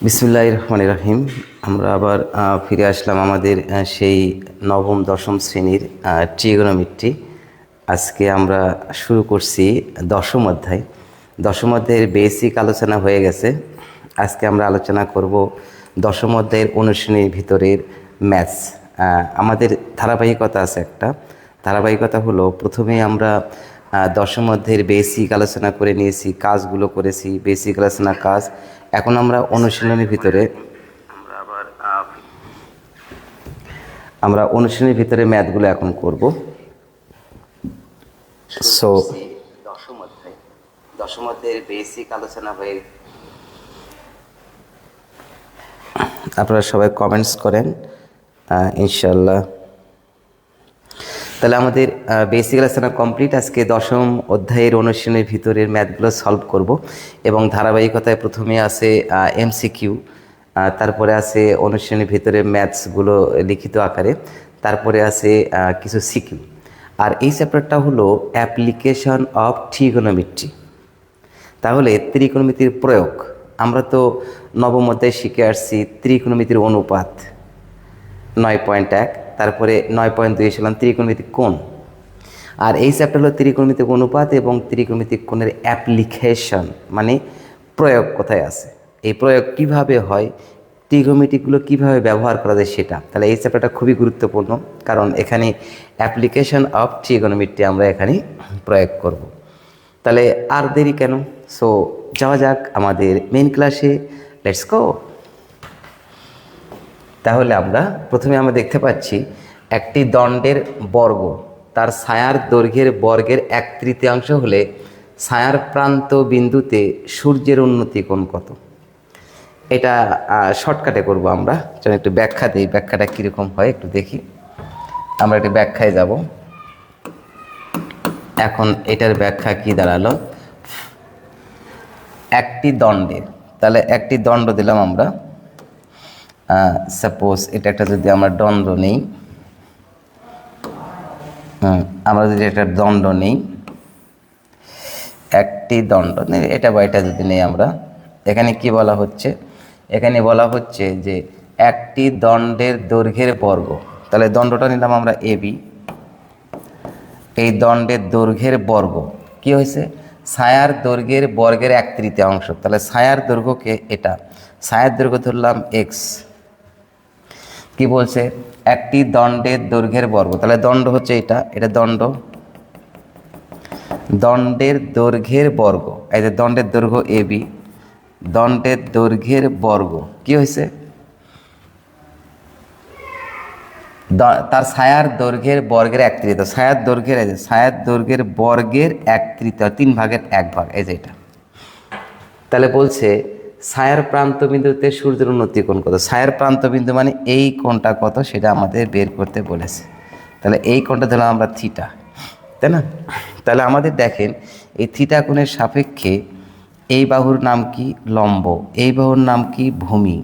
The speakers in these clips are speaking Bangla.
বিসমিল্লাহির রহমানির রহিম। আমরা আবার ফিরে আসলাম আমাদের সেই নবম দশম শ্রেণীর ট্রিগোনোমেট্রি। আজকে আমরা শুরু করছি দশম অধ্যায়। দশম অধ্যায়ের বেসিক আলোচনা হয়ে গেছে। আজকে আমরা আলোচনা করব দশম অধ্যায়ের অনুশীলনীর ভিতরের ম্যাথস। আমাদের ধারাবাহিকতা আছে, একটা ধারাবাহিকতা হলো প্রথমে আমরা দশম অধ্যায়ের বেসিক আলোচনা করে নিয়েছি, কাজগুলো করেছি, বেসিক আলোচনা কাজ। এখন আমরা অনুশীলনের ভিতরে অনুশীলনের ভিতরে ম্যাথগুলো এখন করব। সো দশম অধ্যায়ের বেসিক আলোচনা হয়ে আপনারা সবাই কমেন্টস করেন ইনশাল্লাহ। তাহলে আমাদের বেসিক আলোচনা কমপ্লিট। আজকে দশম অধ্যায়ের অনুশীলনের ভিতরের ম্যাথগুলো সলভ করব এবং ধারাবাহিকতায় প্রথমে আছে এমসিকিউ, তারপরে আছে অনুশীলনের ভিতরে ম্যাথসগুলো লিখিত আকারে, তারপরে আছে কিছু সিকিউ। আর এই চ্যাপ্টারটা হলো অ্যাপ্লিকেশন অফ ট্রিগোনোমেট্রি। তাহলে ত্রিকোণমিতির প্রয়োগ। আমরা তো নবম অধ্যায়ে শিখে আসছি ত্রিকোণমিতির অনুপাত 9.1, তারপরে 9.2 ছিলাম ত্রিকোণমিতিক কোণ। আর এই চ্যাপ্টার হলো ত্রিকোণমিতিক অনুপাত এবং ত্রিকোণমিতিক কোণের অ্যাপ্লিকেশন, মানে প্রয়োগ কোথায় আছে, এই প্রয়োগ কিভাবে হয়, ত্রিকোণমিতিকগুলো কিভাবে ব্যবহার করা যায় সেটা। তাহলে এই চ্যাপ্টারটা খুবই গুরুত্বপূর্ণ, কারণ এখানে অ্যাপ্লিকেশন অফ ট্রিগোনোমেট্রি আমরা এখানে প্রয়োগ করব। তাহলে আর দেরি কেন, সো যাওয়া যাক আমাদের মেইন ক্লাসে। Let's go. তাহলে প্রথমে আমরা দেখতে পাচ্ছি একটি দণ্ডের বর্গ তার ছায়ার দৈর্ঘ্যের বর্গের 1/3 হলে ছায়ার প্রান্ত বিন্দুতে সূর্যের উন্নতি কোণ কত। এটা শর্টকাটে করব আমরা, যেন একটু ব্যাখ্যা দিই, ব্যাখ্যাটা কীরকম হয় একটু দেখি। আমরা একটু ব্যাখ্যায় যাব। এখন এটার ব্যাখ্যা কি দাঁড়ালো, একটি দণ্ডের, তাহলে একটি দণ্ড দিলাম আমরা। সাপোজ এটা একটা যদি আমরা দণ্ড নেই, আমরা যদি একটা দণ্ড নেই, একটি দণ্ড নেই, এটা বা এটা যদি নেই আমরা, এখানে কি বলা হচ্ছে, এখানে বলা হচ্ছে যে একটি দণ্ডের দৈর্ঘ্যের বর্গ। তাহলে দণ্ডটা নিলাম আমরা এবি, এই দণ্ডের দৈর্ঘ্যের বর্গ কি হয়েছে, ছায়ার দৈর্ঘ্যের বর্গের 1/3। তাহলে ছায়ার দৈর্ঘ্যকে, এটা ছায়ার দৈর্ঘ্য ধরলাম এক্স। কি বলছে, একটি দণ্ডের দৈর্ঘ্যের বর্গ, তাহলে দণ্ড হচ্ছে এটা, এটা দণ্ড, দণ্ডের দৈর্ঘ্যের বর্গ, এই যে দণ্ডের দৈর্ঘ্য এবি, দণ্ডের দৈর্ঘ্যের বর্গ কি হয়েছে, তার ছায়ার দৈর্ঘ্যের বর্গের 1/3। ছায়ার দৈর্ঘ্যের, এই যে ছায়ার দৈর্ঘ্যের বর্গের 1/3, 3/1 এই যে এটা। তাহলে বলছে ছায়ার প্রান্তবিন্দুতে সূর্যের উন্নতি কোণ কত। ছায়ার প্রান্তবিন্দু মানে এই কোণটা কত সেটা আমাদের বের করতে বলেছে। তাহলে এই কোণটা ধরলাম আমরা থিটা, তাই না। তাহলে আমাদের দেখেন এই থিটা কোণের সাপেক্ষে এই বাহুর নাম কি, লম্ব, এই বাহুর নাম কি, ভূমি।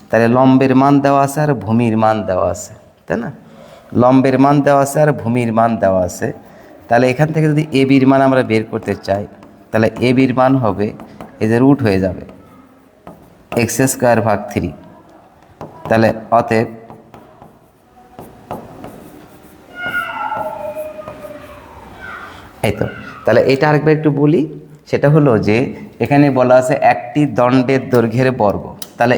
তাহলে লম্বের মান দেওয়া আছে আর ভূমির মান দেওয়া আছে, তাই না। লম্বের মান দেওয়া আছে আর ভূমির মান দেওয়া আছে। তাহলে এখান থেকে যদি এবির মান আমরা বের করতে চাই, তাহলে এবির মান হবে, এই যে রুট হয়ে যাবে x²/3। তাহলে অতএব এই তো, তাহলে এটা আরেকবার একটু বলি, সেটা হলো যে এখানে বলা আছে একটি দণ্ডের দৈর্ঘ্যের বর্গ। তাহলে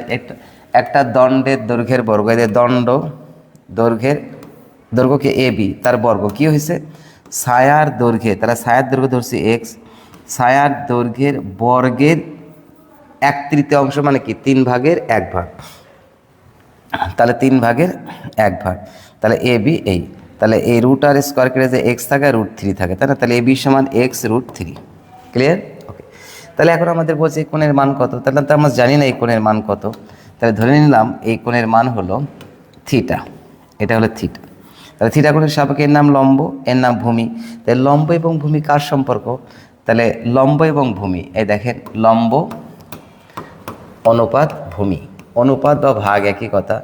একটা দণ্ডের দৈর্ঘ্যের বর্গ, এদের দণ্ড দৈর্ঘ্যকে এবি, তার বর্গ কি হয়েছে, ছায়ার দৈর্ঘ্যে, তাহলে ছায়ার দৈর্ঘ্য ধরছি এক্স, ছায়ার দৈর্ঘ্যের বর্গের 1/3 মানে কি 3/1। তাহলে 3/1। তাহলে এবি এই, তাহলে এই রুট আর স্কোয়ার কেটে যে এক্স থাকে, √3 থাকে, তাই না। তাহলে এবি সমান x√3। ক্লিয়ার, ওকে। তাহলে এখন আমাদের বলছে এই কোণের মান কত, তাহলে তো আমরা জানি না এই কোণের মান কত। তাহলে ধরে নিলাম এই কোণের মান হলো থিটা, এটা হলো থিটা। তাহলে থিটা কোণের সাপেক্ষে এর নাম লম্ব, এর নাম ভূমি। তাহলে লম্ব এবং ভূমি কার সম্পর্ক, তাহলে লম্ব এবং ভূমি, এই দেখেন লম্ব অনুপাত ভূমি, অনুপাত বা ভাগ একই কথা।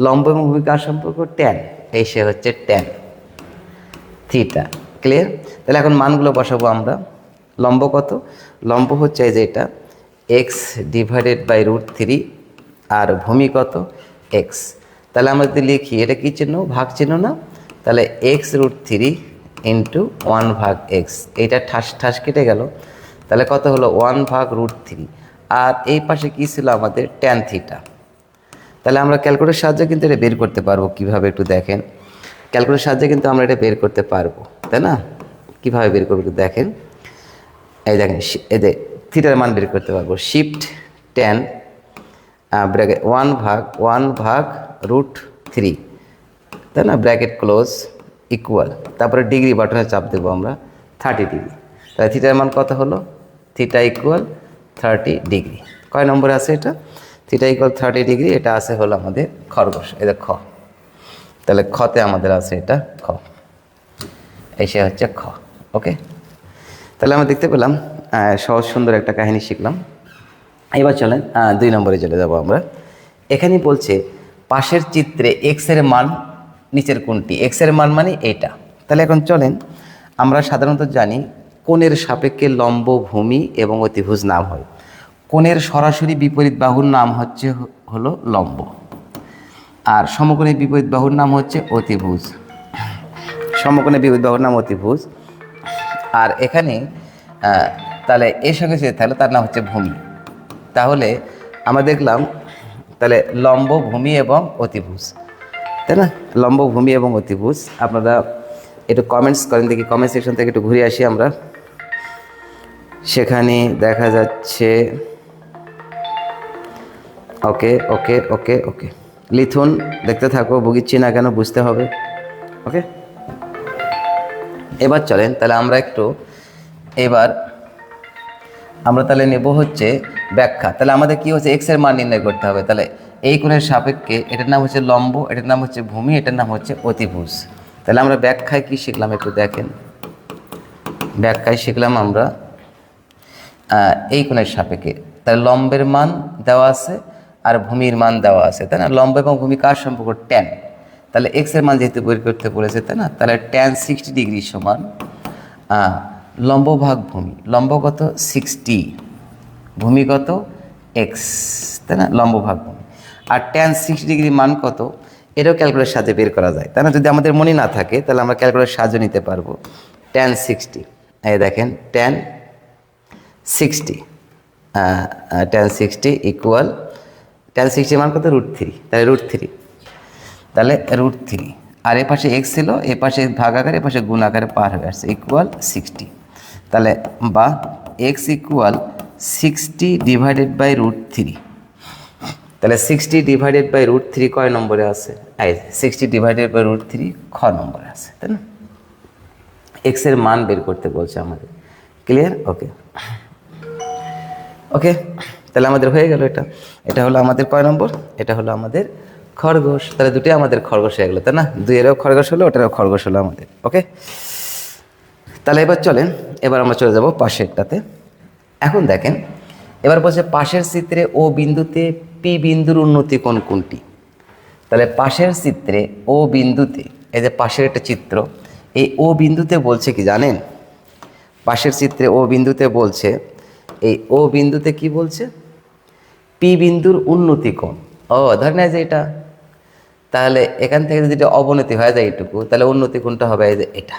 লম্ব এবং ভূমি কার সম্পর্ক, ট্যান, এই সে হচ্ছে ট্যান থিটা। ক্লিয়ার। তাহলে এখন মানগুলো বসাবো আমরা। লম্ব কত, লম্ব হচ্ছে এই যে এটা x/√3 আর ভূমি কত এক্স। তাহলে আমরা যদি লিখি এটা কী চিহ্ন, ভাগ চিহ্ন না, তাহলে x√3 ইন্টু 1/x, এইটা ঠাস ঠাস কেটে গেল, তাহলে কত হলো 1/√3। আর এই পাশে কী ছিল আমাদের ট্যান থিটা। তাহলে আমরা ক্যালকুলেটরের সাহায্যে কিন্তু এটা বের করতে পারবো। কীভাবে একটু দেখেন, ক্যালকুলেটরের সাহায্যে কিন্তু আমরা এটা বের করতে পারবো, তাই না? কীভাবে বের করবো একটু দেখেন, এই দেখেন এদের থিটার মান বের করতে পারবো। শিফট ট্যান ব্র্যাকেট 1/√3, তাই না, ব্র্যাকেট ক্লোজ ইকুয়াল, তারপরে ডিগ্রি বাটনে চাপ দেবো আমরা 30 ডিগ্রি। তাহলে থিটার মান কত হলো, থিটা ইকুয়াল 30 ডিগ্রি। কয় নম্বরে আছে এটা, থিটা ইকুয়াল 30 ডিগ্রি, এটা আছে হলো আমাদের খরগোশ, এটা খ। তাহলে খতে আমাদের আছে এটা খ, এসে হচ্ছে খ। ওকে, তাহলে আমরা দেখতে পেলাম সহজ সুন্দর একটা কাহিনী শিখলাম। এবার চলেন 2 নম্বরে চলে যাব আমরা। এখানে বলছে পাশের চিত্রে এক্সের মান নিচের কোনটি, এক্সের মান মানে এইটা। তাহলে এখন চলেন, আমরা সাধারণত জানি কোণের সাপেক্ষে লম্ব, ভূমি এবং অতিভুজ নাম হয়। কোণের সরাসরি বিপরীত বাহুর নাম হলো লম্ব, আর সমকোণের বিপরীত বাহুর নাম হচ্ছে অতিভুজ। সমকোণের বিপরীত বাহুর নাম অতিভুজ। আর এখানে তাহলে এর সঙ্গে যে তাহলে তার নাম হচ্ছে ভূমি। তাহলে আমরা দেখলাম তাহলে লম্ব, ভূমি এবং অতিভুজ, তাই না, লম্ব, ভূমি এবং অতিভুজ। আপনারা একটু কমেন্টস করেন দেখি, কমেন্ট সেকশন থেকে একটু ঘুরে আসি আমরা। সেখানে দেখা যাচ্ছে ওকে ওকে ওকে ওকে, লিথুন দেখতে থাকো, ভুগিচ্ছি না কেন বুঝতে হবে। ওকে, এবার চলেন তাহলে আমরা একটু আমরা তাহলে নেব হচ্ছে ব্যাখ্যা। তাহলে আমাদের কি হচ্ছে, এক্সের মান নির্ণয় করতে হবে। তাহলে এই কোণের সাপেক্ষে এটার নাম হচ্ছে লম্ব, এটার নাম হচ্ছে ভূমি, এটার নাম হচ্ছে অতিভুজ। তাহলে আমরা ব্যাখ্যায় কি শিখলাম একটু দেখেন। ব্যাখ্যায় শিখলাম আমরা এই কোণের সাপেক্ষে, তাহলে লম্বের মান দেওয়া আছে আর ভূমির মান দেওয়া আছে, তাই না। লম্ব এবং ভূমি কার সম্পর্ক, ট্যান। তাহলে এক্সের মান যেহেতু বের করতে বলেছে, তাই না, তাহলে ট্যান 60 ডিগ্রি সমান লম্ব ভাগ ভূমি। লম্ব কত 60, ভূমি কত এক্স, তাই না, লম্ব ভাগ ভূমি। আর ট্যান 60 ডিগ্রি মান কত, এটাও ক্যালকুলেটরের সাহায্যে বের করা যায়, তাই না। যদি আমাদের মনে না থাকে তাহলে আমরা ক্যালকুলেটরের সাহায্য নিতে পারবো। ট্যান 60, এই দেখেন ট্যান 60, ট্যান 60 ইকুয়াল, ট্যান 60 মান কত √3, তাহলে √3, তাহলে √3। আর এ পাশে এক্স ছিল, এ পাশে ভাগ আকারে, এ পাশে গুণ আকারে পার হয়ে আসছে, ইকুয়াল 60। তাহলে বা এক্স ইকুয়াল 60 ডিভাইডেড বাই √3। তাহলে 60 ডিভাইডেড বাই √3 কয় নম্বরে আছে, 60 ডিভাইডেড বাই √3 খ নম্বরে আছে, তাই না। এক্সের মান বের করতে বলছে আমাদের, ক্লিয়ার। ওকে ওকে, তাহলে আমাদের হয়ে গেল এটা। এটা হলো আমাদের কয় নম্বর, এটা হলো আমাদের খরগোশ। তাহলে দুটোই আমাদের খরগোশ হয়ে গেলো, তাই না। 2 এরও খরগোশ হলো, ওটারও খরগোশ হলো আমাদের। ওকে, তাহলে এবার চলেন, এবার আমরা চলে যাব পাশেরটাতে। এখন দেখেন, এবার বলছে পাশের চিত্রে ও বিন্দুতে পি বিন্দুর উন্নতি কোণ কোনটি। তাহলে পাশের চিত্রে ও বিন্দুতে, এই যে পাশের একটা চিত্র, এই ও বিন্দুতে বলছে কি জানেন, পাশের চিত্রে ও বিন্দুতে বলছে, এই ও বিন্দুতে কি বলছে, পি বিন্দুর উন্নতি কোণ। ধরে নেয় যে এটা, তাহলে এখান থেকে যদি এটা অবনতি হয়ে যায় এইটুকু, তাহলে উন্নতি কোণটা হবে এই যে এটা।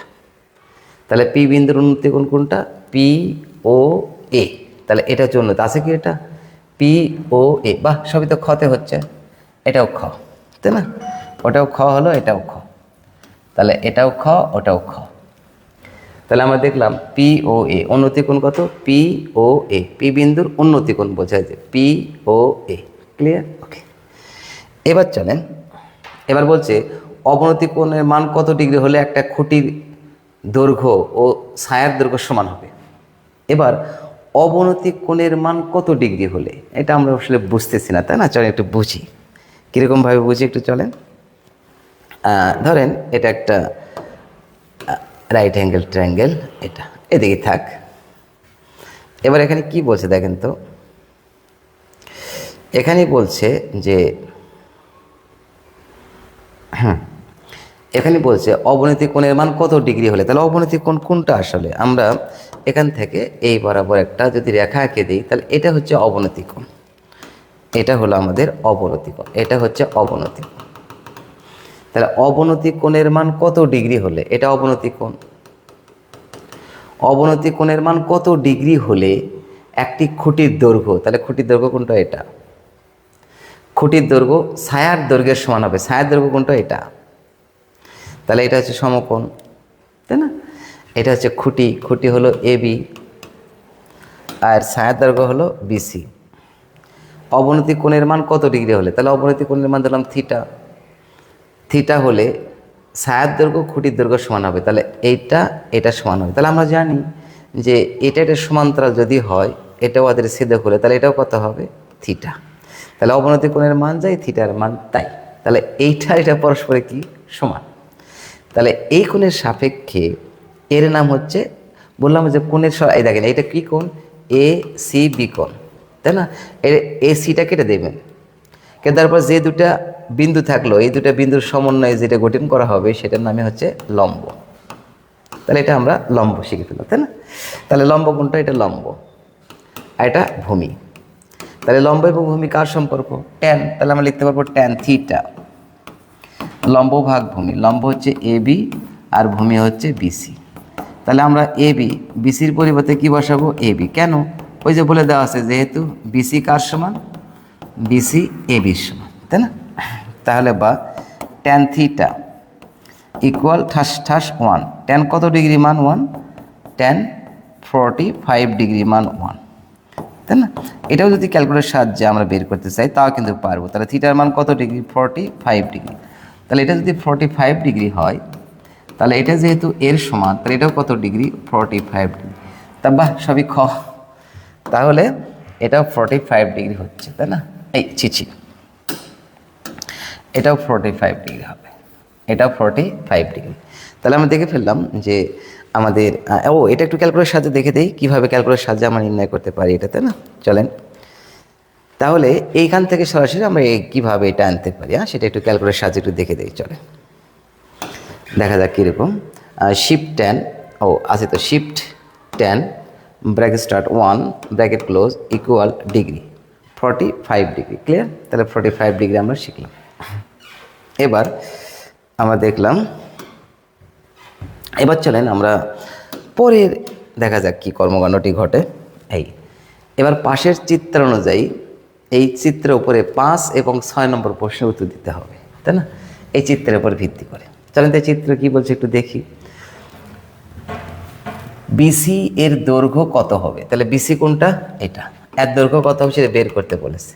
তাহলে পি বিন্দুর উন্নতি কোণ কোনটা, পি ও এ। তাহলে এটা হচ্ছে উন্নতি, আছে কি এটা পি ও এ, বাহ, সবই তো খতে হচ্ছে, এটাও খ, তাই না, ওটাও খ হলো, এটাও খ, তাহলে এটাও খ, ওটাও খ। তাহলে আমরা দেখলাম পি ও এ, উন্নতি কোণ কত, পি ও এ, পি বিন্দুর উন্নতি কোণ বোঝায় যে পি ও এ, ক্লিয়ার। ওকে, এবার চলেন, এবার বলছে অবনতি কোণের মান কত ডিগ্রি হলে একটা খুঁটির দৈর্ঘ্য ও ছায়ার দৈর্ঘ্য সমান হবে। এবার অবনতি কোণের মান কত ডিগ্রি হলে, এটা আমরা আসলে বুঝতেছি না, তাই না। চলেন একটু বুঝি, কীরকমভাবে বুঝি একটু চলেন। ধরেন এটা একটা রাইট অ্যাঙ্গেল ট্রায়াঙ্গেল, এটা এদিকে থাক। এবার এখানে কি বলছে দেখেন তো, এখানে বলছে যে এখানে বলছে অবনতি কোণের মান কত ডিগ্রি হলে, তাহলে অবনতি কোণ কোনটা আসলে, আমরা এখান থেকে এই বরাবর একটা যদি রেখা এঁকে দিই, তাহলে এটা হচ্ছে অবনতি কোণ, এটা হলো আমাদের অবনতি কোণ, এটা হচ্ছে অবনতি কোণ। তাহলে অবনতি কোণের মান কত ডিগ্রি হলে এটা অবনতি কোণ? অবনতি কোণের মান কত ডিগ্রি হলে একটি খুঁটির দৈর্ঘ্য, তাহলে খুঁটির দৈর্ঘ্য কোনটা? এটা। খুঁটির দৈর্ঘ্য ছায়ার দৈর্ঘ্যের সমান হবে। ছায়ার দৈর্ঘ্য কোনটা? এটা। তাহলে এটা হচ্ছে সমকোণ, তাই না? এটা হচ্ছে খুঁটি, খুঁটি হলো এবি আর ছায়ার দৈর্ঘ্য হলো বিসি। অবনতি কোণের মান কত ডিগ্রি হলে? তাহলে অবনতি কোণের মান দিলাম থিটা। থিটা হলে ছায়ার দৈর্ঘ্য খুঁটির দৈর্ঘ্য সমান হবে, তাহলে এটা সমান হবে। তাহলে আমরা জানি যে এটা সমান্তরাল যদি হয়, এটাও ওদের ছেদক হলে, তাহলে এটাও কত হবে? থিটা। তাহলে অবনতি কোণের মান যাই, থিটার মান তাই। তাহলে এটা পরস্পরে কি সমান। তাহলে এই কোণের সাপেক্ষে এর নাম হচ্ছে, বললাম যে কোণের এই দেখেন এটা কি কোণ? এ সি বি কোণ, তাই না? এ সিটা কেটে দেবেন, কেটে তারপর যে দুটা বিন্দু থাকলো, এই দুটা বিন্দুর সমন্বয়ে যেটা গঠন করা হবে সেটার নামে হচ্ছে লম্ব। তাহলে এটা আমরা লম্ব শিখে ফেললাম, তাই না? তাহলে লম্ব কোনটা? এটা লম্ব আর এটা ভূমি। তাহলে লম্ব এবং ভূমি কার সম্পর্ক? ট্যান। তাহলে আমরা লিখতে পারবো ট্যান থিটা। লম্ব ভাগ ভূমি, লম্ব হচ্ছে এবি আর ভূমি হচ্ছে বিসি। তাহলে আমরা এবি, বিসির পরিবর্তে কি বসাবো? এবি। কেন? ওই যে বলে দেওয়া আছে যেহেতু বিসি কার সমান? বিসি এবির সমান, তাই না? তাহলে বা ট্যান থিটা ইকুয়াল ঠাস ঠাস 1। ট্যান কত ডিগ্রি মান? 1। ট্যান 45 ডিগ্রি মান 1, তাই না? এটাও যদি ক্যালকুলেটারের সাহায্যে আমরা বের করতে চাই তাও কিন্তু পারবো। তাহলে থিটার মান কত ডিগ্রি? 45 ডিগ্রি। তাহলে এটা যদি 45 ডিগ্রি হয়, তাহলে এটা যেহেতু এর সমান, তাহলে এটাও কত ডিগ্রি? 45 ডিগ্রি। তা বাহ, সবই খ। তাহলে এটাও 45 ডিগ্রি হচ্ছে, তাই না? এই ছি, এটাও 45 ডিগ্রি হবে, এটাও 45 ডিগ্রি। তাহলে আমরা দেখে ফেললাম যে আমাদের এটা একটু ক্যালকুলেটারের সাহায্যে দেখে দেই কীভাবে ক্যালকুলেটারের সাহায্যে আমরা নির্ণয় করতে পারি এটা, তাই না? চলেন তাহলে এইখান থেকে সরাসরি আমরা কীভাবে এটা আনতে পারি, সেটা একটু ক্যালকুলেটারের সাহায্যে একটু দেখে দেই। চলে দেখা যাক কীরকম। শিফট ট্যান আছে তো, shift tan bracket start 1 bracket close equal degree 45 degree. Clear? তাহলে 45 ডিগ্রি আমরা শিখলাম। এবার আমরা দেখলাম, এবার চলেন আমরা পরের দেখা যাক কি কর্মকাণ্ডটি ঘটে। এবার পাশের চিত্র অনুযায়ী এই চিত্রের উপরে 5 এবং 6 নম্বর প্রশ্নের উত্তর দিতে হবে, তাই না? এই চিত্রের উপর ভিত্তি করে চলেন তো চিত্র কি বলছে একটু দেখি। বিসি এর দৈর্ঘ্য কত হবে? তাহলে বিসি কোনটা? এটা। এর দৈর্ঘ্য কত হবে সেটা বের করতে বলেছে।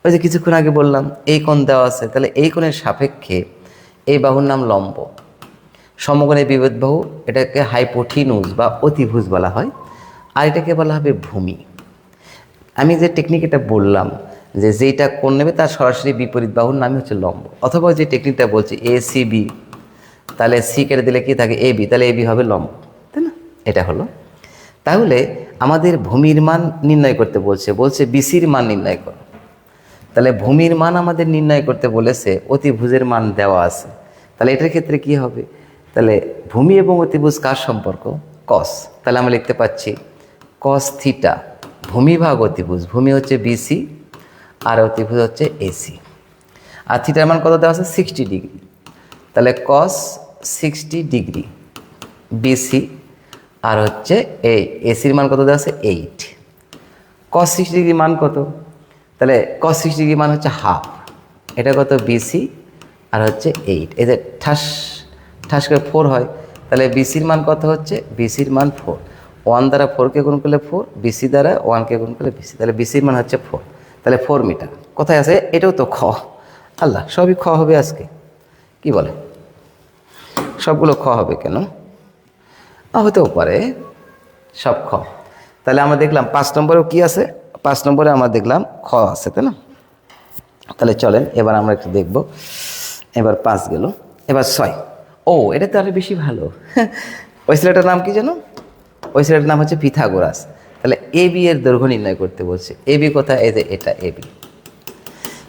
ওই যে কিছুক্ষণ আগে বললাম এই কোণ দেওয়া আছে, তাহলে এই কোণের সাপেক্ষে এই বাহুর নাম লম্ব, সমকোণের বিপরীত বাহু এটাকে হাইপোথিনুস বা অতিভুজ বলা হয়, আর এটাকে বলা হবে ভূমি। আমি যে টেকনিক এটা বললাম যে যেটা কোণ নেবে তার সরাসরি বিপরীত বাহুর নামই হচ্ছে লম্ব, অথবা যে টেকনিকটা বলছে এ সি বি, তাহলে সি কেটে দিলে কি থাকে? এ বি, তাহলে এ বি হবে লম্ব, তাই না? এটা হলো। তাহলে আমাদের ভূমির মান নির্ণয় করতে বলছে বিসির মান নির্ণয় করো। তাহলে ভূমির মান আমাদের নির্ণয় করতে বলেছে, অতিভুজের মান দেওয়া আছে। তাহলে এটার ক্ষেত্রে কি হবে? তাহলে ভূমি এবং অতিভুজ কার সম্পর্ক? কস। তাহলে আমরা লিখতে পাচ্ছি কস থিটা, ভূমি ভাগ অতিভুজ। ভূমি হচ্ছে বিসি আর অতিভুজ হচ্ছে এসি। আর থিটার মান কত দেওয়া আছে? 60 ডিগ্রি। তাহলে কস 60 ডিগ্রি বিসি আর হচ্ছে এই এসির মান কত দেওয়া আছে? 8। কস 60 ডিগ্রি মান কত? তাহলে কস 60 ডিগ্রি মান হচ্ছে হাফ। এটা কত? বিসি আর হচ্ছে 8। এই যে ঠাস ঠাস করে 4 হয়, তাহলে বিসির মান কত হচ্ছে? বিসির মান 4। 1 দ্বারা 4কে গুণ করলে 4, বিসি দ্বারা 1কে গুণ করলে বিসি, তাহলে বিসির মান হচ্ছে 4। তাহলে 4 মিটার। কোথায় আছে? এটাও তো খ। আল্লাহ, সবই খ হবে আজকে, কি বলে? সবগুলো খ হবে কেন? হতেও পারে সব খ। তাহলে আমরা দেখলাম 5 নম্বরেও কি আছে? 5 নম্বরে আমরা দেখলাম খ আছে, তাই না? তাহলে চলেন এবার আমরা একটু দেখব। এবার 5 গেল, এবার 6। এটা তো আরো বেশি ভালো। ওই ছেলেটার নাম কি জানো? ওই ছেলেটার নাম হচ্ছে পিথাগোরাস। তাহলে এ বি এর দৈর্ঘ্য নির্ণয় করতে বলছে। এ বি কোথায়? এই যে এটা এ বি।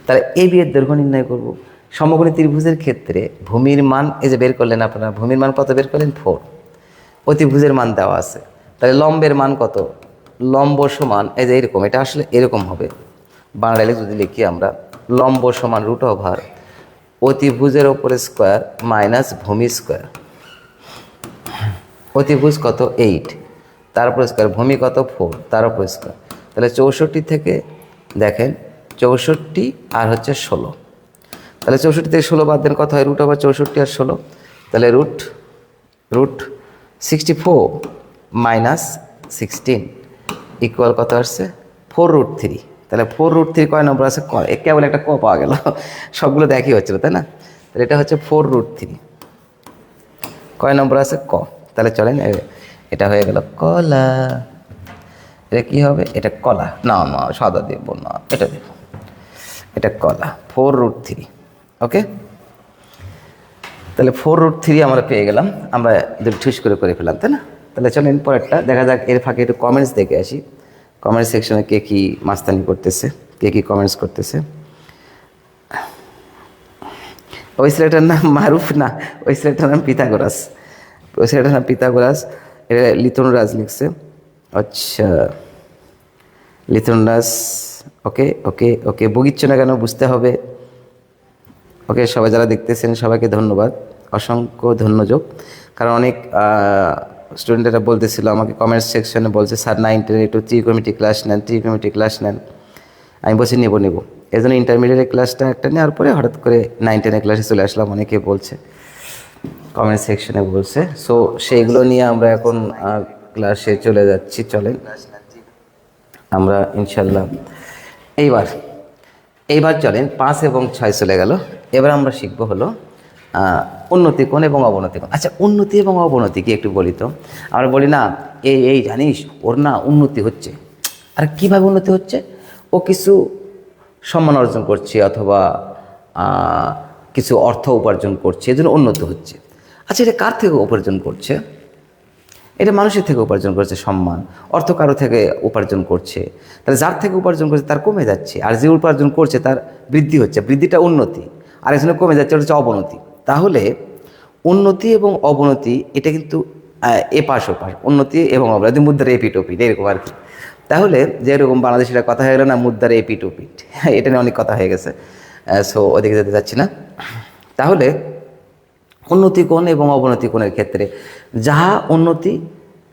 তাহলে এ বি এর দৈর্ঘ্য নির্ণয় করব। সমকোণী ত্রিভুজের ক্ষেত্রে ভূমির মান এই যে বের করলেন আপনারা, ভূমির মান কত বের করলেন? 4। অতিভুজের মান দেওয়া আছে। তাহলে লম্বের মান কত? লম্ব সমান এই যে এরকম, এটা আসলে এরকম হবে, বাংলায় যদি লিখি আমরা লম্ব সমান √, অতিভুজের ওপরে স্কোয়ার মাইনাস ভূমি স্কোয়ার। অতিভুজ কত 8, তার উপরে স্কোয়ার, ভূমি কত 4, তার উপরে স্কোয়ার। তাহলে 64 থেকে দেখেন 64 আর হচ্ছে 16, তাহলে 64 থেকে 16 বাদ দেন, কত হয় √64 আর 16, তাহলে রুট 64 মাইনাস 16 ইকুয়াল কত আসছে 4√3। তাহলে 4√3 কয় নম্বর আছে? ক। কেবল একটা ক পাওয়া গেল, সবগুলো দেখই হচ্ছিল, তাই না? তাহলে এটা হচ্ছে 4√3, কয় নম্বর আছে? ক। তাহলে চলেন এটা হয়ে গেল কলা। এটা কি হবে? এটা কলা। না না, সাদা দেব না, এটা দেব, এটা কলা। 4√3, ওকে। তাহলে 4√3 আমরা পেয়ে গেলাম, আমরা দুটো ঠুস করে ফেলাম, তাই না? তাহলে চলেন পরেরটা দেখা যাক। এর ফাঁকে একটু কমেন্টস দেখে আসি, কমেন্টস সেকশনে কে কী মাস্তানি করতেছে, কে কী কমেন্টস করতেছে। ওই ছেলেটার নাম মারুফ না, ওই ছেলেটার নাম পিথাগোরাস, ওই ছেলেটার নাম পিথাগোরাস। এটা লিথন রাজ লিখছে। আচ্ছা, লিথন রাজ, ওকে ওকে ওকে। বগিচ্ছ না কেন? বুঝতে হবে। ওকে, সবাই যারা দেখতেছেন সবাইকে ধন্যবাদ, অসংখ্য ধন্যযোগ। কারণ অনেক স্টুডেন্টরা বলতেছিল আমাকে কমেন্টস সেকশনে, বলছে স্যার 9, 10 একটু ত্রিকোণমিতি ক্লাস নেন, ত্রিকোণমিতি ক্লাস নেন। আমি বলছি নেব। এই জন্য ইন্টারমিডিয়েটের ক্লাসটা একটা নেওয়ার পরে হঠাৎ করে 9, 10 ক্লাসে চলে আসলাম, অনেকে বলছে, কমেন্ট সেকশনে বলছে। সো সেইগুলো নিয়ে আমরা এখন ক্লাসে চলে যাচ্ছি। চলেন আমরা ইনশাল্লাহ এইবার চলেন 5 এবং 6 চলে গেল। এবার আমরা শিখবো হলো উন্নতি কোণ এবং অবনতি কোণ। আচ্ছা, উন্নতি এবং অবনতি কি একটু বলি তো। আমরা বলি না এই জানিস ওর না উন্নতি হচ্ছে। আর কীভাবে উন্নতি হচ্ছে? ও কিছু সম্মান অর্জন করছে অথবা কিছু অর্থ উপার্জন করছে, এজন্য উন্নত হচ্ছে। আচ্ছা, এটা কার থেকে উপার্জন করছে? এটা মানুষের থেকে উপার্জন করছে, সম্মান অর্থ কারো থেকে উপার্জন করছে। তাহলে যার থেকে উপার্জন করছে তার কমে যাচ্ছে, আর যে উপার্জন করছে তার বৃদ্ধি হচ্ছে। বৃদ্ধিটা উন্নতি, আর এখানে কমে যাচ্ছে, ওটা হচ্ছে অবনতি। তাহলে উন্নতি এবং অবনতি এটা কিন্তু এপাশ ওপাশ, উন্নতি এবং অবনতি মুদ্রার এপিট ওপিট এরকম আর কি। তাহলে যেরকম বাংলাদেশের কথা হয়ে গেল না, মুদ্রার এপিট ওপিট, এটা নিয়ে অনেক কথা হয়ে গেছে, সো ওদিকে যেতে যাচ্ছি না। তাহলে উন্নতি কোণ এবং অবনতি কোণের ক্ষেত্রে যাহা উন্নতি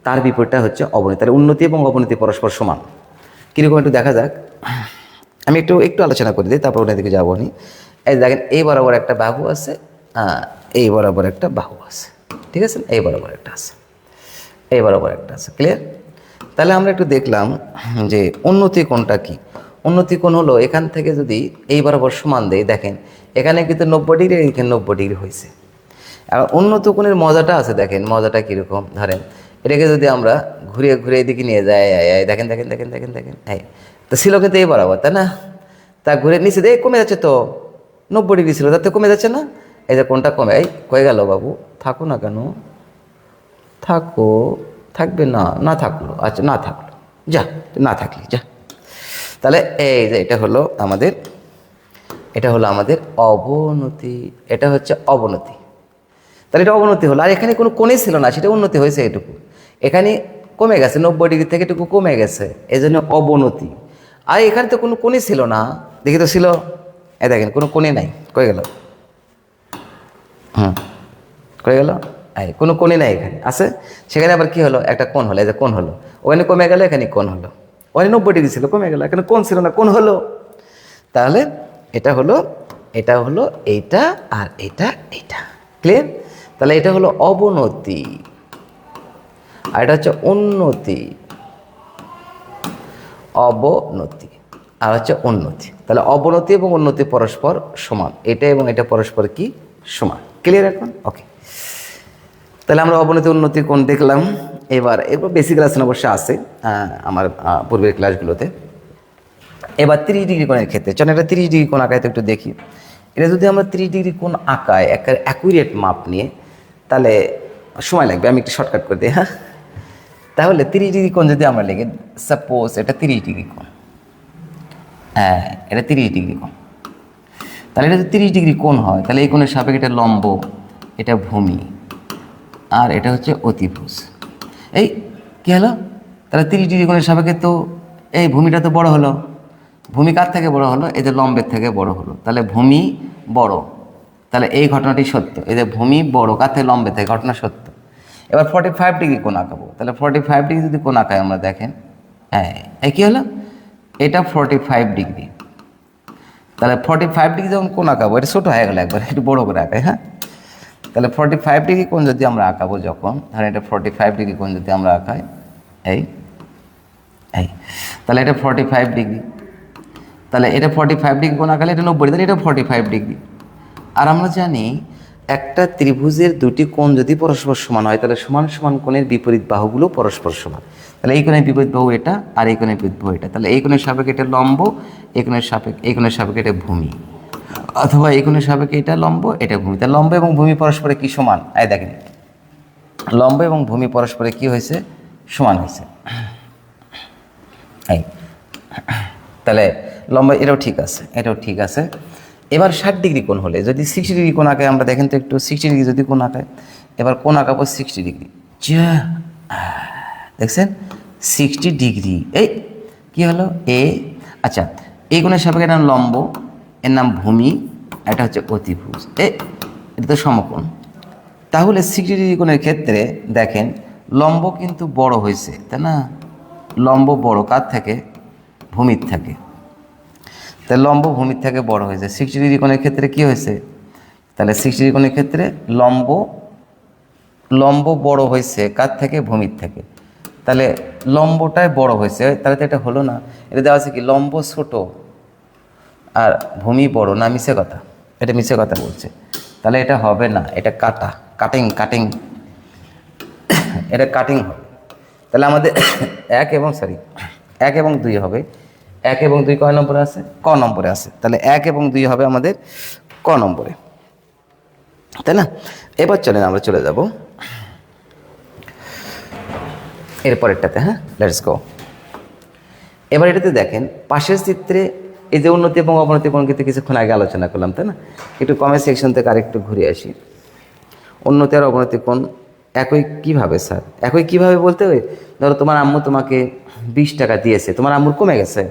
তার বিপরীতটা হচ্ছে অবনতি। তাহলে উন্নতি এবং অবনতি পরস্পর সমান। কীরকম একটু দেখা যাক, আমি একটু আলোচনা করে দিই, তারপর ওটার দিকে যাবো নি। এই দেখেন, এই বরাবর একটা বাহু আছে, এই বরাবর একটা বাহু আছে, ঠিক আছে? এই বরাবর একটা আছে, এই বরাবর একটা আছে, ক্লিয়ার? তাহলে আমরা একটু দেখলাম যে উন্নতি কোণটা কি। উন্নতি কোণ হলো এখান থেকে যদি এই বরাবর সমান দেয়, দেখেন এখানে কিন্তু 90 ডিগ্রি, এখানে 90 ডিগ্রি হয়েছে। আর উন্নত কোণের মজাটা আছে, দেখেন মজাটা কীরকম। ধরেন এটাকে যদি আমরা ঘুরিয়ে এদিকে নিয়ে যাই, দেখেন দেখেন দেখেন দেখেন দেখেন, হ্যাঁ, তো ছিল কিন্তু এই বরাবর, তাই না? তা ঘুরে নিচে দিয়ে কমে যাচ্ছে, তো 90 ডিগ্রি ছিল, তাতে কমে যাচ্ছে না? এই যে কোনটা কমে, এই কয়ে গেল বাবু, থাকো না কেন? থাকবে না? না থাকলো, আচ্ছা না থাকলো, যা না থাকলি যা। তাহলে এই যে এটা হলো আমাদের অবনতি, এটা হচ্ছে অবনতি। তাহলে এটা অবনতি হলো। আর এখানে কোনো কোণে ছিল না, সেটা উন্নতি হয়েছে এটুকু। এখানে কমে গেছে 90 ডিগ্রি থেকে, এটুকু কমে গেছে, এই জন্য অবনতি। আর এখানে তো কোনো কোণে ছিল না, দেখি তো ছিল, এ দেখেন কোনো কোণে নাই, কয়ে গেল, কয়ে গেল, কোনো কোণে নাই, এখানে আছে। সেখানে আবার কি হলো, একটা কোণ হলো, এই যে কোণ হলো, ওখানে কমে গেল, এখানে কোণ হলো। ওখানে 90 ডিগ্রি ছিল, কমে গেল, এখানে কোণ ছিল না, কোণ হলো। তাহলে এটা হলো এইটা, আর এইটা, ক্লিয়ার? তাহলে এটা হলো অবনতি, আর এটা হচ্ছে উন্নতি। অবনতি আর হচ্ছে উন্নতি। তাহলে অবনতি এবং উন্নতি পরস্পর সমান, এটা এবং এটা পরস্পর কি সমান, ক্লিয়ার এখন? ওকে, তাহলে আমরা অবনতি উন্নতি কোণ দেখলাম। এবার বেসিক ক্লাস অবশ্যই আছে আমার পূর্বের ক্লাসগুলোতে। এবার 30 ডিগ্রি কোণের ক্ষেত্রে চলেন এটা 30 ডিগ্রি কোণ আঁকায় তো একটু দেখি। এটা যদি আমরা 30 ডিগ্রি কোণ আঁকায় একটা অ্যাকুরেট মাপ নিয়ে, তাহলে সময় লাগবে, আমি একটু শর্টকাট করে দিই। হ্যাঁ, তাহলে 30 ডিগ্রি কোণ যদি আমরা লিখি, সাপোজ এটা 30 ডিগ্রি কোণ, হ্যাঁ এটা 30 ডিগ্রি কোণ। তাহলে এটা যদি 30 ডিগ্রি কোণ হয়, তাহলে এই কোণের সাপেক্ষে এটা লম্ব, এটা ভূমি, আর এটা হচ্ছে অতিভুজ। এই কী হলো? তাহলে 30 ডিগ্রি কোণের সাপেক্ষে তো এই ভূমিটা তো বড় হলো, ভূমি কার থেকে বড় হলো? এই যে লম্বের থেকে বড় হলো, তাহলে ভূমি বড়, তাহলে এই ঘটনাটি সত্য। এই যে ভূমি বড় কার থেকে? লম্বের থেকে, ঘটনা সত্য। এবার 45 ডিগ্রি কোণ আঁকাবো, তাহলে 45 ডিগ্রি যদি কোণ আঁকায় আমরা, দেখেন হ্যাঁ এই কী হলো, এটা 45 ডিগ্রি। তাহলে 45 ডিগ্রি যখন কোণ আঁকাবো, এটা ছোটো হয়ে গেলো একবার, একটু বড়ো করে আঁকাই। হ্যাঁ, তাহলে 45 ডিগ্রি কোণ যদি আমরা আঁকাবো যখন, ধরেন এটা 45 ডিগ্রি কোণ যদি আমরা আঁকাই, এই এই তাহলে এটা 45 ডিগ্রি, তাহলে এটা 45 ডিগ্রি কোণ আঁকালে এটা 90, তাহলে এটা 45 ডিগ্রি। আর আমরা জানি একটা ত্রিভুজের দুটি কোণ যদি পরস্পর সমান হয়, তাহলে সমান সমান কোণের বিপরীত বাহুগুলো পরস্পর সমান। তাহলে এই কোণের বিপরীত বাহু এটা, আর এই কোণের বিপরীত বাহু এটা, তাহলে এই কোণের সাপেক্ষে এটা লম্ব, এই কোণের সাপেক্ষে এটা ভূমি, অথবা এই কোণের সাপেক্ষে এটা লম্ব, এটা ভূমি। তাহলে লম্ব এবং ভূমি পরস্পরে কি সমান? এই দেখেন, লম্ব এবং ভূমি পরস্পরে কি হয়েছে? সমান হয়েছে। এই তাহলে লম্ব এটাও ঠিক আছে, এটাও ঠিক আছে। এবার 60 ডিগ্রি কোণ হলে, যদি 60 ডিগ্রি কোণ আঁকায় আমরা, দেখেন তো একটু 60 ডিগ্রি যদি কোণ আঁকায়, এবার কোণ আঁকাবো 60 ডিগ্রি, দেখছেন 60 ডিগ্রি। এই কি হলো? এ আচ্ছা, এই কোণের সাপেক্ষে এটা লম্ব, এর নাম ভূমি, এটা হচ্ছে অতিভুজ, এটা তো সমকোণ। তাহলে 60 ডিগ্রি কোণের ক্ষেত্রে দেখেন লম্ব কিন্তু বড় হয়েছে, তাই না? লম্ব বড় কার থেকে? ভূমির থেকে। তাহলে লম্ব ভূমির থেকে বড় হয়েছে। 60 ডিগ্রি কোণের ক্ষেত্রে কি হয়েছে? তাহলে 60 ডিগ্রি কোণের ক্ষেত্রে লম্ব বড় হয়েছে কার থেকে? ভূমির থেকে। তাহলে লম্বটাই বড় হয়েছে, তাহলে তো এটা হলো না। এটা দেওয়া আছে কি লম্ব ছোট আর ভূমি বড়, না মিছে কথা? এটা মিছে কথা বলছে, তাহলে এটা হবে না, এটা কাটিং এটা কাটিং হবে। তাহলে আমাদের 1 এবং 2 হবে। 1 এবং 2 কয় নম্বরে আছে? ক নম্বরে আছে। তাহলে 1 এবং 2 হবে আমাদের ক নম্বরে, তাই না? এবার চলেন আমরা চলে যাব এরপরেরটাতে। হ্যাঁ, লেটস গো। এবার এটাতে দেখেন পাশের চিত্রে এই যে উন্নতি এবং অবনতি কোণ কিন্তু কিছুক্ষণ আগে আলোচনা করলাম, তাই না? একটু কমেন্ট সেকশন থেকে আরেকটু ঘুরে আসি। উন্নতি আর অবনতি কোণ একই কিভাবে স্যার? একই কিভাবে বলতে হয়, ধরো তোমার আম্মু তোমাকে 20 টাকা দিয়েছে, তোমার আম্মুর কমে গেছে,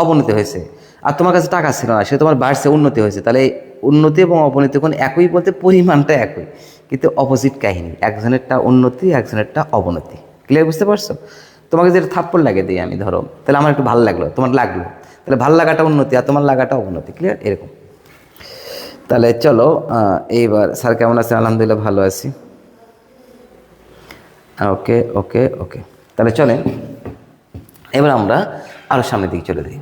অবনতি হয়েছে, আর তোমার কাছে টাকা ছিল না, সে তোমার বাড়ছে, উন্নতি হয়েছে। তাহলে উন্নতি এবং অবনতি কোণ একই বলতে পরিমাণটা একই, কিন্তু অপোজিট কাহিনী, একজনেরটা উন্নতি, একজনেরটা অবনতি। ক্লিয়ার? বুঝতে পারছো? তোমাকে যেটা থাপ্পড় লাগে দিই আমি, ধরো, তাহলে আমার একটু ভালো লাগলো, তোমার লাগলো, তাহলে ভালো লাগাটা উন্নতি আর তোমার লাগাটা অবনতি। ক্লিয়ার? এরকম। তাহলে চলো এইবার স্যার কেমন আছেন? আলহামদুলিল্লাহ ভালো আছি। ওকে ওকে ওকে, তাহলে চলেন এবার আমরা আরও সামনের দিকে চলে যাই।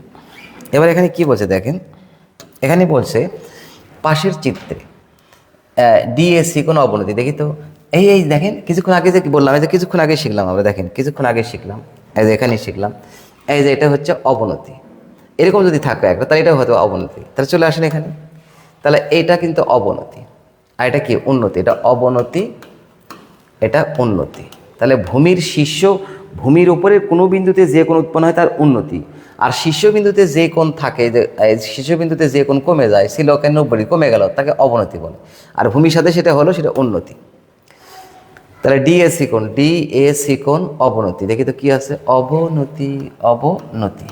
এবার এখানে কি বলছে দেখেন, এখানে বলছে পাশের চিত্রে ডিএসি কোনো অবনতি, দেখি তো। এই দেখেন কিছুক্ষণ আগে যে বললাম, এই যে কিছুক্ষণ আগে শিখলাম আমরা, দেখেন কিছুক্ষণ আগে শিখলাম, এই যে এখানেই শিখলাম, এই যে এটা হচ্ছে অবনতি। এরকম যদি থাকে একটা, তাহলে এটা হয়তো অবনতি। তাহলে চলে আসেন এখানে, তাহলে এইটা কিন্তু অবনতি, আর এটা কি? উন্নতি। এটা অবনতি, এটা উন্নতি। তাহলে ভূমির উপরে কোনো বিন্দুতে যে কোণ উৎপন্ন হয় তার উন্নতি, আর শীর্ষবিন্দুতে যে কোণ থাকে, যে শীর্ষবিন্দুতে যে কোণ কমে যায়, ছিল 90 কমে গেল, তাকে অবনতি বলে। আর ভূমির সাথে সেটা হলো, সেটা উন্নতি। তাহলে ডিএসি কোণ অবনতি। দেখি তো কি আছে? অবনতি,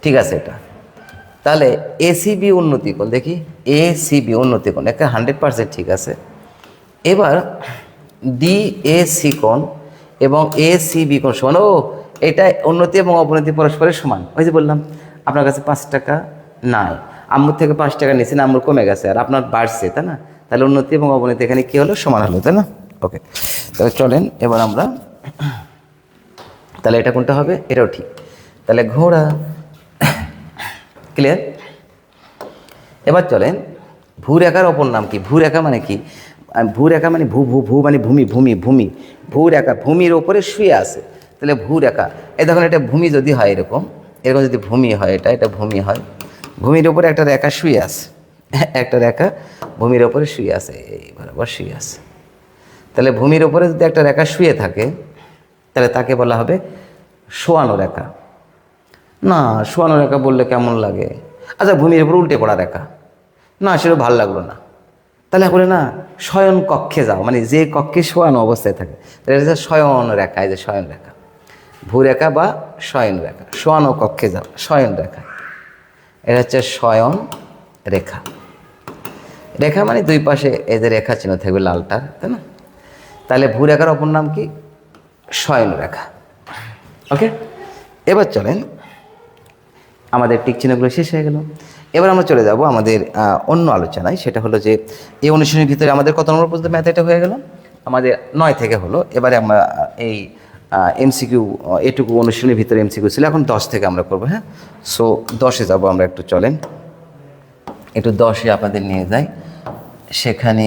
ঠিক আছে এটা। তাহলে এসিবি উন্নতি কোণ, দেখি এসিবি উন্নতি কোণ, একটা 100% ঠিক আছে। এবার ডিএসি কোণ এবং এসিবি কোণ সমান। এটা উন্নতি এবং অবনতি পরস্পরের সমান। ওই যে বললাম, আপনার কাছে 5 টাকা নাই, আম্মুর থেকে 5 টাকা নিয়েছেন, আম্মুর কমে গেছে আর আপনার বাড়ছে, তাই না? তাহলে উন্নতি এবং অবনতি এখানে কী হলো? সমান হলো, তাই না? ওকে, তাহলে চলেন এবার আমরা, তাহলে এটা কোনটা হবে? এটাও ঠিক। তাহলে ঘোড়া। ক্লিয়ার? এবার চলেন ভূরেখার অপর নাম কি? ভূরেখা মানে কি? ভূরেখা মানে ভূ মানে ভূমি। ভূরেখা ভূমির ওপরে শুয়ে আছে, তাহলে ভূরেখা। এই দেখুন, এটা ভূমি যদি হয় এরকম যদি ভূমি হয়, এটা ভূমি হয়, ভূমির ওপরে একটা রেখা শুয়ে আছে, একটা রেখা ভূমির ওপরে শুয়ে আছে, এই বরাবর শুয়ে আছে। তাহলে ভূমির ওপরে যদি একটা রেখা শুয়ে থাকে, তাহলে তাকে বলা হবে শোয়ানো রেখা। না, শোয়ানো রেখা বললে কেমন লাগে? আচ্ছা, ভূমির উপর উল্টে পড়া রেখা, না সেটা ভালো লাগলো না। তাহলে বলে না, শয়ন কক্ষে যাও, মানে যে কক্ষে শোয়ানো অবস্থায় থাকে, তাহলে এটা শয়ন রেখা। এই যে শয়ন রেখা, ভূরেখা বা শয়ন রেখা, শোয়ানো কক্ষে যাও, শয়ন রেখা। এটা হচ্ছে শয়ন রেখা। রেখা মানে দুই পাশে এদের রেখা চিহ্ন থাকবে লালটার, তাই না? তাহলে ভূরেখার অপর নাম কি? শয়ন রেখা। ওকে, এবার চলেন, আমাদের টিক চিহ্নগুলো শেষ হয়ে গেল। এবার আমরা চলে যাব আমাদের অন্য আলোচনায়। সেটা হলো যে এই অনুশীলনের ভিতরে আমাদের কত নম্বর পর্যন্ত ম্যাথ এটা হয়ে গেল? আমাদের 9 থেকে হলো। এবারে আমরা এই এমসিকিউ এটুকু অনুশীলনের ভিতরে এমসিকিউ ছিল, এখন 10 থেকে আমরা করবো। হ্যাঁ, সো 10-এ যাবো আমরা। একটু চলেন, একটু 10-এ আপনাদের নিয়ে যাই। সেখানে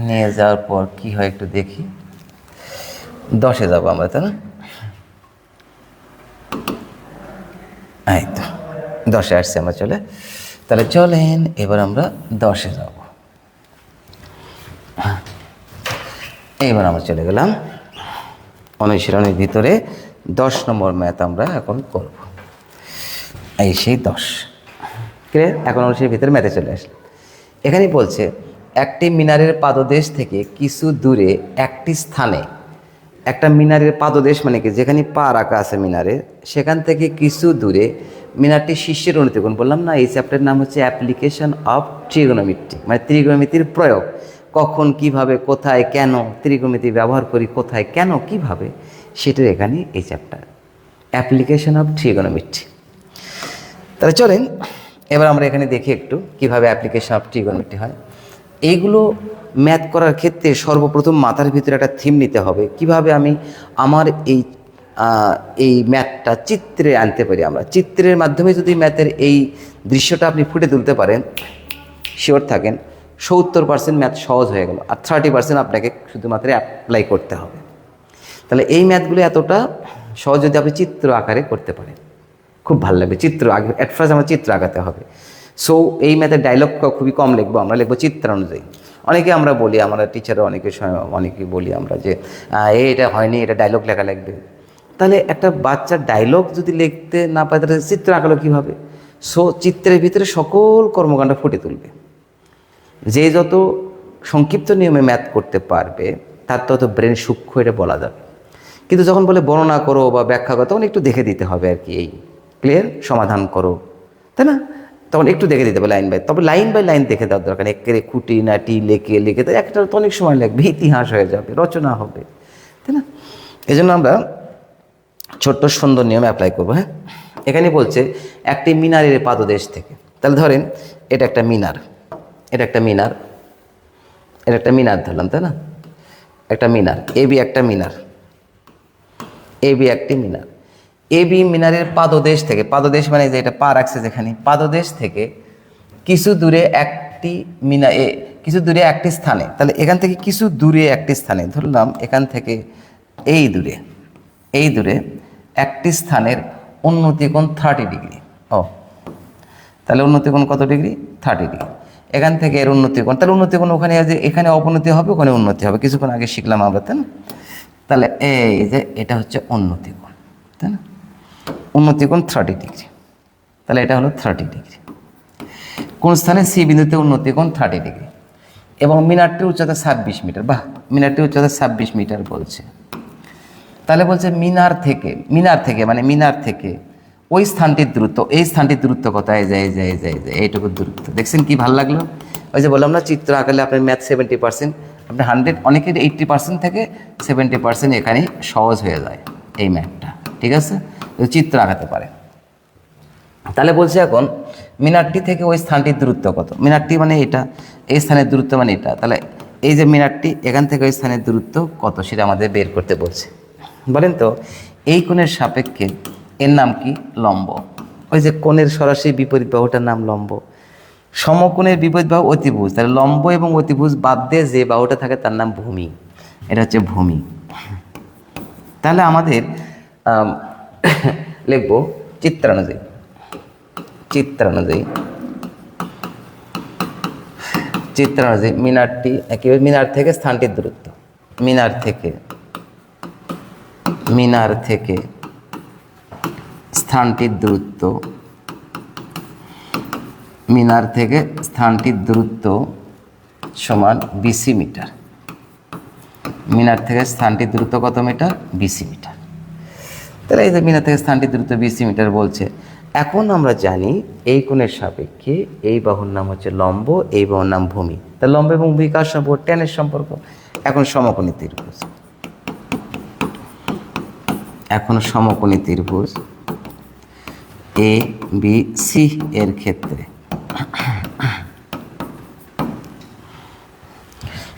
নিয়ে যাওয়ার পর কি হয় একটু দেখি। 10-এ যাবো আমরা, তাই না? এই তো 10-এ আসছি আমরা। চলে, তাহলে চলেন এবার আমরা 10-এ যাব। এইবার আমরা চলে গেলাম অনুশীলনের ভিতরে। 10 নম্বর ম্যাথ আমরা এখন করব। এই সেই 10 ক্লিয়ার। এখন অনুশীলনের ভিতরে ম্যাথে চলে আসলাম। এখানে বলছে একটি মিনারের পাদদেশ থেকে কিছু দূরে একটি স্থানে, একটা মিনারের পাদদেশ মানে কি, যেখানে পা রাখা আছে মিনারের, সেখান থেকে কিছু দূরে মিনারটি শীর্ষের অনুতিকোণ। বললাম না, এই চ্যাপ্টারের নাম হচ্ছে অ্যাপ্লিকেশন অফ ট্রিগোনোমেট্রি, মানে ত্রিগোনোমিতির প্রয়োগ। কখন, কিভাবে, কোথায়, কেন ত্রিগোনোমিতি ব্যবহার করি, কোথায়, কেন, কিভাবে, সেটার এখানে এই চ্যাপ্টার অ্যাপ্লিকেশন অফ ট্রিগোনোমেট্রি। তাহলে চলেন এবার আমরা এখানে দেখি একটু কিভাবে অ্যাপ্লিকেশন অফ ট্রিগোনোমেট্রি হয়। এইগুলো ম্যাথ করার ক্ষেত্রে সর্বপ্রথম মাথার ভিতরে একটা থিম নিতে হবে, কিভাবে আমি আমার এই ম্যাথটা চিত্রে আনতে পারি। আমরা চিত্রের মাধ্যমে যদি ম্যাথের এই দৃশ্যটা আপনি ফুটে তুলতে পারেন, শিওর থাকেন 70% ম্যাথ সহজ হয়ে গেল, আর 30% আপনাকে শুধুমাত্র অ্যাপ্লাই করতে হবে। তাহলে এই ম্যাথগুলো এতটা সহজ যদি আপনি চিত্র আকারে করতে পারেন, খুব ভালো লাগবে। চিত্র আগে অ্যাট ফার্স্ট আমার চিত্র আঁকাতে হবে। সো এই ম্যাথের ডায়লগ খুবই কম লিখবো, আমরা লিখবো চিত্র অনুযায়ী। অনেকে আমরা বলি, আমরা টিচাররা অনেকে বলি আমরা যে এটা হয়নি, এটা ডায়লগ লেখা লাগবে। তাহলে একটা বাচ্চার ডায়লগ যদি লিখতে না পারে, তাহলে চিত্র আঁকালো কীভাবে? সো চিত্রের ভিতরে সকল কর্মকাণ্ড ফুটে তুলবে। যে যত সংক্ষিপ্ত নিয়মে ম্যাথ করতে পারবে, তার তত ব্রেন সূক্ষ্ম, এটা বলা যাবে। কিন্তু যখন বলে বর্ণনা করো বা ব্যাখ্যা করো, তখন একটু দেখে দিতে হবে আর কি। এই ক্লিয়ার, সমাধান করো, তাই না? তখন একটু দেখে দিতে হবে লাইন বাই, তবে লাইন বাই লাইন দেখে দেওয়ার দরকার। একেবারে খুঁটি নাটি লেখে তো একটা তো অনেক সময় লাগবে, ইতিহাস হয়ে যাবে, রচনা হবে, তাই না? এই জন্য আমরা ছোট্ট সুন্দর নিয়ম অ্যাপ্লাই করবো। হ্যাঁ, এখানে বলছে একটি মিনারের পাদদেশ থেকে। তাহলে ধরেন এটা একটা মিনার, এটা একটা মিনার, এটা একটা মিনার ধরলাম, তাই না? একটা মিনার এবি, একটা মিনার এবি, একটি মিনার এবি। মিনারের পাদদেশ থেকে, পাদদেশ মানে যে এটা পা রাখছে যেখানে, পাদদেশ থেকে কিছু দূরে একটি কিছু দূরে একটি স্থানে। তাহলে এখান থেকে কিছু দূরে একটি স্থানে ধরলাম, এখান থেকে এই দূরে একটি স্থানের উন্নতি কোণ 30 ডিগ্রি। ও তাহলে উন্নতি কোণ কত ডিগ্রি? 30 ডিগ্রি। এখান থেকে এর উন্নতি কোণ, তাহলে উন্নতি কোণ ওখানে আছে, এখানে অবনতি হবে, ওখানে উন্নতি হবে। কিছুক্ষণ আগে শিখলাম আমরা, তাই না? তাহলে এই যে এটা হচ্ছে উন্নতি কোণ, তাই না? উন্নতি কোণ 30 ডিগ্রি। তাহলে এটা হলো 30 ডিগ্রি। কোন স্থানে? সি বিন্দুতে উন্নতি কোণ 30 ডিগ্রি। এবং মিনারটির উচ্চতা 26 মিটার। বাহ, মিনারটির উচ্চতা 26 মিটার বলছে। তাহলে বলছে মিনার থেকে মানে মিনার থেকে ওই স্থানটির দূরত্ব, এই স্থানটির দূরত্ব কত? যায় এইটুকু দূরত্ব। দেখছেন কি ভালো লাগলো? ওই যে বললাম না, চিত্র আঁকালে আপনার ম্যাথ 70%, আপনার 100, অনেকের 80% থেকে 70% এখানে সহজ হয়ে যায় এই ম্যাথটা, ঠিক আছে? চিত্র আঁকাতে পারে। তাহলে বলছে এখন মিনারটি থেকে ওই স্থানটির দূরত্ব কত? মিনারটি মানে এটা, এই স্থানের দূরত্ব মানে এটা। তাহলে এই যে মিনারটি, এখান থেকে ওই স্থানের দূরত্ব কত সেটা আমাদের বের করতে বলছে। বলেন তো, এই কোণের সাপেক্ষে এর নাম কি? লম্ব। ওই যে কোণের সরাসরি বিপরীত বাহুটার নাম লম্ব। সমকোণের বিপরীত বাহু অতিভুজ। তাহলে লম্ব এবং অতিভুজ বাদ দিয়ে যে বাহুটা থাকে তার নাম ভূমি। এটা হচ্ছে ভূমি। তাহলে আমাদের লিখব চিত্রানুযায়ী মিনারটি একেবারে মিনার থেকে স্থানটির দূরত্ব, মিনার থেকে স্থানটির দূরত্ব সমান 20 মিটার। মিনার থেকে স্থানটির দূরত্ব কত মিটার? 20 মিটার। তাহলে এই যে মিনার থেকে স্থানটির দূরত্ব 20 মিটার বলছে। এখন আমরা জানি এই কোণের সাপেক্ষে এই বাহুর নাম হচ্ছে লম্ব, এই বাহুর নাম ভূমি। তা লম্ব এবং ভূমি কার সম্পর্ক? ট্যানের সম্পর্ক। এখন সমকোণী ত্রিভুজ, এখন সমকোণী ত্রিভুজ এ বি সি এর ক্ষেত্রে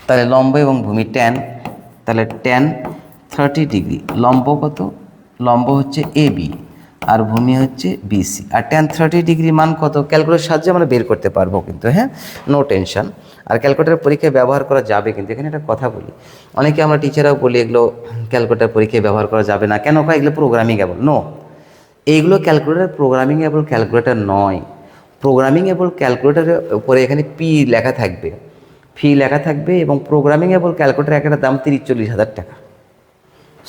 তাহলে লম্ব এবং ভূমি ট্যান, তাহলে ট্যান 30 ডিগ্রি। লম্ব কত? লম্ব হচ্ছে এ বি আর ভূমি হচ্ছে বিসি। আর ট্যান 30 ডিগ্রি মান কত? ক্যালকুলেটারের সাহায্যে আমরা বের করতে পারবো কিন্তু, হ্যাঁ, নো টেনশন। আর ক্যালকুলেটার পরীক্ষায় ব্যবহার করা যাবে কিন্তু। এখানে একটা কথা বলি, অনেকে আমরা টিচাররাও বলি এগুলো ক্যালকুলেটার পরীক্ষায় ব্যবহার করা যাবে না। কেন? এগুলো প্রোগ্রামিংয়েবল। নো, এইগুলো ক্যালকুলেটার প্রোগ্রামিংয়েবল ক্যালকুলেটার নয়। প্রোগ্রামিংয়েবল ক্যালকুলেটারের উপরে এখানে পি লেখা থাকবে, ফি লেখা থাকবে, এবং প্রোগ্রামিংয়েবল ক্যালকুলেটার একটা দাম 30-40 হাজার টাকা।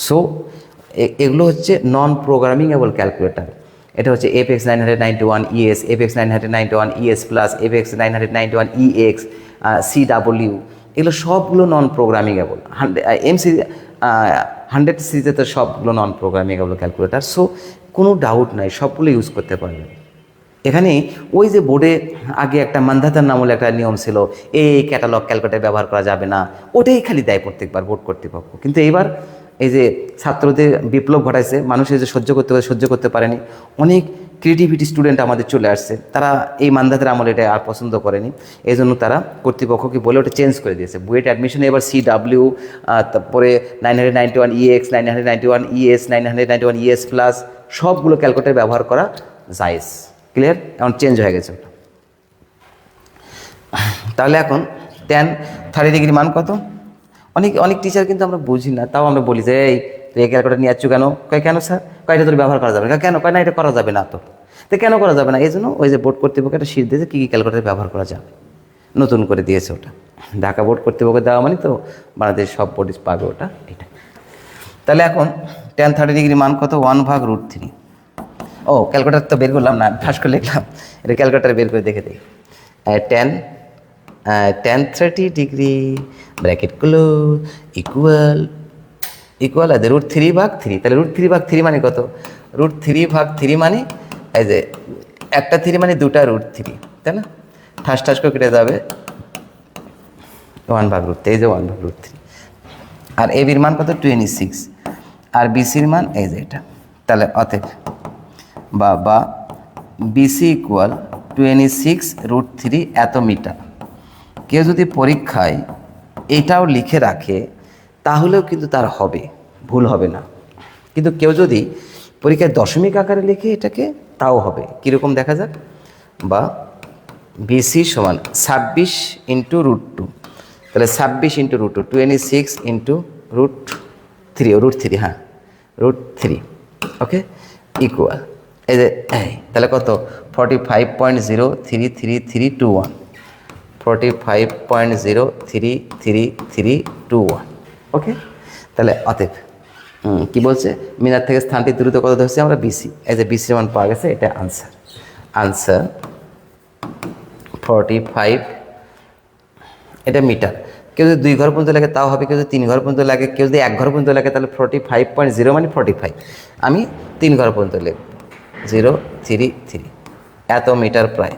সো এগুলো হচ্ছে নন প্রোগ্রামিংয়েবল ক্যালকুলেটার। এটা হচ্ছে FX 991 ES, FX 991 ES plus, FX 991 EX, CW, এগুলো সবগুলো নন প্রোগ্রামিংয়েবল। MC 100 সিরিজে তো সবগুলো নন প্রোগ্রামিংয়েবল ক্যালকুলেটার। সো কোনো ডাউট নাই, সবগুলো ইউজ করতে পারবেন। এখানে ওই যে বোর্ডে আগে একটা মান্ধাতার নাম বলে একটা নিয়ম ছিল, এই ক্যাটালগ ক্যালকুলেটার ব্যবহার করা যাবে না, ওটাই খালি দেয় প্রত্যেকবার বোর্ড কর্তৃপক্ষ। কিন্তু এইবার এই যে ছাত্রদের বিপ্লব ঘটাইছে, মানুষের যে সহ্য করতে পারেনি, অনেক ক্রিয়েটিভিটি স্টুডেন্ট আমাদের চলে আসছে, তারা এই মান্ধাতার আমলে এটা আর পছন্দ করেনি। এই জন্য তারা কর্তৃপক্ষকে বলে ওটা চেঞ্জ করে দিয়েছে। বুয়েট অ্যাডমিশনে এবার CW, তারপরে 991 EX, 991 ES, 991 ES প্লাস, সবগুলো ক্যালকুলেটার ব্যবহার করা জায়েজ। ক্লিয়ার? এখন চেঞ্জ হয়ে গেছে ওটা। তাহলে এখন ট্যান 30 ডিগ্রি মান কত? অনেক টিচার কিন্তু আমরা বুঝি না, তাও আমরা বলি যে এই তুই এই ক্যালকুলেটার নিয়ে আসছো কেন? কয় কেন স্যার? এটা তোর ব্যবহার করা যাবে না। কেন? কয় না এটা করা যাবে না। তো কেন করা যাবে না? এই জন্য ওই যে বোর্ড কর্তৃপক্ষ একটা শীট দিয়েছে কী কী ক্যালকুলেটার ব্যবহার করা যাবে, নতুন করে দিয়েছে ওটা। ঢাকা বোর্ড কর্তৃপক্ষ দেওয়া মানে তো বাংলাদেশ সব বোর্ড পাবে ওটা, এটা। তাহলে এখন ট্যান 30 ডিগ্রি মান কত? 1/√3। ও ক্যালকুলেটার তো বের করলাম না, ফাঁস করে লিখলাম। এটা ক্যালকুলেটার বের করে দেখে দিই। Tan 30 degree bracket close equal আছে √3/3। তাহলে √3/3 মানে কত? √3/3 মানে এই যে একটা 3 মানে দুটা √3, তাই না? ঠাস করে কেটে যাবে 1/√3, এই যে 1/√3। আর এবির মান কত? 26। আর বিসির মান এই যে এটা। তাহলে অতএব বা বিসি ইকুয়াল 26√3 এত মিটার। কেউ যদি পরীক্ষায় এটাও লিখে রাখে তাহলেও কিন্তু তার হবে, ভুল হবে না। কিন্তু কেউ যদি পরীক্ষায় দশমিক আকারে লিখে এটাকে, তাও হবে। কীরকম দেখা যাক? বা বিসি সমান 26 × √2, তাহলে 26 × √2, 26 × √3, হ্যাঁ √3, ওকে, ইকুয়াল এই যে তাহলে কত? 45.0333321, 45.0333321, ওকে। তাহলে অতএব কী বলছে? মিনার থেকে স্থানটি দূরত্ব কত ধরছি আমরা? বিসি। এই যে বিসির মান পাওয়া গেছে, এটা আনসার 45, এটা মিটার। কেউ যদি 2 ঘর পর্যন্ত লাগে তাও হবে, কেউ যদি 3 ঘর পর্যন্ত লাগে, কেউ যদি 1 ঘর পর্যন্ত লাগে, তাহলে 45.0 মানে 45। আমি 3 ঘর পর্যন্ত লিখব 033, এত মিটার প্রায়,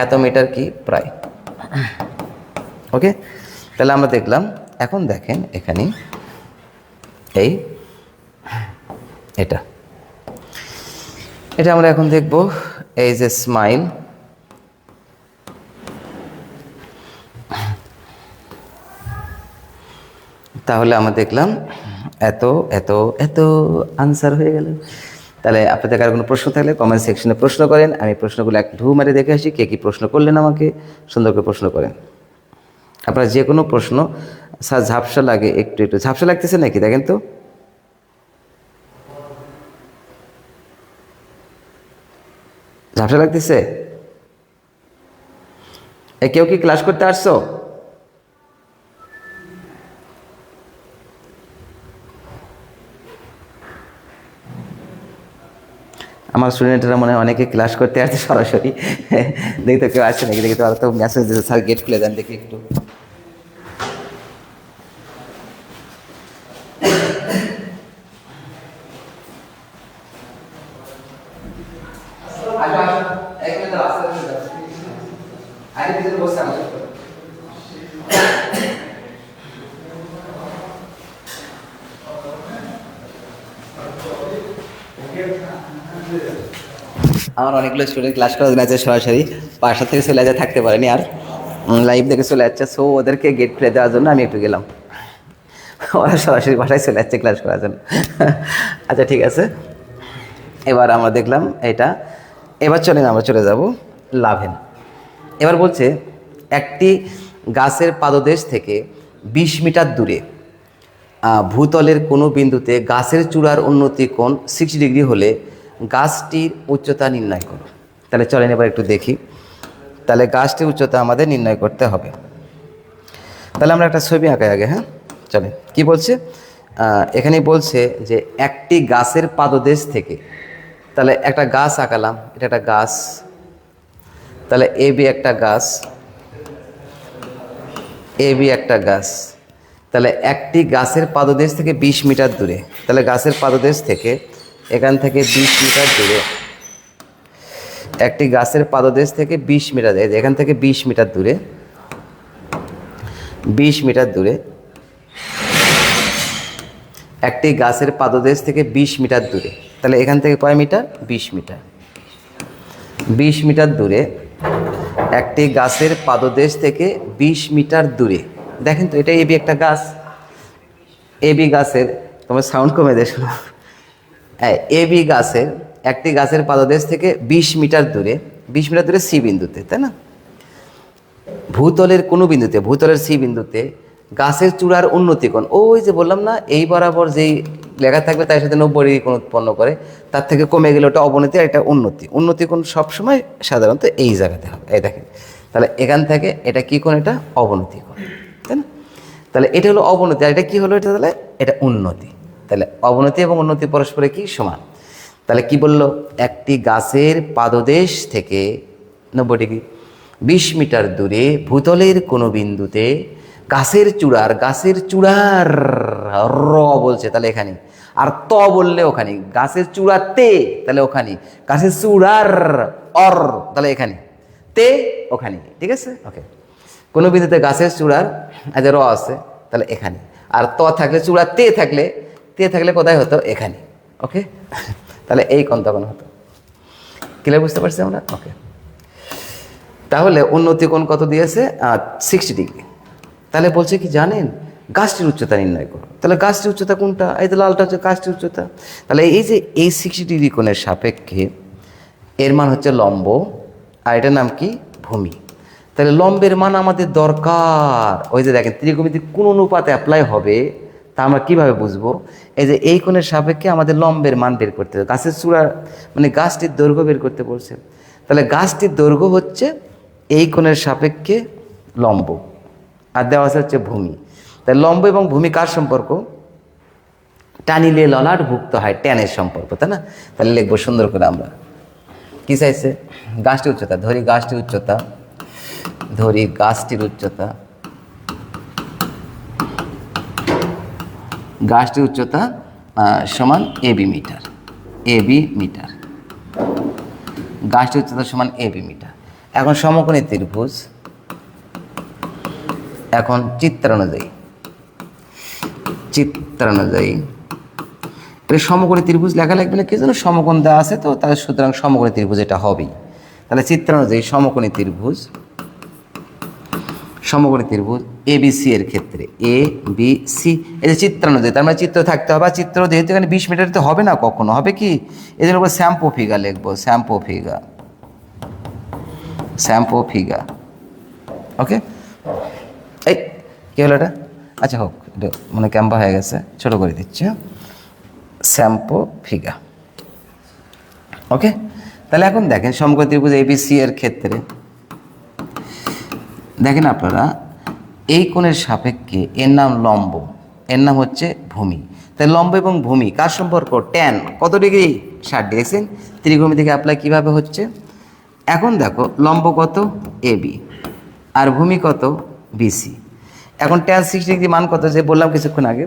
এত মিটার কি প্রায়, ওকে। তাহলে আমরা দেখলাম। এখন দেখেন এখানে এটা আমরা এখন দেখব। এই যে স্মাইল, তাহলে আমরা দেখলাম এত এত এত আনসার হয়ে গেল। তাহলে আপনাদের কার কোনো প্রশ্ন থাকলে কমেন্ট সেকশনে প্রশ্ন করেন। আমি প্রশ্নগুলো এক ঢু মারে দেখে আসি কে কী প্রশ্ন করলেন, আমাকে সুন্দর করে প্রশ্ন করেন। আপনারা যে কোনো প্রশ্ন, স্যার ঝাপসা লাগে, একটু ঝাপসা লাগতেছে নাকি দেখেন তো? ঝাপসা লাগতেছে? কেউ কি ক্লাস করতে আসছো? আমার স্টুডেন্টরা মনে হয় অনেকে ক্লাস করতে আসছে সরাসরি। দেখি তো কেউ আসছে নাকি, দেখি তো। আর তো মেসেজ দিয়েছে, স্যার গেট খুলে দেন দেখি একটু। আমার অনেকগুলো স্টুডেন্ট ক্লাস করার জন্য আছে সরাসরি, বাসা থেকে চলে যায়, থাকতে পারেনি আর, লাইভ দেখে চলে যাচ্ছে। সো ওদেরকে গেট খুলে দেওয়ার জন্য আমি একটু গেলাম, ওরা সরাসরি বাসায় চলে যাচ্ছে ক্লাস করার জন্য। আচ্ছা ঠিক আছে, এবার আমরা দেখলাম এটা। এবার চলেন আমরা চলে যাব লাভেন। এবার বলছে একটি গাছের পাদদেশ থেকে 20 মিটার দূরে ভূতলের কোনো বিন্দুতে গাছের চূড়ার উন্নতি কোণ 60 ডিগ্রি হলে গাছটির উচ্চতা নির্ণয় করো। তাহলে চলেন এবার একটু দেখি। তাহলে গাছটির উচ্চতা আমাদের নির্ণয় করতে হবে। তাহলে আমরা একটা ছবি আঁকাই আগে। হ্যাঁ চলেন, কি বলছে এখানে বলছে যে একটি গাছের পাদদেশ থেকে, তাহলে একটা গাছ আঁকালাম, এটা একটা গাছ, তাহলে এ বি একটা গাছ, এ বি একটা গাছ। তাহলে একটি গাছের পাদদেশ থেকে 20 মিটার দূরে, তাহলে গাছের পাদদেশ থেকে এখান থেকে 20 মিটার দূরে, একটি গাছের পাদদেশ থেকে 20 মিটার, এখান থেকে 20 মিটার দূরে, 20 মিটার দূরে, একটি গাছের পাদদেশ থেকে 20 মিটার দূরে, তাহলে এখান থেকে কয় মিটার? 20 মিটার। 20 মিটার দূরে একটি গাছের পাদদেশ থেকে 20 মিটার দূরে, দেখেন তো এটা এবি একটা গাছ, এবি গাছের, তোমার সাউন্ড কমে দেয় শোনো, হ্যাঁ এবি গাছের একটি গাছের পাদদেশ থেকে 20 মিটার দূরে, 20 মিটার দূরে সি বিন্দুতে, তাই না? ভূতলের কোনো বিন্দুতে, ভূতলের সি বিন্দুতে গাছের চূড়ার উন্নতি কোণ, ওই যে বললাম না এই বরাবর যেই লেখা থাকবে তার সাথে 90 ডিগ্রি কোণ উৎপন্ন করে, তার থেকে কমে গেলে ওটা অবনতি আর এটা উন্নতি। উন্নতি কোণ সবসময় সাধারণত এই জায়গাতে হবে, এই দেখেন। তাহলে এখান থেকে এটা কি কোণ? এটা অবনতি কোণ, তাই না? তাহলে এটা হলো অবনতি, আর এটা কি হলো? এটা তাহলে এটা উন্নতি। তাহলে অবনতি এবং উন্নতি পরস্পরে কি সমান। তাহলে কি বললো? একটি গাছের পাদদেশ থেকে 90 ডিগ্রি 20 মিটার দূরে ভূতলের কোনো বিন্দুতে গাছের চূড়ার, গাছের চূড়ার র বলছে তাহলে এখানে, আর ত বললে ওখানে, গাছের চূড়াতে তাহলে ওখানে, গাছের চূড়ার অর তাহলে এখানে, তে ওখানে, ঠিক আছে? ওকে, কোনো বিন্দুতে গাছের চূড়ার র আছে তাহলে এখানে, আর ত থাকলে চূড়া তে থাকলে, তে থাকলে কোথায় হতো? এখানে। ওকে, তাহলে এই কোণ তখন হতো। ক্লিয়ার বুঝতে পারছি আমরা? ওকে, তাহলে উন্নতি কোণ কত দিয়েছে? 60 ডিগ্রি। তাহলে বলছে কি জানেন? গাছটির উচ্চতা নির্ণয় করো। তাহলে গাছটির উচ্চতা কোনটা? এই তো লালটা হচ্ছে গাছটির উচ্চতা। তাহলে এই যে এই 60 ডিগ্রি কোণের সাপেক্ষে এর মান হচ্ছে লম্ব, আর এটার নাম কি? ভূমি। তাহলে লম্বের মান আমাদের দরকার। ওই যে দেখেন ত্রিকোণমিতি কোন অনুপাতে অ্যাপ্লাই হবে তা আমরা কীভাবে বুঝবো? এই যে এই কোণের সাপেক্ষে আমাদের লম্বের মান বের করতে হবে, গাছের চূড়া মানে গাছটির দৈর্ঘ্য বের করতে বলছে। তাহলে গাছটির দৈর্ঘ্য হচ্ছে এই কোণের সাপেক্ষে লম্ব, আর দেওয়া আছে হচ্ছে ভূমি। তাই লম্ব এবং ভূমি কার সম্পর্ক? টানিলে ললাট ভুক্ত হয়, ট্যানের সম্পর্ক, তাই না? তাহলে লিখবো সুন্দর করে আমরা, কি চাইছে? গাছটির উচ্চতা, ধরি গাছটির উচ্চতা, ধরি গাছটির উচ্চতা, গাছটির উচ্চতা সমান এবি মিটার, এবি মিটার, গাছটির উচ্চতা সমান এবি মিটার। এখন সমকোণী ত্রিভুজ, এখন চিত্রানুযায়ী, চিত্রানুযায়ী এটা সমকোণী ত্রিভুজ লেখা লাগবে না, কি জন্য? সমকোণ দেওয়া আছে তো, তাহলে সুতরাং সমকোণী ত্রিভুজ এটা হবেই। তাহলে চিত্রানুযায়ী সমকোণী ত্রিভুজ, সমকোণী ত্রিভুজ এ বি সি এর ক্ষেত্রে, এ বি সি, এই যে চিত্রানুযায়ী, তার মানে চিত্র থাকতে হবে। আর চিত্র যেহেতু এখানে 20 মিটার হবে না, কখনো হবে কি? এই জন্য শ্যাম্পু ফিগা লিখবো, শ্যাম্পু ফিগা, শ্যাম্পু ফিগা। ওকে, এই কী হলো এটা? আচ্ছা হোক, এটা মানে ক্যাম্পা হয়ে গেছে, ছোটো করে দিচ্ছি। শ্যাম্পু ফিগা। ওকে, তাহলে এখন দেখেন সমকোণী ত্রিভুজ এবিসি এর ক্ষেত্রে দেখেন আপনারা এই কোণের সাপেক্ষে এর নাম লম্ব, এর নাম হচ্ছে ভূমি। তাই লম্ব এবং ভূমি কার সম্পর্ক? ট্যান কত ডিগ্রি? 60 ডিগ্রি। দেখছেন ত্রিকোণমিতি থেকে অ্যাপ্লাই কীভাবে হচ্ছে। এখন দেখো লম্ব কত? এবি, আর ভূমি কত? বিসি। এখন ট্যান 60 ডিগ্রি মান কত? যে বললাম কিছুক্ষণ আগে,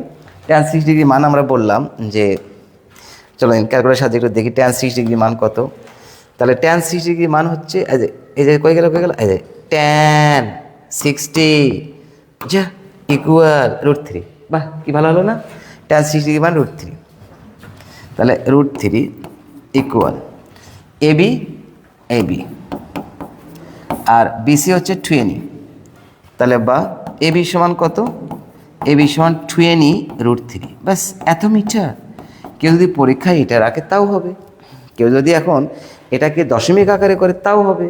ট্যান 60 ডিগ্রি মান আমরা বললাম যে, চলো ক্যালকুলেটার সাহায্যে একটু দেখি ট্যান 60 ডিগ্রি মান কত। তাহলে ট্যান 60 ডিগ্রি মান হচ্ছে এই যে কই গেল, এই যে ট্যান 60 যা ইকুয়াল √3। বাহ, কি ভালো হলো না? tan 60 মান √3। তাহলে √3 ইকুয়াল এবি এবি, আর বিসি হচ্ছে 20। তাহলে বা এবি সমান কত? এবি সমান 20 √3। ব্যাস, এত মিটার। কেউ যদি পরীক্ষায় এটা রাখে তাও হবে, কেউ যদি এখন এটাকে দশমিক আকারে করে তাও হবে।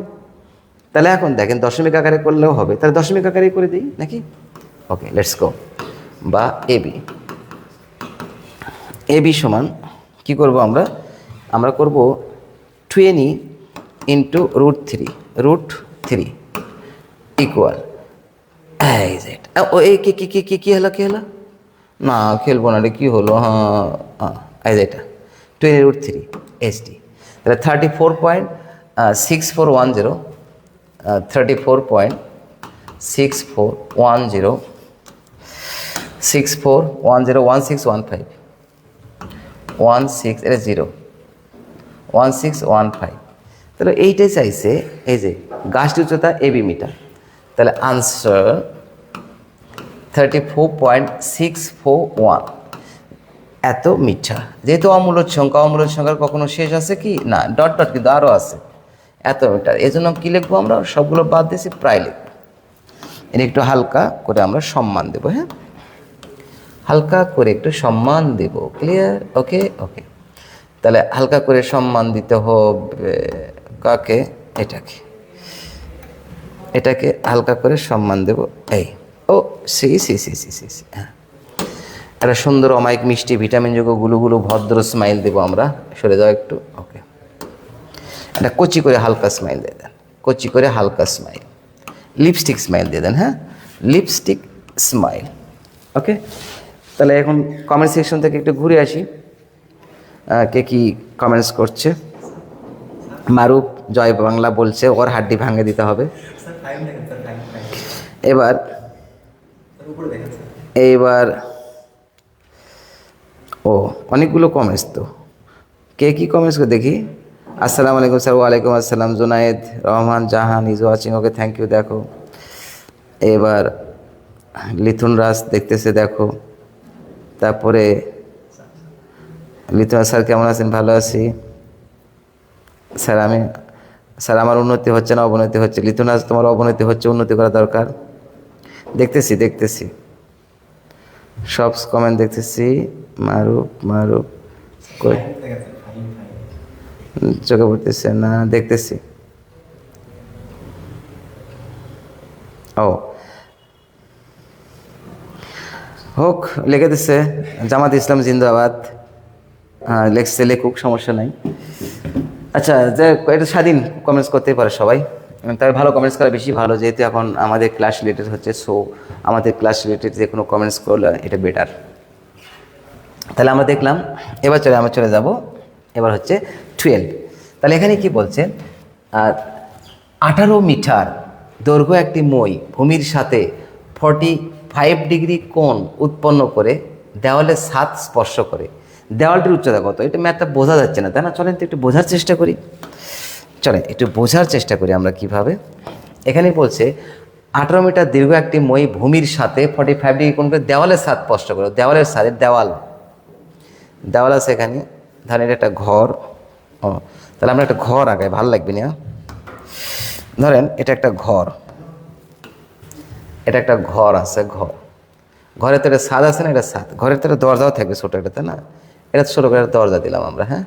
তাহলে এখন দেখেন দশমিক আকারে করলেও হবে, তাহলে দশমিক আকারেই করে দিই নাকি? ওকে, লেটস গো। বা এবি, এবি সমান কী করবো আমরা? আমরা করব 20 ইন্টু √3 ইকুয়াল এই যে ও এই কি হলো, কি হলো? না খেলবো না রে, কী হলো? হ্যাঁ, এই যে এটা 20 √3 HD। তাহলে 34.6410 34.6410 1615 এটা 0 1615। তাহলে এইটাই চাইছে, এই যে গাছটি উচ্চতা এবি মিটার। তাহলে আনসার 34.641 এত মিটার। যেহেতু অমূলদ সংখ্যা, অমূলদ সংখ্যার কখনো শেষ আছে কি না? ডট ডট কিন্তু আরও আছে, এত মিটার। এই জন্য কী লিখবো আমরা? সবগুলো বাদ দিয়েছি, প্রায় লিখবো। এটা একটু হালকা করে আমরা সম্মান দেবো। হ্যাঁ, হালকা করে একটু সম্মান দেব। ক্লিয়ার? ওকে ওকে। তাহলে হালকা করে সম্মান দিতে হবে কাকে? এটাকে, এটাকে হালকা করে সম্মান দেব। এই ও সি সি সি সি সি সি হ্যাঁ, একটা সুন্দর অমায়িক মিষ্টি ভিটামিনযোগ্য গুলো ভদ্র স্মাইল দেবো আমরা। সরে যাও একটু। ওকে, একটা কচি করে হালকা স্মাইল দিয়ে দেন, কচি করে হালকা স্মাইল, লিপস্টিক স্মাইল দিয়ে দেন। হ্যাঁ, লিপস্টিক স্মাইল। ওকে, তাহলে এখন কমেন্ট সেকশন থেকে একটু ঘুরে আসি, কে কি কমেন্টস করছে। মারুফ জয় বাংলা বলছে ওর হাড্ডি ভাঙে দিতে হবে। এবার এইবার ও অনেকগুলো কমেন্টস, তো কে কি কমেন্টস করে দেখি। আসসালামু আলাইকুম স্যার। ওয়ালাইকুম আসসালাম। Junayed Rahman Jahan is watching. Okay, thank you. দেখো এবার লিথুন রাজ দেখতেছে, দেখো। তারপরে লিথুন, স্যার কেমন আছেন? ভালো আছি স্যার। স্যার আমার উন্নতি হচ্ছে না, অবনতি হচ্ছে। লিথুন রাজ, তোমার অবনতি হচ্ছে, উন্নতি করা দরকার। দেখতেছি সব কমেন্ট দেখতেছি। মারুফ কই চোখে পড়তেছে না, দেখতেছি। ও হোক, লিখে দিচ্ছে জামাত ইসলাম জিন্দাবাদ। হ্যাঁ লেখছে, লেখুক, সমস্যা নাই। আচ্ছা, যে এটা স্বাধীন কমেন্টস করতেই পারে সবাই, তবে ভালো কমেন্টস করা বেশি ভালো, যেহেতু এখন আমাদের ক্লাস রিলেটেড হচ্ছে। সো আমাদের ক্লাস রিলেটেড যে কোনো কমেন্টস করলে এটা বেটার। তাহলে আমরা দেখলাম। এবার চলে যাব। এবার হচ্ছে 12। তাহলে এখানে কি বলছে? 18 মিটার দৈর্ঘ্য একটি মই ভূমির সাথে 45 ডিগ্রি কোণ উৎপন্ন করে দেওয়ালের ছাদ স্পর্শ করে। দেওয়ালটির উচ্চতা কত? এটা ম্যাথটা বোঝা যাচ্ছে না, তাই না? চলেন তো একটু বোঝার চেষ্টা করি। আমরা কিভাবে। এখানে বলছে 18 মিটার দীর্ঘ একটি মই ভূমির সাথে 45 ডিগ্রি কোণ করে দেওয়ালের ছাদ স্পর্শ করে। দেওয়ালের ছাদের দেওয়াল আছে এখানে। ধরেন এটা একটা ঘর। ও তাহলে আমরা একটা ঘর আঁকাই, ভালো লাগবে না? ধরেন এটা একটা ঘর, এটা একটা ঘর আছে। ঘরের তো একটা ছাদ আছে না? এটা ছাদ। ঘরের তো একটা দরজাও থাকবে ছোটো একটা, তাই না? এটা ছোটো করে দরজা দিলাম আমরা। হ্যাঁ,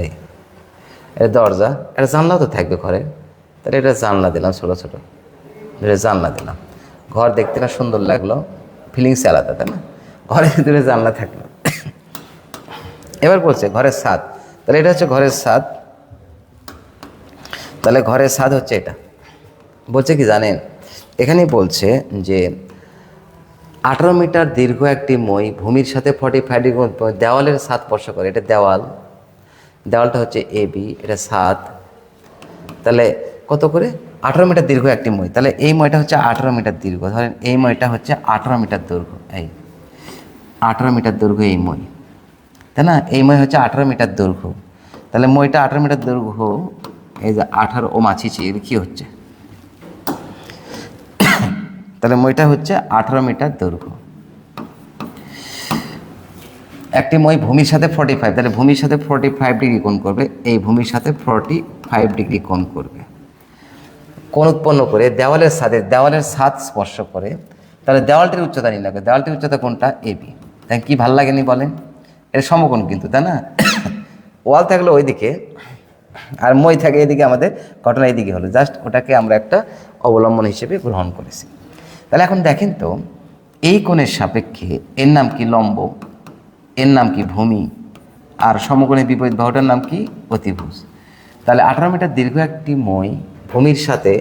এই এটা দরজা। এটা জানলাও তো থাকবে ঘরে, তাহলে এটা জানলা দিলাম, ছোটো জানলা দিলাম। ঘর দেখতে না সুন্দর লাগলো, ফিলিংস আলাদা, তাই না? ঘরের ভিতরে জানলা থাকলো। এবার বলছে ঘরের ছাদ, তাহলে এটা হচ্ছে ঘরের ছাদ। তাহলে ঘরের ছাদ হচ্ছে এটা। বলছে কি জানেন? এখানে বলছে যে 18 মিটার দীর্ঘ একটি মই ভূমির সাথে 45 ডিগ্রি দেওয়ালের ছাদ স্পর্শ করে। এটা দেওয়ালটা হচ্ছে এবি, এটা ছাদ। তাহলে কত করে? 18 মিটার দীর্ঘ একটি মই। তাহলে এই মইটা হচ্ছে 18 মিটার দীর্ঘ। ধরেন এই মইটা হচ্ছে 18 মিটার দৈর্ঘ্য। এই 18 মিটার দৈর্ঘ্য এই মই, তাই না? এই মই হচ্ছে 18 মিটার দৈর্ঘ্য। তাহলে মইটা 18 মিটার দৈর্ঘ্য। এই যে 18 ও মাছিছি, এর কী হচ্ছে? তাহলে মইটা হচ্ছে 18 মিটার দৈর্ঘ্য। একটি মই ভূমির সাথে 45, তাহলে ভূমির সাথে 45 ডিগ্রি কোণ করবে, এই ভূমির সাথে 45 ডিগ্রি কোণ করবে, কোণ উৎপন্ন করে দেওয়ালের ছাদ স্পর্শ করে, তাহলে দেওয়ালটির উচ্চতা নির্ণয় করে। দেওয়ালটির উচ্চতা কোনটা? এবি। তাই কি ভাল লাগেনি বলেন? এটা সমকোণ কিন্তু, তাই না? ওয়াল থাকলে ওইদিকে আর মই থাকে এদিকে, আমাদের ঘটনা এইদিকে হলো, জাস্ট ওটাকে আমরা একটা অবলম্বন হিসেবে গ্রহণ করেছি। তাহলে এখন দেখেন তো, এই কোণের সাপেক্ষে এর নাম কি? লম্ব। এর নাম কি? ভূমি। আর সমকোণের বিপরীত বাহুটার নাম কি? অতিভুজ। তাহলে 18 মিটার দীর্ঘ একটি মই ভূমির সাথে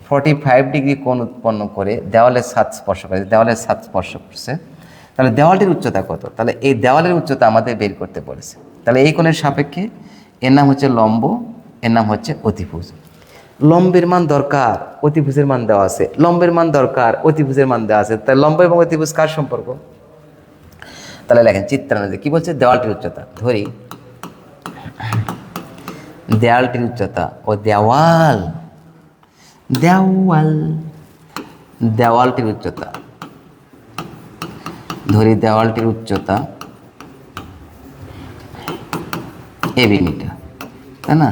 45 ডিগ্রি কোণ উৎপন্ন করে দেওয়ালের ছাদ স্পর্শ করে, দেওয়ালের ছাদ স্পর্শ করছে, তাহলে দেওয়ালটির উচ্চতা কত? তাহলে এই দেওয়ালের উচ্চতা আমাদের বের করতে বলেছে। তাহলে এই কোণের সাপেক্ষে এর নাম হচ্ছে লম্ব, এর নাম হচ্ছে অতিভুজ। লম্বের মান দরকার, অতিভুজের মান দেওয়া আছে। লম্বের মান দরকার, অতিভুজের মান দেওয়া আছে। তাহলে লম্ব এবং অতিভুজ কার সম্পর্ক? তাহলে লেখেন চিত্রানুযায়ী কি বলছে? দেওয়ালটির উচ্চতা ধরি, দেওয়ালটির উচ্চতা ও দেওয়াল দেওয়াল দেওয়ালটির উচ্চতা ধরি, দেওয়ালটির উচ্চতা এবি মিটার, তাই না?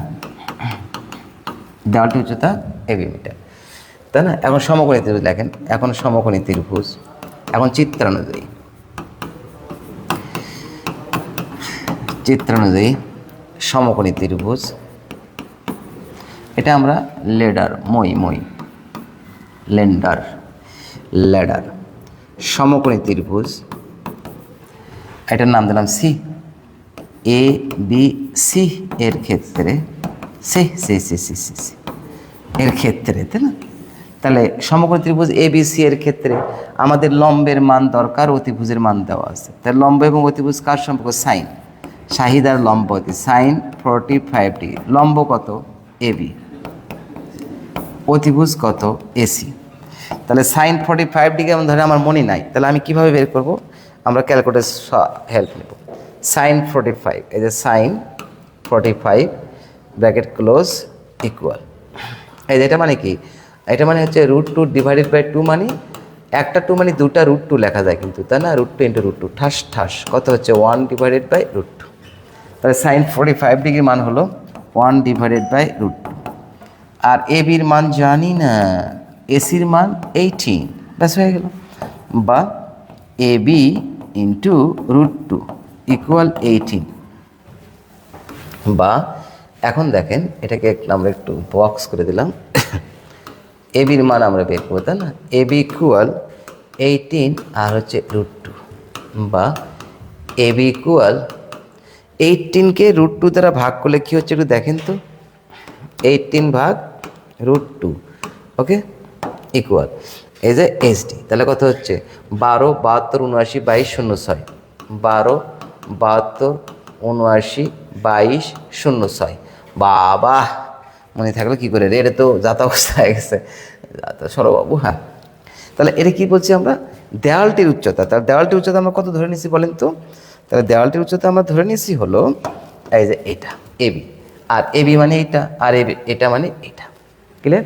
দেওয়ালটির উচ্চতা এবি মিটার, তাই না? এখন সমকোণী ত্রিভুজ লেখেন। এখন সমকোণী ত্রিভুজ, এখন চিত্রানুযায়ী সমকোণী ত্রিভুজ, এটা আমরা লেডার সমকোণী ত্রিভুজ, এটার নাম দিলাম সি। এ বি সি এর ক্ষেত্রে এর ক্ষেত্রে, তাই না? তাহলে সমকোণী ত্রিভুজ এ বি সি এর ক্ষেত্রে আমাদের লম্বের মান দরকার, অতিভুজের মান দেওয়া আছে। তাহলে লম্ব এবং অতিভুজ কার সম্পর্ক? সাইন। শাহিদ আর লম্ব সাইন 45 ডিগ্রি। লম্ব কত? এবি। অতিভুজ কত? এসি। তাহলে সাইন 45 ডিগ্রি এমন ধরে আমার মনে নাই, তাহলে আমি কিভাবে বের করব? আমরা ক্যালকুলেটর হেল্প নেব। সাইন 45, এই যে সাইন 45 ব্র্যাকেট ক্লোজ ইকুয়াল, এই যে এটা মানে কি? এটা মানে হচ্ছে √2 ডিভাইডেড বাই 2, মানে একটা 2 মানে দুটা √2 লেখা যায় কিন্তু, তাই না? √2 ইন্টু √2 ঠাস কত হচ্ছে? 1 ডিভাইডেড বাই √2। তাহলে সাইন 45 ডিগ্রি মান হলো 1 ডিভাইডেড বাই √2। আর এবির মান জানি না, এসির মান 18, ব্যাস হয়ে গেল। বা এবি ইন্টু √2 ইকুয়াল 18। বা এখন দেখেন এটাকে আমরা একটু বক্স করে দিলাম, এবির মান আমরা বের করবো, তাই না? এবি ইকুয়াল 18 আর হচ্ছে √2, বা এবি ইকুয়াল 18কে √2 দ্বারা ভাগ করলে কী হচ্ছে একটু দেখেন তো, 18 ভাগ √2, ওকে, ইকুয়াল এই যে এসডি। তাহলে কত হচ্ছে? 12, 72, 79, 22, 06। 12, 72, 79, 22, 06। বাবা, মনে থাকলো কী করে রে? এটা তো যাতা অবস্থা হয়ে গেছে, সরবাবু। হ্যাঁ, তাহলে এটা কী বলছি আমরা? দেওয়ালটির উচ্চতা। তাহলে দেওয়ালটির উচ্চতা আমরা কত ধরে নিয়েছি বলেন তো? তাহলে দেওয়ালটির উচ্চতা আমরা ধরে নিয়েছি হলো এই যে এটা এবি, আর এবি মানে এইটা, আর এবি এটা মানে এটা। ক্লিয়ার?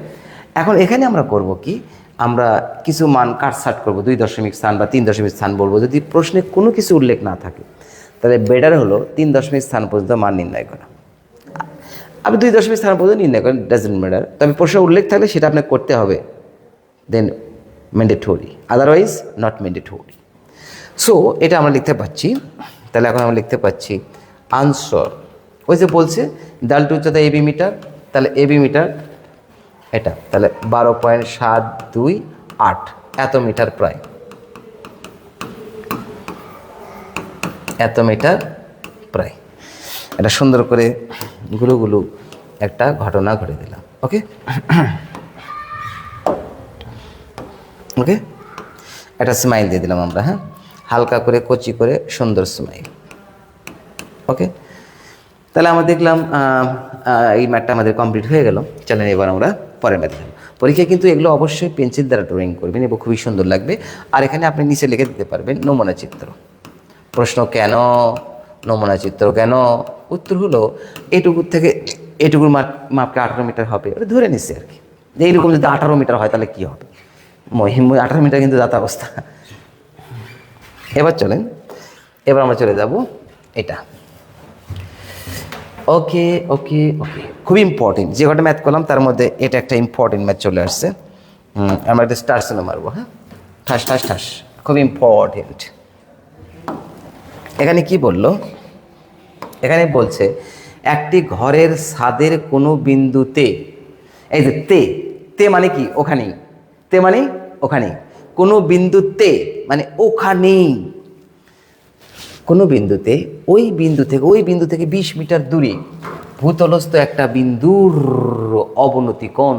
এখন এখানে আমরা করব কি? আমরা কিছু মান কাটছাট করবো, 2 দশমিক স্থান বা 3 দশমিক স্থান বলবো। যদি প্রশ্নে কোনো কিছু উল্লেখ না থাকে তাহলে বেটার হলো 3 দশমিক স্থান পর্যন্ত মান নির্ণয় করা। আপনি 2 দশমিক স্থান পর্যন্ত নির্ণয় করেন, ডাজন্ট ম্যাটার। তবে প্রশ্নে উল্লেখ থাকলে সেটা আপনাকে করতে হবে, then mandatory, otherwise not mandatory. So এটা আমরা লিখতে পাচ্ছি। তাহলে এখন আমরা লিখতে পাচ্ছি আনসার, ওই যে বলছে দেওয়ালটির উচ্চতা এবি মিটার, তাহলে এবি মিটার এটা, তাহলে 12.728 এত মিটার, প্রায় এত মিটার প্রায়। এটা সুন্দর করে গুলো একটা ঘটনা ঘটে দিলাম। ওকে ওকে, একটা স্মাইল দিয়ে দিলাম আমরা। হ্যাঁ, হালকা করে কচি করে সুন্দর স্মাইল। ওকে, তাহলে আমরা দেখলাম এই ম্যাথটা আমাদের কমপ্লিট হয়ে গেল। চলেন এবার আমরা পরের ম্যাথ দেখব। পরীক্ষায় কিন্তু এগুলো অবশ্যই পেন্সিল দ্বারা ড্রয়িং করবেন এবং খুবই সুন্দর লাগবে। আর এখানে আপনি নিচে লিখে দিতে পারবেন নমুনা চিত্র। প্রশ্ন কেন নমুনা চিত্র কেন? উত্তর হলো এটুকুর থেকে এটুকুর মাপকে 18 মিটার হবে, ওটা ধরে নিচ্ছি আর কি, যে এইরকম যদি 18 মিটার হয় তাহলে কী হবে। মহিম 18 মিটার কিন্তু যাতা অবস্থা। এবার চলেন, এবার আমরা চলে যাব এটা। ওকে ওকে ওকে, খুব ইম্পর্টেন্ট যে কটা ম্যাথ করলাম তার মধ্যে এটা একটা ইম্পর্টেন্ট ম্যাথ চলে আসছে। আমরা একটা স্টার সিনে মারবো, হ্যাঁ, ঠাস ঠাস ঠাস, খুব ইম্পর্টেন্ট। এখানে কি বললো, এখানে বলছে একটি ঘরের ছাদের কোনো বিন্দুতে, এই যে তে, তে মানে কি ওখানেই, তে মানে ওখানেই, কোনো বিন্দুতে মানে ওখানেই, কোনো বিন্দুতে, ওই বিন্দু থেকে 20 মিটার দূরে ভূতলস্থ একটা বিন্দুর অবনতি কোণ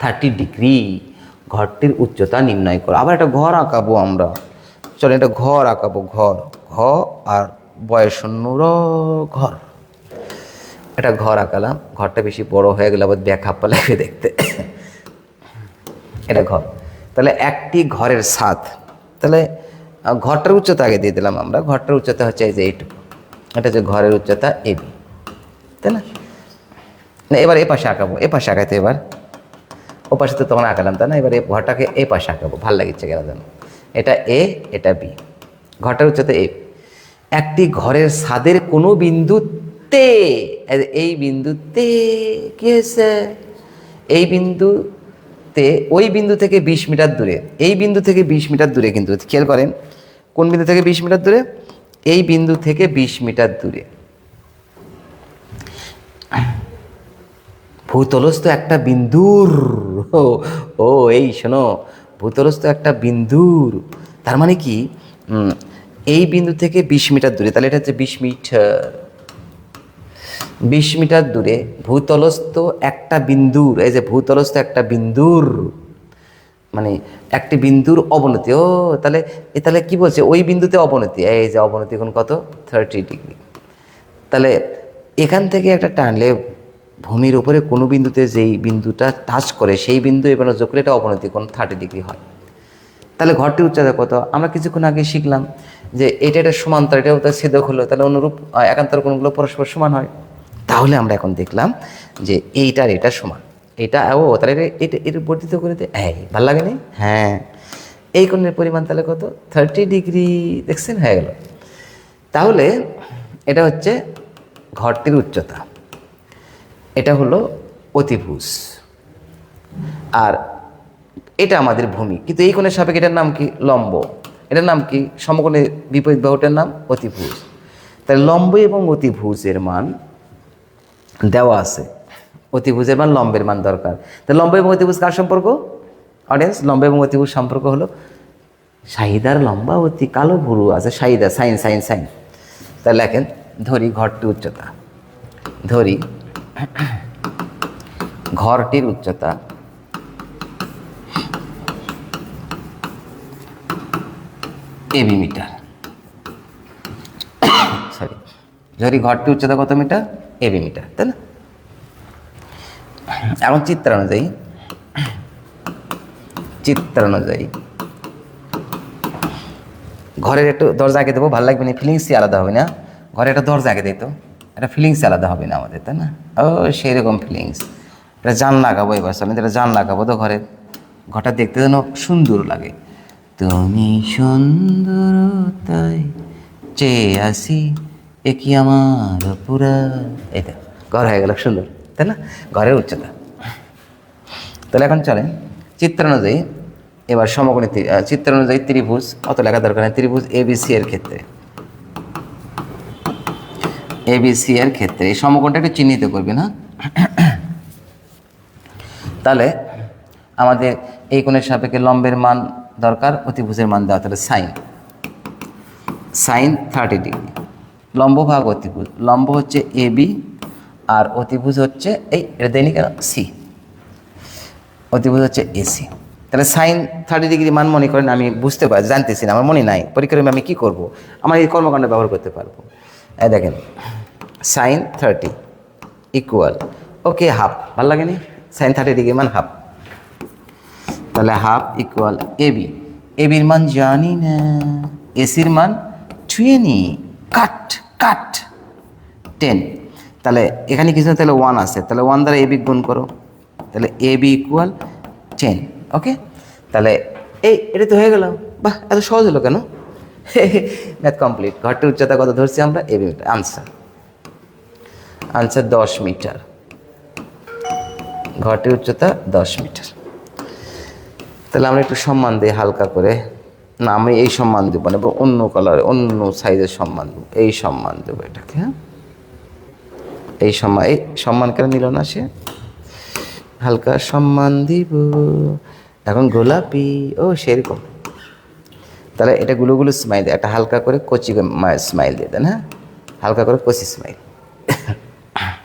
30 ডিগ্রি, ঘরটির উচ্চতা নির্ণয় করো। আবার একটা ঘর আঁকাবো আমরা, চলো একটা ঘর আঁকাবো, ঘর, ঘ আর বয়শূন্য র, ঘর। একটা ঘর আঁকালাম, ঘরটা বেশি বড় হয়ে গেলে আবার ব্যাখ্যাপ্পা লাগবে দেখতে। এটা ঘর, তাহলে একটি ঘরের ছাদ, তাহলে ঘরটার উচ্চতা আগে দিয়ে দিলাম আমরা, ঘরটার উচ্চতা হচ্ছে এই যে এইটুকু, এটা হচ্ছে ঘরের উচ্চতা এবি, তাই না? এবার এ পাশে আঁকাবো, এ পাশে আঁকাইতে, এবার ও পাশে তো তখন আঁকালাম, তাই না? এবার এই ঘরটাকে এ পাশে আঁকাবো, ভাল লাগিচ্ছে কেন জানো, এটা এ এটা বি, ঘরটার উচ্চতা এ। একটি ঘরের ছাদের কোনো বিন্দুতে, এই বিন্দুতে কি হয়েছে, এই বিন্দুতে, ওই বিন্দু থেকে 20 মিটার দূরে, এই বিন্দু থেকে 20 মিটার দূরে, কিন্তু খেয়াল করেন কোন বিন্দু থেকে 20 মিটার দূরে, এই বিন্দু থেকে 20 মিটার দূরে ভূতলস্থ একটা বিন্দুর, ও এই শোনো, ভূতলস্থ একটা বিন্দুর, তার মানে কি এই বিন্দু থেকে 20 মিটার দূরে, তাহলে এটা হচ্ছে 20 মিটার, 20 মিটার দূরে ভূতলস্থ একটা বিন্দুর, এই যে ভূতলস্থ একটা বিন্দুর মানে একটি বিন্দুর অবনতি, ও তাহলে তাহলে কি বলছে, ওই বিন্দুতে অবনতি, এই যে অবনতি কোণ কত 30 ডিগ্রি। তাহলে এখান থেকে একটা টানলে ভূমির উপরে কোনো বিন্দুতে যেই বিন্দুটা টাচ করে সেই বিন্দু এবার যোগ করলে এটা অবনতি কোণ 30 ডিগ্রি হয়। তাহলে ঘরটির উচ্চতা কত, আমরা কিছুক্ষণ আগে শিখলাম যে এটা এটা সমান্তর, এটাও তার ছেদক হলো, তাহলে অনুরূপ একান্তর কোণগুলো পরস্পর সমান হয়। তাহলে আমরা এখন দেখলাম যে এইটার এটা সমান, এটা ও তাহলে এটা এটা বর্ধিত করে দে, এই ভালো লাগে না? হ্যাঁ, এই কোণের পরিমাণ তাহলে কত 30 ডিগ্রি, দেখছেন হয়ে গেল। তাহলে এটা হচ্ছে ঘরটির উচ্চতা, এটা হলো অতিভুজ, আর এটা আমাদের ভূমি, কিন্তু এই কোণের সাপেক্ষে এটার নাম কি, লম্ব, এটার নাম কি, সমকোণের বিপরীত বাহুটার নাম অতিভুজ। তাহলে লম্ব এবং অতিভুজের মান দেওয়া আছে, অতিভুজের মান লম্বের মান দরকার। তাহলে লম্ব এবং অতিভুজ কার সম্পর্ক অডিয়েন্স, লম্ব এবং অতিভুজ সম্পর্ক হলো শাহিদার লম্বা অতি কালো ভুরু আছে, শাহিদা সাইন সাইন সাইন। তাহলে লেখেন, ধরি ঘরটির উচ্চতা, ধরি ঘরটির উচ্চতা এবি মিটার, সরি, ধরি ঘরটির উচ্চতা কত মিটার, এবি মিটার, তাই না? এখন চিত্রানুযায়ী ঘরের একটু দরজা আগে দেবো, ভালো লাগবে না, ফিলিংসই আলাদা হবে না, ঘরে একটা দরজা আগে দিত, একটা ফিলিংস আলাদা হবে না আমাদের, তাই না? ও সেই রকম ফিলিংস, এটা জান লাগাবো, এবার চলেন এটা জান লাগাবো, তো ঘরটা দেখতে যেন সুন্দর লাগে। তুমি সুন্দর তাই চেয়ে আসি, এ কি আমার পুরা, এটা ঘর হয়ে গেল সুন্দর, তাই না? ঘরের উচ্চতা। তাহলে এখন চলেন চিত্রানুযায়ী, এবার সমকোণী চিত্রানুযায়ী ত্রিভুজ, অত লেখা দরকার নেই, ত্রিভুজ এবিসি এর ক্ষেত্রে, এবিসি এর ক্ষেত্রে এই সমকোণটা একটু চিহ্নিত করবে না? তাহলে আমাদের এই কোণের সাপেক্ষে লম্বের মান দরকার, অতিভুজের মান দেওয়া, তাহলে সাইন 30 ডিগ্রি, লম্ব ভাগ অতিভুজ, লম্ব হচ্ছে এবি আর অতিভুজ হচ্ছে এই এটা দেয়নি কেন, সি, অতিভুজ হচ্ছে এসি। তাহলে সাইন 30 ডিগ্রি মান মনে করেন, আমি বুঝতে পারি, জানতেছি না, আমার মনে নাই, পরীক্ষার আমি কী করবো, আমার এই কর্মকাণ্ড ব্যবহার করতে পারবো। এই দেখেন সাইন 30 ইকুয়াল, ওকে হাফ, ভালো লাগেনি, সাইন 30 ডিগ্রি মান হাফ, তাহলে হাফ ইকুয়াল এবি, এবির মান জানি না, এসির মান 20, কাট 10, তাহলে এখানে কিছু না, তাহলে 1 আছে, তাহলে 1 দ্বারা এবি গুণ করো, তাহলে এবি ইকুয়াল 10, ওকে। তাহলে এটা তো হয়ে গেল। বাহ, এত সহজ হলো কেন? Math complete. ঘরটির উচ্চতা কত ধরছি আমরা? এবি মিটার। আনসার 10 মিটার। ঘরটির উচ্চতা 10 মিটার। তাহলে আমরা একটু সম্মান দিই হালকা করে। না, আমি এই সম্মান দেবো না, অন্য কালারে অন্য সাইজের সম্মান দেবো। এই সম্মান দেবো এটাকে। হ্যাঁ, এই সম্মান কেন নিল না সে? হালকা সম্মান দিব এখন, গোলাপি। ও সেরকম। তাহলে এটা গুলো স্মাইল, একটা হালকা করে কচি স্মাইল দিয়ে দেন। হ্যাঁ, হালকা করে কচি স্মাইল।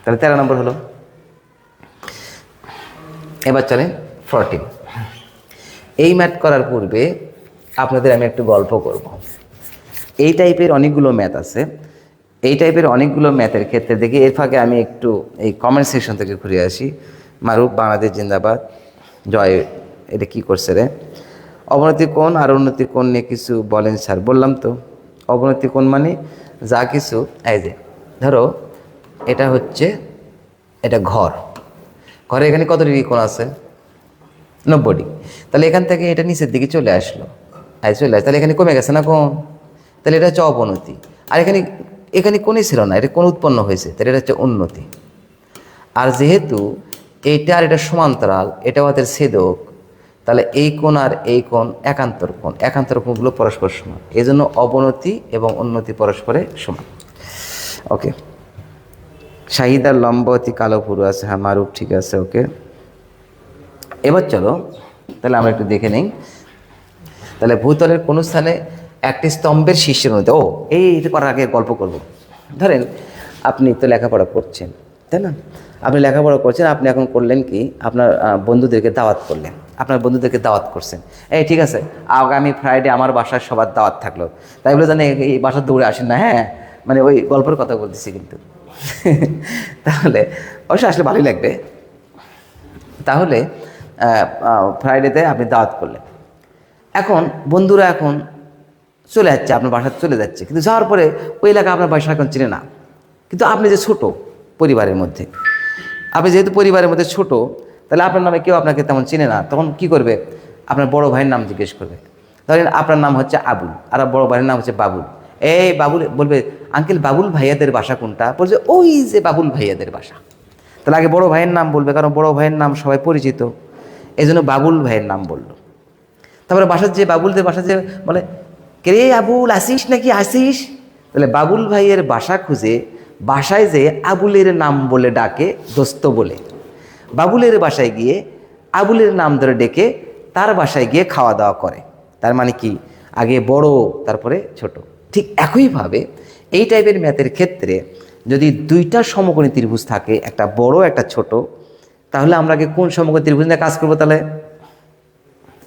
তাহলে 13 নম্বর হলো। এবার চলেন 14। এই ম্যাথ করার পূর্বে আপনাদের আমি একটু গল্প করব। এই টাইপের অনেকগুলো ম্যাথ আছে। এই টাইপের অনেকগুলো ম্যাথের ক্ষেত্রে দেখি, এর ফাঁকে আমি একটু এই কমেন্ট সেকশন থেকে ঘুরে আসি। মারুফ বাংলাদেশ জিন্দাবাদ, জয়। এটা কি করছে রে? অবনতি কোণ আর উন্নতি কোণ নিয়ে কিছু বলেন স্যার। বললাম তো, অবনতি কোণ মানে যা কিছু, এই যে ধরো এটা হচ্ছে, এটা ঘরে এখানে কত ডিগ্রি কোণ আছে? 90 ডিগ্রি। তাহলে এখান থেকে এটা নিচের দিকে চলে আসলো, চলে আসে, তাহলে এখানে কমে গেছে না কোণ? তাহলে এটা হচ্ছে অবনতি। আর এখানে কোণই ছিল না, এটা কোণ উৎপন্ন হয়েছে, তাহলে এটা হচ্ছে উন্নতি। আর যেহেতু এইটা আর এটা সমান্তরাল, এটা আমাদের ছেদক, তাহলে এই কোণ আর এই কোণ একান্তর কোণ। একান্তর কোণগুলো পরস্পর সমান, এই জন্য অবনতি এবং উন্নতি পরস্পরে সমান। ওকে। শাহিদার লম্বা অতি কালো পুরো আছে। হ্যাঁ মারুফ, ঠিক আছে, ওকে। এবার চলো তাহলে আমরা একটু দেখে নিই। তাহলে ভূতলের কোন স্থানে একটি স্তম্ভের শীর্ষের মধ্যে, এইটা করার আগে গল্প করব। ধরেন আপনি তো লেখাপড়া করছেন, তাই না? আপনি লেখাপড়া করছেন, আপনি এখন করলেন কি, আপনার বন্ধুদেরকে দাওয়াত করলেন। আপনার বন্ধুদেরকে দাওয়াত করছেন, ঠিক আছে, আগামী ফ্রাইডে আমার বাসায় সবার দাওয়াত থাকলো, তাই বলে জানে এই বাসার দৌড়ে আসেন না। হ্যাঁ, মানে ওই গল্পের কথা বলতেছি কিন্তু। তাহলে অবশ্যই আসলে ভালোই লাগবে। তাহলে ফ্রাইডেতে আপনি দাওয়াত করলেন। এখন বন্ধুরা এখন চলে যাচ্ছে, আপনার বাসা চলে যাচ্ছে, কিন্তু যাওয়ার পরে ওই এলাকা আপনার বাসা এখন চিনে না। কিন্তু আপনি যে ছোট পরিবারের মধ্যে, আপনি যেহেতু পরিবারের মধ্যে ছোট, তাহলে আপনার নামে কেউ আপনাকে তেমন চিনে না। তখন কি করবে? আপনার বড় ভাইয়ের নাম জিজ্ঞেস করবে। ধরেন আপনার নাম হচ্ছে আবুল, আর বড় ভাইয়ের নাম হচ্ছে বাবুল। এই বাবুল বলবে, আঙ্কেল বাবুল ভাইয়াদের বাসা কোনটা? বলছে ওই যে বাবুল ভাইয়াদের বাসা। তাহলে আগে বড় ভাইয়ের নাম বলবে, কারণ বড় ভাইয়ের নাম সবাই পরিচিত, এই জন্য বাবুল ভাইয়ের নাম বলল। তারপরে বাসার যে বাবুলদের বাসা যে বলে, কে রে আবুল, আসিস নাকি আসিস? তাহলে বাবুল ভাইয়ের বাসা খুঁজে বাসায় যে আবুলের নাম বলে ডাকে, দোস্ত বলে। বাবুলের বাসায় গিয়ে আবুলের নাম ধরে ডেকে তার বাসায় গিয়ে খাওয়া দাওয়া করে। তার মানে কি, আগে বড় তারপরে ছোট। ঠিক একইভাবে এই টাইপের ম্যাথের ক্ষেত্রে যদি দুইটা সমকোণী ত্রিভুজ থাকে, একটা বড় একটা ছোট, তাহলে আমরা আগে কোন সমকোণী ত্রিভুজ নিয়ে কাজ করবো? তাহলে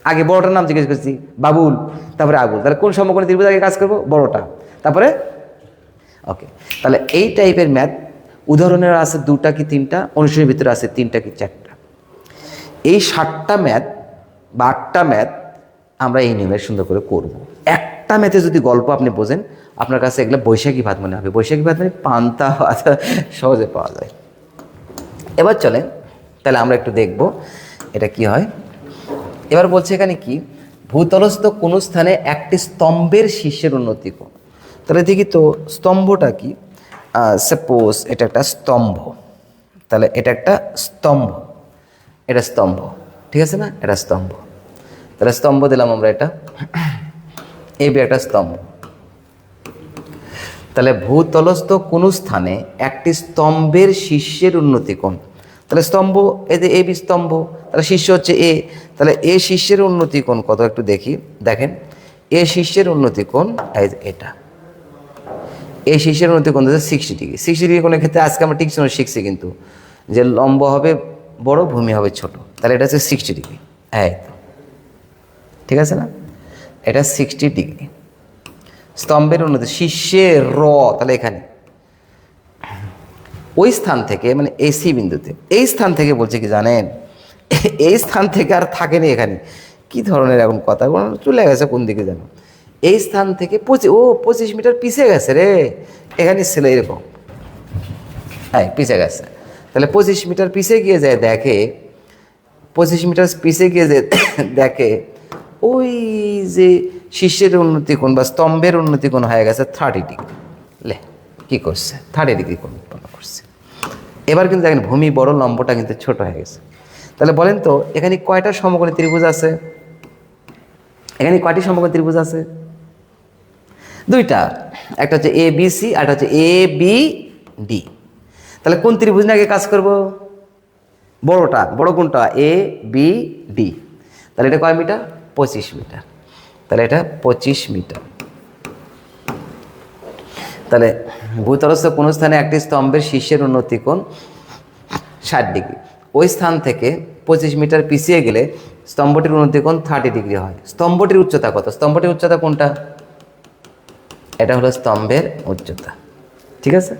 আগে বড়টার নাম জিজ্ঞেস করছি, বাবুল, তারপরে আবুল। তাহলে কোন সমকোণী ত্রিভুজ আগে কাজ করবো? বড়টা, তারপরে ওকে। তাহলে এই টাইপের ম্যাথ উদাহরণের আছে 2টা কি 3টা, অনুশীলনের ভিতরে আছে 3টা কি 4টা। এই 7টা ম্যাথ বা 8টা ম্যাথ আমরা এই নিয়মে সুন্দর করে করব। একটা ম্যাথে যদি গল্প আপনি বোঝেন, আপনার কাছে এগুলো বৈশাখী ভাত মনে হবে। বৈশাখী ভাত মানে পান্তা ভাত সহজে পাওয়া যায়। এবার চলেন তাহলে আমরা একটু দেখব এটা কি হয়। এবার বলছে এখানে কি, ভূতলস্থ কোন স্থানে একটি স্তম্ভের শীর্ষের উন্নতি কোণ। তাহলে দেখি তো স্তম্ভটা কি। সাপোজ এটা একটা স্তম্ভ, তাহলে এটা একটা স্তম্ভ, এটা স্তম্ভ, ঠিক আছে না? এটা স্তম্ভ, তাহলে স্তম্ভ দিলাম আমরা। এটা এই একটা স্তম্ভ। তাহলে ভূতলস্থ কোন স্থানে একটি স্তম্ভের শীর্ষের উন্নতি কোণ। তাহলে স্তম্ভ, এই যে এ বি স্তম্ভ, তাহলে শীর্ষ হচ্ছে এ, তাহলে এ শীর্ষের উন্নতি কোণ কত একটু দেখি। দেখেন এ শীর্ষের উন্নতি কোণ এটা, এই শীর্ষের উন্নতি কোণ হচ্ছে 60 ডিগ্রি। 60 ডিগ্রি কোণের ক্ষেত্রে আজকে আমরা ঠিক শিখছি কিন্তু, যে লম্ব হবে বড়, ভূমি হবে ছোট, তাহলে এটা হচ্ছে 60 ডিগ্রি। ঠিক আছে না? এটা 60 ডিগ্রি। স্তম্ভের উন্নতি শীর্ষের তাহলে এখানে ওই স্থান থেকে, মানে এসি বিন্দুতে, এই স্থান থেকে বলছে কি জানেন, এই স্থান থেকে আর থাকেনি এখানে। কি ধরনের এখন কথা, চলে গেছে কোন দিকে জানো, এই স্থান থেকে 25 মিটার পিছিয়ে গেছে রে। এখানে ছিল এরকম, পিছিয়ে গেছে। তাহলে 25 মিটার পিছিয়ে গিয়ে যায় দেখে, 25 মিটার পিছিয়ে গিয়ে যে দেখে ওই যে শীর্ষের উন্নতি কোণ বা স্তম্ভের উন্নতি কোণ হয়ে গেছে 30 ডিগ্রি। লে কী করছে, 30 ডিগ্রি কোণ উৎপন্ন করছে। এবার কিন্তু দেখেন ভূমি বড়, লম্বটা কিন্তু ছোট হয়ে গেছে। তাহলে বলেন তো এখানে কয়টা সমকোণী ত্রিভুজ আছে? এখানে কয়টি সমকোণী ত্রিভুজ আছে? দুইটা, একটা হচ্ছে এ বি সি আর একটা হচ্ছে এ বি ডি। তাহলে কোন ত্রিভুজ নিয়ে আগে কাজ করব? বড়টা, বড় কোনটা? A B D. তাহলে এটা কয় মিটার? 25 মিটার। তাহলে এটা 25 মিটার। তাহলে ভূতলস্থ কোন স্থানে একটি স্তম্ভের শীর্ষের উন্নতি কোণ 60 ডিগ্রি, ওই স্থান থেকে 25 মিটার পিছিয়ে গেলে স্তম্ভটির উন্নতি কোণ 30 ডিগ্রি হয়। স্তম্ভটির উচ্চতা কত? স্তম্ভটির উচ্চতা কোনটা? এটা হলো স্তম্ভের উচ্চতা, ঠিক আছে?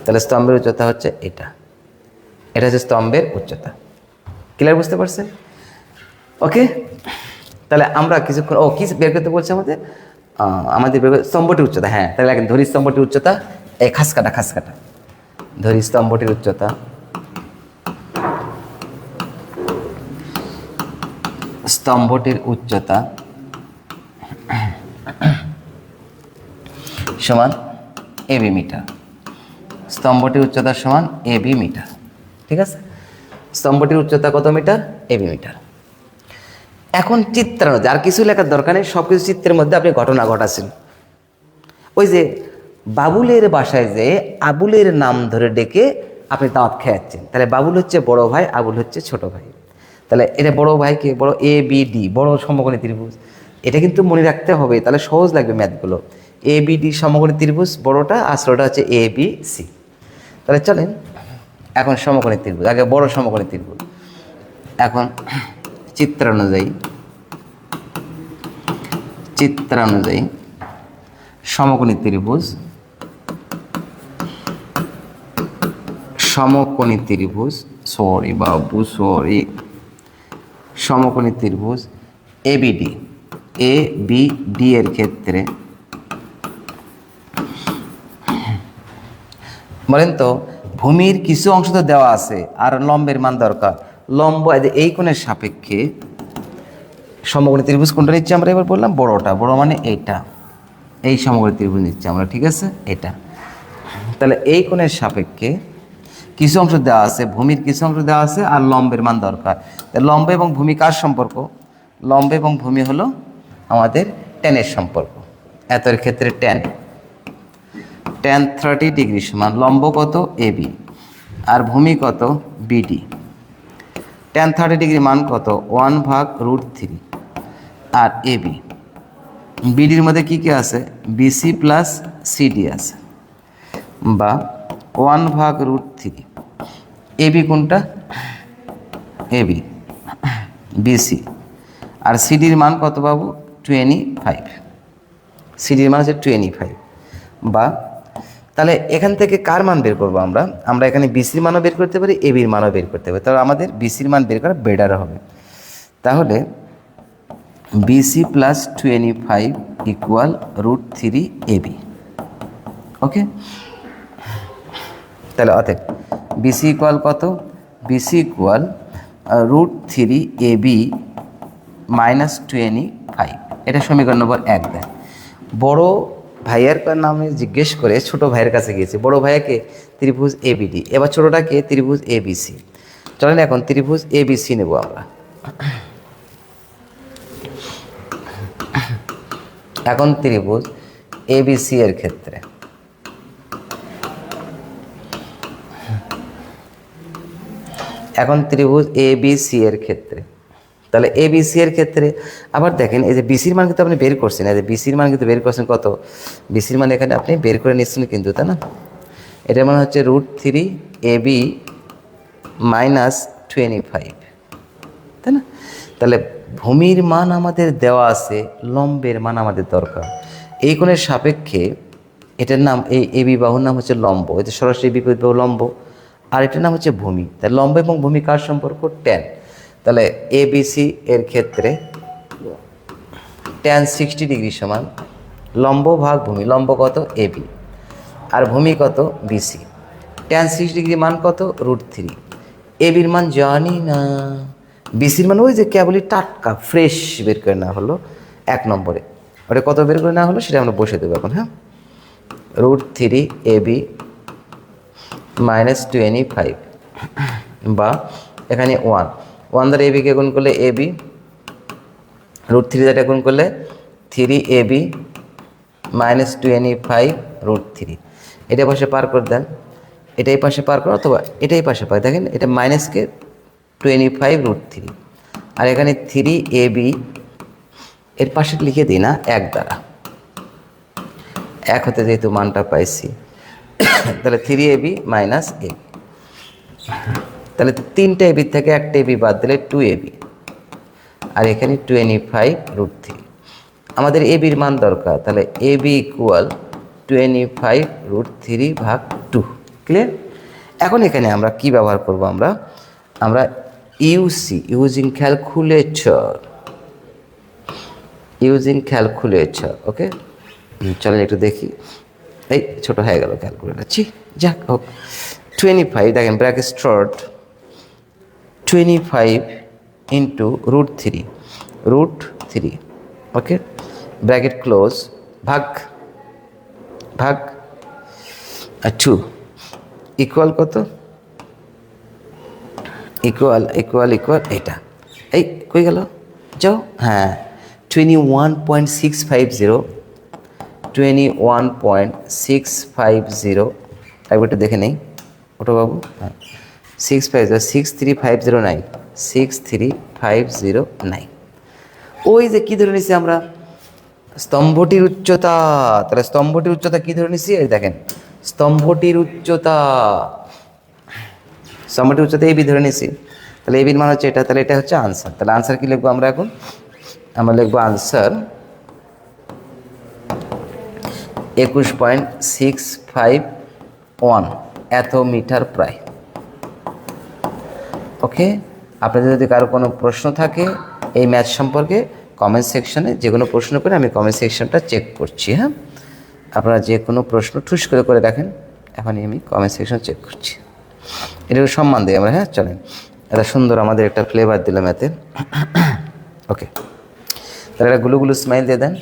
তাহলে স্তম্ভের উচ্চতা হচ্ছে এটা, এটা হচ্ছে স্তম্ভের উচ্চতা। ক্লিয়ার, বুঝতে পারছেন? ওকে, তাহলে আমরা কিছুক্ষণ কি বের করতে বলছি আমাদের? আমাদের স্তম্ভটির উচ্চতা। হ্যাঁ, তাহলে এখন ধরি স্তম্ভটির উচ্চতা, এই খাস কাটা ধরি স্তম্ভটির উচ্চতা সমান এবি মিটার। স্তম্ভটির উচ্চতা সমান এবি মিটার, ঠিক আছে? স্তম্ভটির উচ্চতা কত মিটার? AB metre. এখন চিত্রানো, আর কিছু লেখার দরকার নেই, সব কিছু চিত্রের মধ্যে আপনি ঘটনা ঘটাছেন। ওই যে বাবুলের বাসায় যে আবুলের নাম ধরে ডেকে আপনি দাঁত খেয়াচ্ছেন, তাহলে বাবুল হচ্ছে বড় ভাই, আবুল হচ্ছে ছোট ভাই। তাহলে এটা বড় ভাইকে বড় এ বি ডি, বড় সমকোণী ত্রিভুজ। এটা কিন্তু মনে রাখতে হবে, তাহলে সহজ লাগবে ম্যাথগুলো। এ বি ডি সমকোণী ত্রিভুজ বড়টা, আর ছোটটা হচ্ছে এ বি সি। তাহলে চলেন এখন সমকোণী ত্রিভুজ, আগে বড় সমকোণী ত্রিভুজ। এখন চিত্রানুযায়ী সমকোণী ত্রিভুজ সমকোণী ত্রিভুজ এবিডি, এ বি ডি এর ক্ষেত্রে বলেন তো ভূমির কিছু অংশ তো দেওয়া আছে আর লম্বের মান দরকার। লম্ব এই কোণের সাপেক্ষে সমকোণী ত্রিভুজ কোনটা নিচ্ছি আমরা? এবার বললাম বড়টা, বড় মানে এইটা, এই সমকোণী ত্রিভুজ নিচ্ছি আমরা, ঠিক আছে? এটা। তাহলে এই কোণের সাপেক্ষে কিছু অংশ দেওয়া আছে, ভূমির কিছু অংশ দেওয়া আছে আর লম্বের মান দরকার। লম্ব এবং ভূমি কার সম্পর্ক? লম্ব এবং ভূমি হলো আমাদের ট্যানের সম্পর্ক। এতের ক্ষেত্রে ট্যান 30 ডিগ্রি সমান লম্ব কত? এবি, আর ভূমি কত? বিডি। ট্যান 30 ডিগ্রি মান কত? 1/√3। আর এবি, বিডির মধ্যে কি কি আছে? বিসি প্লাস সিডি আছে, বা 1/√3। এবি কোনটা? AB, BC. আর সিডির মান কত বাবু? 25। সিডির মান হচ্ছে 25। বা তাহলে এখান থেকে কার মান বের করবো আমরা? আমরা এখানে বিসির মানও বের করতে পারি, এবির মানও বের করতে পারি। তাহলে আমাদের বিসির মান বের করা বেটার হবে। তাহলে BC plus 25 equal √3 AB. Okay, তাহলে অতএব বিসি ইকুয়াল কত? BC equal √3 AB minus 25। এটা সমীকরণ নম্বর 1 দেয়। বড় ভাইয়ের নামে জিজ্ঞেস করে ছোট ভাইয়ের কাছে গিয়েছে। বড় ভাইয়াকে ত্রিভুজ এবিডি, এবার ছোটটাকে ত্রিভুজ এবিসি। চলেন এখন ত্রিভুজ এবিসি নেব আমরা। এখন ত্রিভুজ এবিসি এর ক্ষেত্রে তাহলে এবিসি এর ক্ষেত্রে আবার দেখেন, এই যে বিসির মান কিন্তু আপনি বের করছেন, এই যে বিসির মান কিন্তু বের করছেন কত? বিসির মান এখানে আপনি বের করে নিচ্ছেন কিন্তু, তাই না? এটার মানে হচ্ছে √3 এবি মাইনাস 25, তাই না? তাহলে ভূমির মান আমাদের দেওয়া আছে, লম্বের মান আমাদের দরকার। এই কোণের সাপেক্ষে এটার নাম, এই এবি বাহুর নাম হচ্ছে লম্ব, এটা সরাসরি বিপরীত বাহু লম্ব, আর এটার নাম হচ্ছে ভূমি। তাই লম্ব এবং ভূমি কার সম্পর্ক? ট্যান। তাহলে এবিসি এর ক্ষেত্রে ট্যান 60 ডিগ্রি সমান লম্ব ভাগ ভূমি। লম্ব কত? এবি, আর ভূমি কত? বিসি। ট্যান 60 ডিগ্রি মান কত? √3। এবির মান জানি না, বিসির মানে ওই যে কেবলই টাটকা ফ্রেশ বের করে নেওয়া হলো 1 নম্বরে, ওটা কত বের করে নেওয়া হলো সেটা আমরা বসে দেবো এখন। হ্যাঁ, √3 AB -25, বা এখানে 1 দ্বারা এবিকে গুণ করলে AB, √3 দ্বারা গুণ করলে 3AB -25 √3। এটা পাশে পার করে দেন, এটাই পাশে পার করো অথবা এটাই পাশে পার, দেখেন এটা মাইনাসকে 25 √3, আর এখানে 3AB এর পাশে লিখে দিই না 1 দ্বারা, 1 হতে যেহেতু মানটা পাইছি, তাহলে 3AB -AB, তাহলে 3টা AB থেকে 1টা AB বাদ দিলে 2AB, আর এখানে 25 √3। আমাদের এবির মান দরকার, তাহলে AB = 25 √3/2। ক্লিয়ার? এখন এখানে আমরা কি ব্যবহার করব, আমরা ইউজিং ক্যালকুলেটর। ওকে, চলেন একটু দেখি। এই ছোট হয়ে গেল ক্যালকুলেটর, যাক হোক। 25, দেখেন ব্র্যাকেট স্টার্ট, 25 × √3, ওকে, ব্র্যাকেট ক্লোজ, ভাগ 2 ইকুয়াল কত, ইকুয়াল এটা, এই কই গেল, যাও, হ্যাঁ 21.650, একবার একটু দেখে নেই ওটা বাবু। হ্যাঁ, 63509, 63509। ওই যে কী ধরে নিছি আমরা, স্তম্ভটির উচ্চতা। তাহলে স্তম্ভটির উচ্চতা কী ধরে নিছি, এই দেখেন স্তম্ভটির উচ্চতা এবি ধরে নিছি। তাহলে এবির মান হচ্ছে এটা, তাহলে এটা হচ্ছে আনসার। তাহলে আনসার কি লিখবো আমরা এখন, আমরা লিখবো আনসার 21.651 এত মিটার প্রায়। ওকে, আপনাদের যদি কারো কোনো প্রশ্ন থাকে এই ম্যাথ সম্পর্কে কমেন্ট সেকশনে যে কোনো প্রশ্ন করে, আমি কমেন্ট সেকশনটা চেক করছি। হ্যাঁ, আপনারা যে কোনো প্রশ্ন ঠুস করে রাখেন, এখনই আমি কমেন্ট সেকশন চেক করছি। এটা সম্মান দিই আমরা। হ্যাঁ, চলেন, এটা সুন্দর আমাদের একটা ফ্লেভার দিলাম এতে। ওকে, তাহলে একটা গুলো স্মাইল দিয়ে দেন,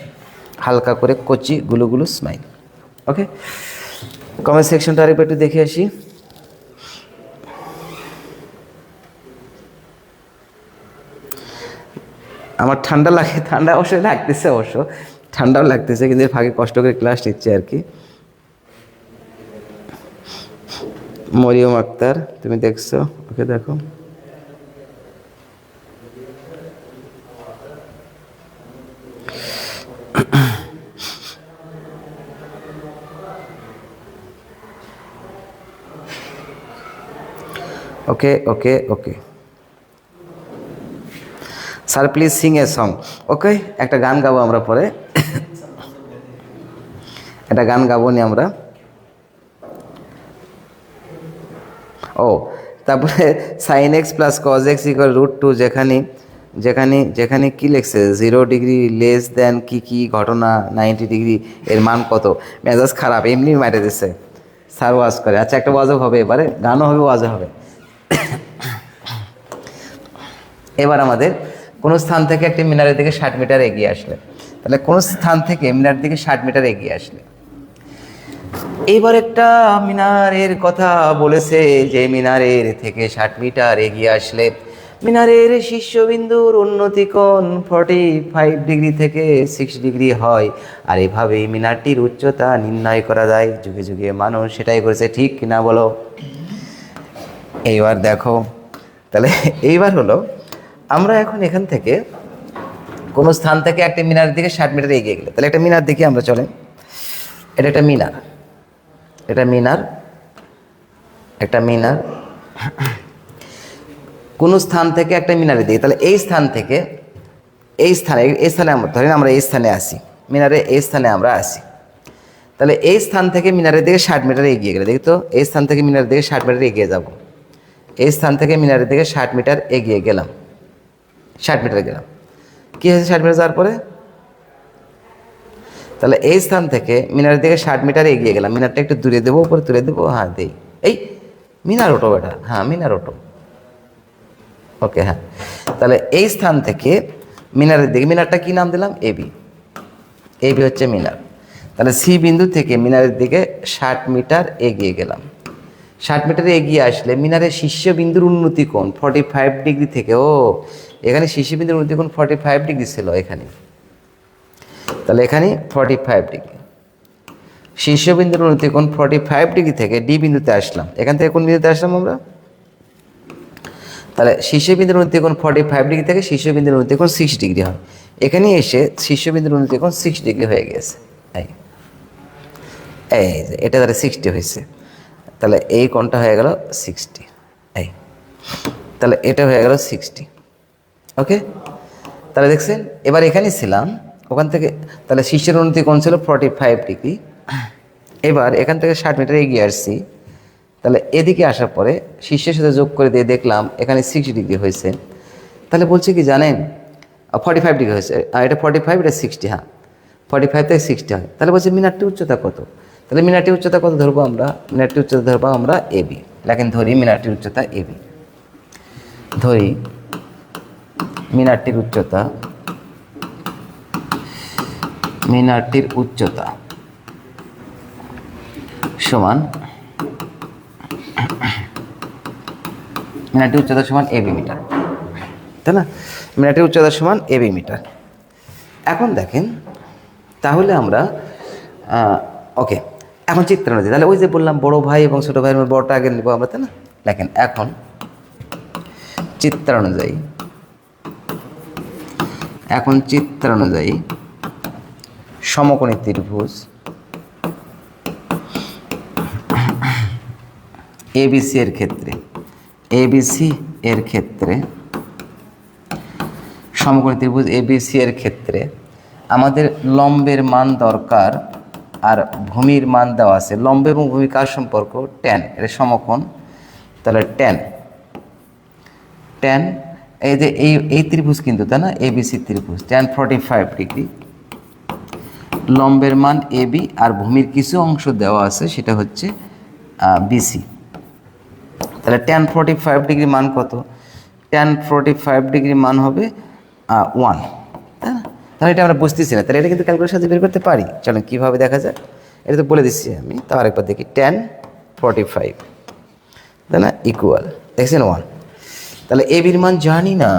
হালকা করে কচি গুলো স্মাইল। ওকে, কমেন্ট সেকশনটা আরেকবার একটু দেখে আসি। আমার ঠান্ডা অবশ্যই লাগতেছে, ঠান্ডাও লাগতেছে, কিন্তু এর ফাঁকে কষ্ট করে ক্লাস নিচ্ছে আর কি। মরিয়ম আক্তার, তুমি দেখছো? ওকে, দেখো। Okay sir, please sing a song. Okay, একটা গান গাবো আমরা পরে, একটা গান গাবো নি আমরা। তারপরে sin x + cos x = √2, যেখানে কি লিখছে 0 ডিগ্রি লেস দেন কি ঘটনা, 90 ডিগ্রি এর মান কত। মেজাজ খারাপ, এমনি মাইরে দিচ্ছে স্যার, ওয়াজ করে। আচ্ছা, একটা ওয়াজও হবে এবারে, গানও হবে, ওয়াজও হবে। এবার আমাদের কোনো স্থান থেকে একটি মিনারের দিকে 60 মিটার এগিয়ে আসলে, তাহলে কোনো স্থান থেকে মিনারের দিকে 60 মিটার এগিয়ে আসলে, এইবার একটা মিনারের কথা বলেছে যে মিনারের থেকে 60 মিটার এগিয়ে আসলে মিনারের শীর্ষবিন্দুর উন্নতি কোণ 45 ডিগ্রি থেকে 60 ডিগ্রি হয়, আর এভাবেই মিনারটির উচ্চতা নির্ণয় করা যায়। যুগে যুগে মানুষ সেটাই করেছে, ঠিক কিনা বলো? এইবার দেখো, তাহলে এইবার হলো আমরা এখন এখান থেকে কোনো স্থান থেকে একটা মিনারের দিকে 60 মিটার এগিয়ে গেলে, তাহলে একটা মিনার দেখি আমরা, চলেন। এটা একটা মিনার, কোন স্থান থেকে একটা মিনারে দিকে, তাহলে এই স্থানে আমরা ধরেন আমরা এই স্থানে আসি, মিনারে এই স্থানে আমরা আসি। তাহলে এই স্থান থেকে মিনারের দিকে 60 মিটার এগিয়ে গেলে, দেখি তো, এই স্থান থেকে মিনারের দিকে 60 মিটার এগিয়ে যাব। এই স্থান থেকে মিনারের দিকে 60 মিটার এগিয়ে গেলাম, 60 মিটার গেলাম। কী হয়েছে 60 মিটার যাওয়ার পরে? তাহলে এই স্থান থেকে মিনারের দিকে 60 মিটার এগিয়ে গেলাম। মিনারটা একটু দূরে দেবো, উপরে তুলে দেবো। হ্যাঁ, দেই। এই মিনার ওটো বেটা, হ্যাঁ মিনার ওটো। ওকে, হ্যাঁ। তাহলে এই স্থান থেকে মিনারের দিকে, মিনারটা কি নাম দিলাম? এবি। এবি হচ্ছে মিনার। তাহলে সি বিন্দু থেকে মিনারের দিকে 60 মিটার এগিয়ে গেলাম। 60 মিটার এগিয়ে আসলে মিনারের শীর্ষবিন্দুর উন্নতি কোণ 45 ডিগ্রি থেকে, ও এখানে শীর্ষবিন্দুর উন্নতি কোণ 45 ডিগ্রি ছিল এখানে, তাহলে এখানে 45 ডিগ্রি। শীর্ষবিন্দুর উন্নতি কোণ 45 ডিগ্রি থেকে ডি বিন্দুতে আসলাম। এখান থেকে কোন বিন্দুতে আসলাম আমরা? তাহলে শীর্ষবিন্দুর উন্নতি কোণ 45 ডিগ্রি থেকে শীর্ষবিন্দুর উন্নতি কোণ 6 ডিগ্রি হয়। এখানে এসে শীর্ষবিন্দুর উন্নতি কোণ 6 ডিগ্রি হয়ে গেছে। এই যে এটা তাহলে 60 হয়েছে, তাহলে এই কোণটা হয়ে গেল 60। এই তাহলে এটা হয়ে গেল 60। ওকে, তাহলে দেখছেন এবার এখানেই ছিলাম, ওখান থেকে তাহলে শীর্ষের উন্নতি কোণ ছিল 45 ডিগ্রি। এবার এখান থেকে 60 মিটার এগিয়ে আসছি, তাহলে এদিকে আসার পরে শীর্ষের সাথে যোগ করে দিয়ে দেখলাম এখানে 60 ডিগ্রি হয়েছে। তাহলে বলছে কি জানেন, 45 ডিগ্রি হয়েছে, আর এটা 45, এটা 60, হ্যাঁ 45 থেকে 60 হয়। তাহলে বলছে মিনারটির উচ্চতা কত? তাহলে মিনারটির উচ্চতা কত ধরবো আমরা? মিনারটির উচ্চতা ধরবো আমরা এবি। লেখেন, ধরি মিনারটির উচ্চতা এবি। ধরি মিনারটির উচ্চতা, মিনারটির উচ্চতা সমান, মিনারটির উচ্চতা সমান এবি মিটার, তাই না? মিনারটির উচ্চতা সমান এবি মিটার। এখন দেখেন, তাহলে আমরা ওকে, এখন চিত্র অনুযায়ী, তাহলে ওই যে বললাম বড় ভাই এবং ছোটো ভাইয়ের মধ্যে বড়টা আগে নেবো আমরা, তাই না? দেখেন এখন চিত্র অনুযায়ী, এখন চিত্র অনুযায়ী সমকোণী ত্রিভুজ এবিসি এর ক্ষেত্রে, এবিসি এর ক্ষেত্রে, সমকোণী ত্রিভুজ এবিসি এর ক্ষেত্রে আমাদের লম্বের মান দরকার আর ভূমির মান দেওয়া আছে। লম্ব এবং ভূমি কার সম্পর্ক? ট্যান, এটা সমকোণ। তাহলে ট্যান, ট্যান এই যে এই ত্রিভুজ কিন্তু, তাই না? এবিসি ত্রিভুজ, ট্যান 45 ডিগ্রি, লম্বের মান এবি আর ভূমির কিছু অংশ দেওয়া আছে, সেটা হচ্ছে বিসি। তাহলে ট্যান 45 ডিগ্রি মান কত? ট্যান 45 ডিগ্রি মান হবে 1, তাই না? তাহলে এটা আমরা বুঝতেছি না, তাহলে এটা কিন্তু ক্যালকুলেশন সাথে বের করতে পারি। চলেন কীভাবে দেখা যায়, এটা তো বলে দিচ্ছি আমি, তাও আরেকবার দেখি। ট্যান 45, তাই না, ইকুয়াল, দেখছেন 1। তাহলে এবির মান জানি না,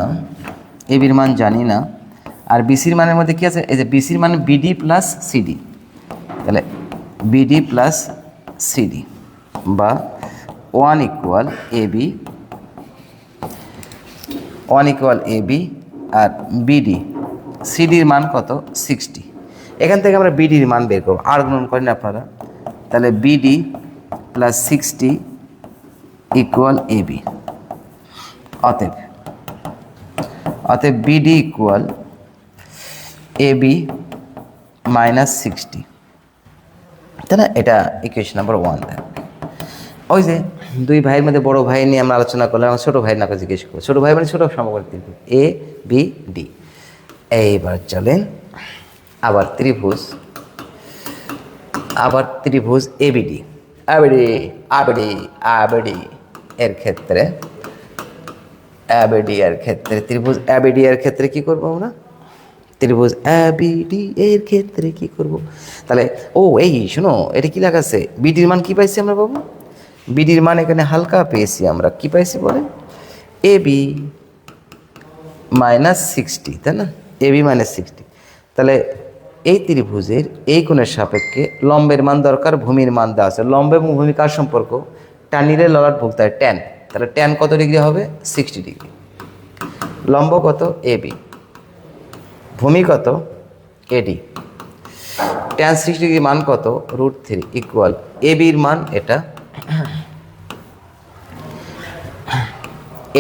এবির মান জানি না, আর বিসির মানের মধ্যে কী আছে? এই যে বিসির মান বিডি প্লাস সিডি, তাহলে বিডি প্লাস সিডি বা 1 ইকুয়াল এবি, 1 ইকুয়াল এবি আর বিডি, সিডির মান কত? 60। এখান থেকে আমরা বিডির মান বের করবো, আর গুণন করেন আপনারা। তাহলে বিডি প্লাস 60 ইকুয়াল এবি। অতএব বিডি ইকুয়াল এবি মাইনাস 60, তাই না? এটা ইকুয়েশন নাম্বার 1 দেন। ওই যে দুই ভাইয়ের মধ্যে বড় ভাই নিয়ে আমরা আলোচনা করলাম, আমার ছোটো ভাইয়ের নাকি জিজ্ঞেস করবো। ছোটো ভাই মানে ছোটো সমকোণী ত্রিভুজ এ বি ডি। এইবার চলেন আবার ত্রিভুজ, আবার ত্রিভুজ এবিডি, আবিডি আবিডি আবিডি এর ক্ষেত্রে, অ্যাবিডি এর ক্ষেত্রে, ত্রিভুজ অ্যাবিডি এর ক্ষেত্রে কি করবো আমরা? ত্রিভুজ অ্যাবিডি এর ক্ষেত্রে কি করব? তাহলে এই শোনো, এটা কি লেখা আছে? বিডির মান কি পাইছি আমরা বাবু? বিডির মান এখানে হালকা পেয়েছি আমরা, কি পাইছি বলে? এবি মাইনাস 60, তাই না? AB minus 60। তাহলে এই ত্রিভুজের এই কোণের সাপেক্ষে লম্বের মান দরকার, ভূমির মান দেওয়া আছে। লম্ব এবং ভূমি কার সম্পর্ক? টানিলে ললাট ভুক্ত হয়, ট্যান। তাহলে ট্যান কত ডিগ্রি হবে? 60 ডিগ্রি। লম্ব কত? এবি। ভূমি কত? এডি। ট্যান 60 ডিগ্রি মান কত? √3 ইকুয়াল এবির মান এটা,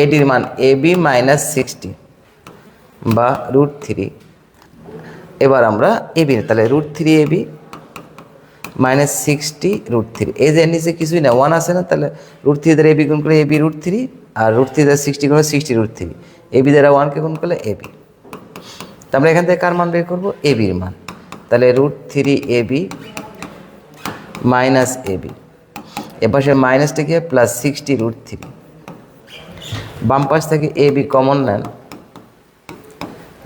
এডির মান এবি মাইনাস 60 বা √3। এবার আমরা এবি, তাহলে √3 এবি মাইনাস 60 √3। এই যে নিচে কিছুই না, 1 আছে না, তাহলে √3 দ্বারা এবি গুণ করলে এবি √3, আর √3 দ্বারা 60 গুণ 60 √3, এবি দ্বারা 1কে গুণ করলে এবি। তো আমরা এখান থেকে কার মান বের করবো? এবির মান। তাহলে √3 এবি মাইনাস এবি, এপাশে মাইনাসটা গিয়ে প্লাস 60 √3। বাম পাশ থেকে এ বি কমন নেন,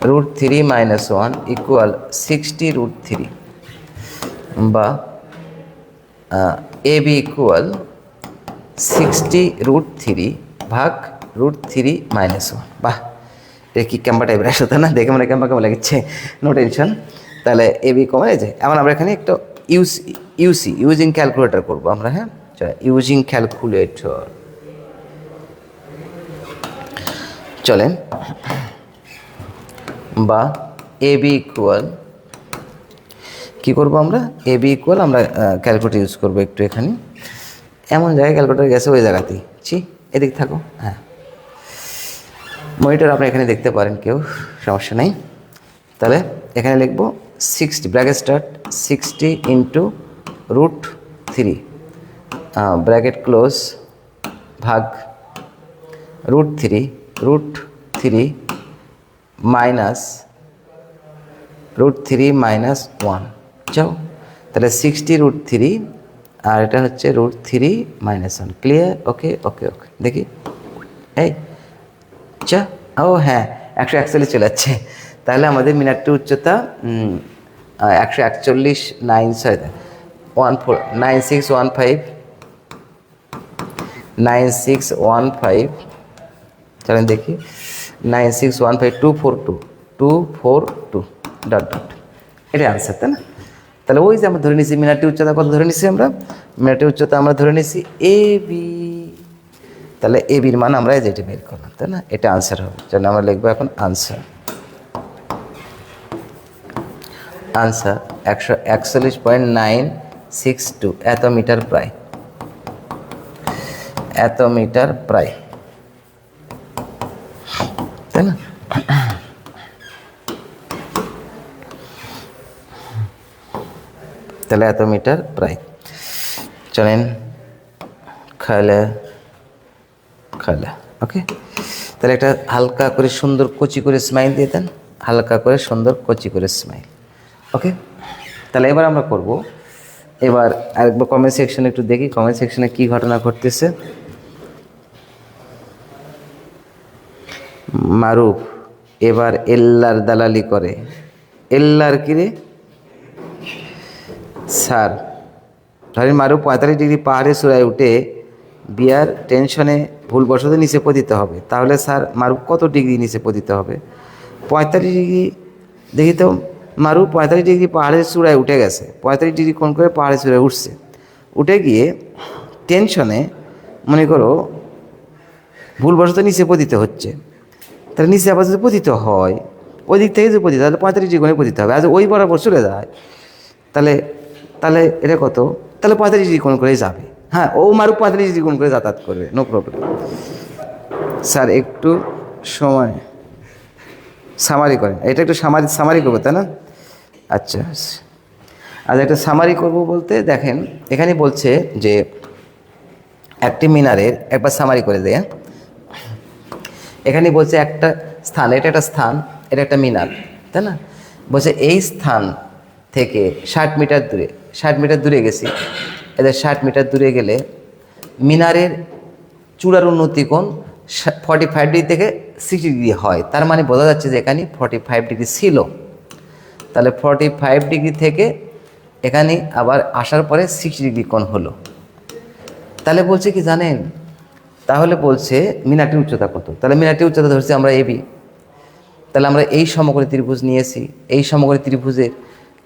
√3 - 1 ইকুয়াল 60√3, বা এ বি ইকুয়াল 60√3 ভাগ √3 - 1। বাহ, এটা কি ক্যাম্পা টাইপের আসতে না, দেখে মনে ক্যাম্পা কেমন লাগছে, নো টেনশন। তাহলে এ বি কমন এই যে, এখন আমরা এখানে একটা ইউজিং ক্যালকুলেটর করবো আমরা। হ্যাঁ, ইউজিং ক্যালকুলেটর চলেন, বা এ বি ইকুয়াল কী করবো আমরা, এ বি ইকুয়াল আমরা ক্যালকুলেটর ইউজ করবো একটু এখানে, এমন জায়গায় ক্যালকুলেটর গেছে ওই জায়গাতেই, এদিক থাকো। হ্যাঁ, মনিটর আপনি এখানে দেখতে পারেন, কেউ সমস্যা নেই। তাহলে এখানে লিখবো 60 bracket start 60 into √3 bracket close ভাগ √3 মাইনাস √3 - 1। যাও, তাহলে 60√3 আর এটা হচ্ছে √3 - 1। ক্লিয়ার? ওকে ওকে ওকে, দেখি এই আচ্ছা, ও হ্যাঁ, 141 চলে যাচ্ছে। তাহলে আমাদের মিনারটির উচ্চতা 141 9615 চলেন দেখি, 9615 242 ডট ডট, এটাই আনসার, তাই না? তাহলে ওই যে আমরা ধরে নিছি মিনারটির উচ্চতা কত ধরে নিছি আমরা, মিনারটির উচ্চতা আমরা ধরে নিছি এ বি। তাহলে এ বির মান আমরা যেটা বের করলাম, তাই না, এটা আনসার হবে। জন্য আমরা লিখবো এখন আনসার 141.962 এত মিটার প্রায়, এত মিটার প্রায়, তাই না? তাহলে এত মিটার প্রায়। চলেন খালে খালে, ওকে। তাহলে একটা হালকা করে সুন্দর কচি করে স্মাইল দিয়ে দেন, হালকা করে সুন্দর কচি করে স্মাইল, ওকে। তাহলে এবার আমরা করব, এবার আরেকবার কমেন্ট সেকশনে একটু দেখি, কমেন্ট সেকশনে কী ঘটনা ঘটতেছে। মারুফ এবার এল্লার দালালি করে, এল্লার কিরে স্যার? ধরেন মারুফ 45 ডিগ্রি পাহাড়ে চূড়ায় উঠে বিয়ার টেনশনে ভুলবশত নিচে পতিত হবে, তাহলে স্যার মারুফ কত ডিগ্রি নিচে পতিত হবে? 45 ডিগ্রি। দেখি তো, মারুফ 45 ডিগ্রি পাহাড়ের চূড়ায় উঠে গেছে, 45 ডিগ্রি কোণ করে পাহাড়ের চূড়ায় উঠছে, উঠে গিয়ে টেনশনে মনে করো ভুলবশত নিচে পতিত হচ্ছে। তাহলে নিচে আবার যদি পতিত হয়, ওই দিক থেকে যদি পতিত হয়, তাহলে 45 ডিগ্রি কোণে পতিত হবে। আর ওই বরাবর চলে যায়, তাহলে তাহলে এটা কত? তাহলে 45 ডিগ্রি কোণ করেই যাবে। হ্যাঁ, ও মারুফ 45 ডিগ্রি কোণ করে যাতায়াত করবে, নো প্রবলেম। স্যার একটু সময় সামারি করেন, এটা একটু সামারি করবো, তাই না? আচ্ছা আচ্ছা, একটা সামারি করব বলতে দেখেন, এখানে বলছে যে একটি মিনারের, একবার সামারি করে দেয়। এখানে বলছে একটা স্থান, এটা একটা স্থান, এটা একটা মিনার, তাই না? বলছে এই স্থান থেকে 60 মিটার দূরে, 60 মিটার দূরে গেছি, এদের 60 মিটার দূরে গেলে মিনারের চূড়ার উন্নতি কোণ 45 ডিগ্রি থেকে 60 ডিগ্রি হয়। তার মানে বোঝা যাচ্ছে যে এখানে 45 ডিগ্রি ছিল। তাহলে 45 ডিগ্রি থেকে এখানে আবার আসার পরে 60 ডিগ্রি কোণ হলো। তাহলে বলছে কি জানেন, তাহলে বলছে মিনারটির উচ্চতা কত? তাহলে মিনারটির উচ্চতা ধরছি আমরা এবি। তাহলে আমরা এই সমকোণী ত্রিভুজ নিয়েছি, এই সমকোণী ত্রিভুজের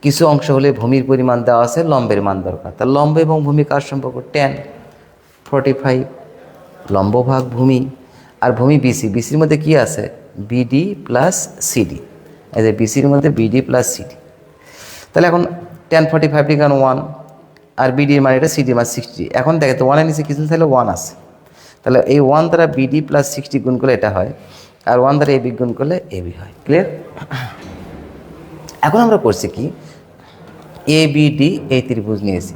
কিছু অংশ হলে ভূমির পরিমাণ দেওয়া আছে, লম্বের মান দরকার। তাহলে লম্ব এবং ভূমি কার সম্পর্ক? tan 45, লম্ব ভাগ ভূমি, আর ভূমি বিসি, বিসির মধ্যে কি আছে? বিডি প্লাস সিডি, এই যে বিসির মধ্যে বিডি প্লাস সিডি। তাহলে এখন tan 45 ডিগ্রি 1, আর বিডির মান এটা, সিডি মান 60। এখন দেখে তো 1 এর নিচে কিছু তাহলে 1 আছে, তাহলে এই 1 দ্বারা বিডি প্লাস 60 গুণ করলে এটা হয়, আর 1 দ্বারা এবি গুণ করলে এবি হয়। ক্লিয়ার? এখন আমরা করছি কি, এবিডি এই ত্রিভুজ নিয়েছি।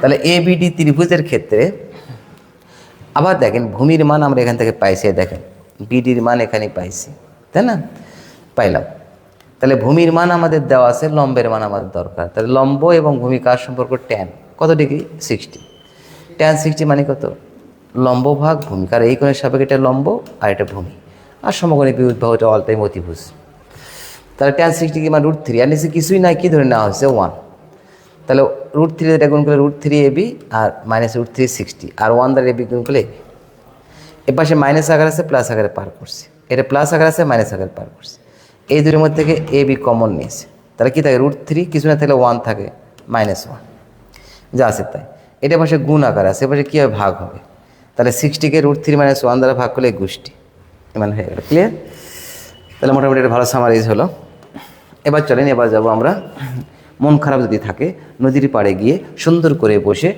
তাহলে এবিডি ত্রিভুজের ক্ষেত্রে আবার দেখেন ভূমির মান আমরা এখান থেকে পাইছি, দেখেন বিডির মান এখানে পাইছি, তাই না? পাইলাম। তাহলে ভূমির মান আমাদের দেওয়া আছে, লম্বের মান আমাদের দরকার। তাহলে লম্ব এবং ভূমি কার সম্পর্ক? tan কত ডিগ্রি? 60। tan 60 মানে কত? লম্ব ভাগ ভূমি, কারণ এই কোণের সাপেক্ষে এটা লম্ব আর এটা ভূমি, আর সমকোণী বিদ্যুৎ বাহুটা অল টাইম অতিভুজ। তাহলে tan 60 মানে √3, আর নিচে কিছুই নাই, কি ধরে নেওয়া হয়েছে 1। তাহলে √3 এটা গুণ করলে √3 AB আর -√3 60, আর 1 দ্বারা AB গুণ করলে AB। এর পাশে মাইনাস আকার আছে, প্লাস আকারে পার করছে, এটা প্লাস আকার আছে, মাইনাস আকারে পার করছে। এই দুটোর মধ্যে থেকে AB কমন নিয়েছে, তাহলে কী থাকে √3, কিছু না থাকলে 1 থাকে, -1 যা আছে তাই। এটা পাশে গুণ আকার আছে, এ পাশে কীভাবে ভাগ হবে, তাহলে 60কে √3 - 1 দ্বারা ভাগ করলে 21টি, মানে হয়ে গেল। ক্লিয়ার? তাহলে মোটামুটি একটা ভালো সামারাইজ হলো। এবার চলেন, এবার যাব আমরা মন খারাপ যদি থাকে নদীর পাড়ে গিয়ে সুন্দর করে বসে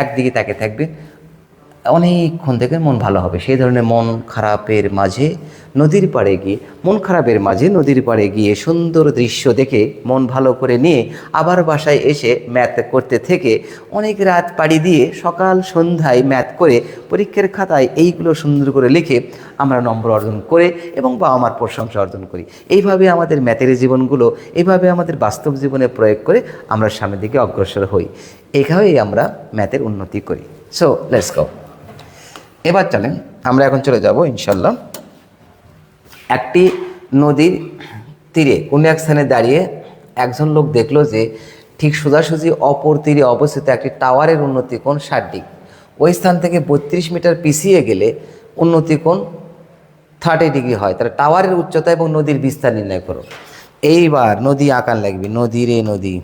একদিকে তাকে থাকবে, অনেকক্ষণ থেকে মন ভালো হবে। সেই ধরনের মন খারাপের মাঝে নদীর পাড়ে গিয়ে, মন খারাপের মাঝে নদীর পাড়ে গিয়ে সুন্দর দৃশ্য দেখে মন ভালো করে নিয়ে আবার বাসায় এসে ম্যাথ করতে থেকে অনেক রাত পাড়ি দিয়ে সকাল সন্ধ্যায় ম্যাথ করে পরীক্ষার খাতায় এইগুলো সুন্দর করে লিখে আমরা নম্বর অর্জন করে এবং বাবা মার প্রশংসা অর্জন করি। এইভাবে আমাদের ম্যাথের জীবনগুলো এইভাবে আমাদের বাস্তব জীবনে প্রয়োগ করে আমরা সামনের দিকে অগ্রসর হই। এইভাবেই আমরা ম্যাথের উন্নতি করি। So let's go. এবার চলেন আমরা এখন চলে যাব ইনশাল্লাহ একটি নদীর তীরে কোনো এক স্থানে দাঁড়িয়ে একজন লোক দেখলো যে ঠিক সোজাসুজি অপর তীরে অবস্থিত একটি টাওয়ারের উন্নতি কোণ 60 ডিগ্রি। ওই স্থান থেকে 32 মিটার পিছিয়ে গেলে উন্নতি কোণ 30 ডিগ্রি হয়। তাহলে টাওয়ারের উচ্চতা এবং নদীর বিস্তার নির্ণয় করো। এইবার নদী আঁকান লাগবে, নদী রে নদী।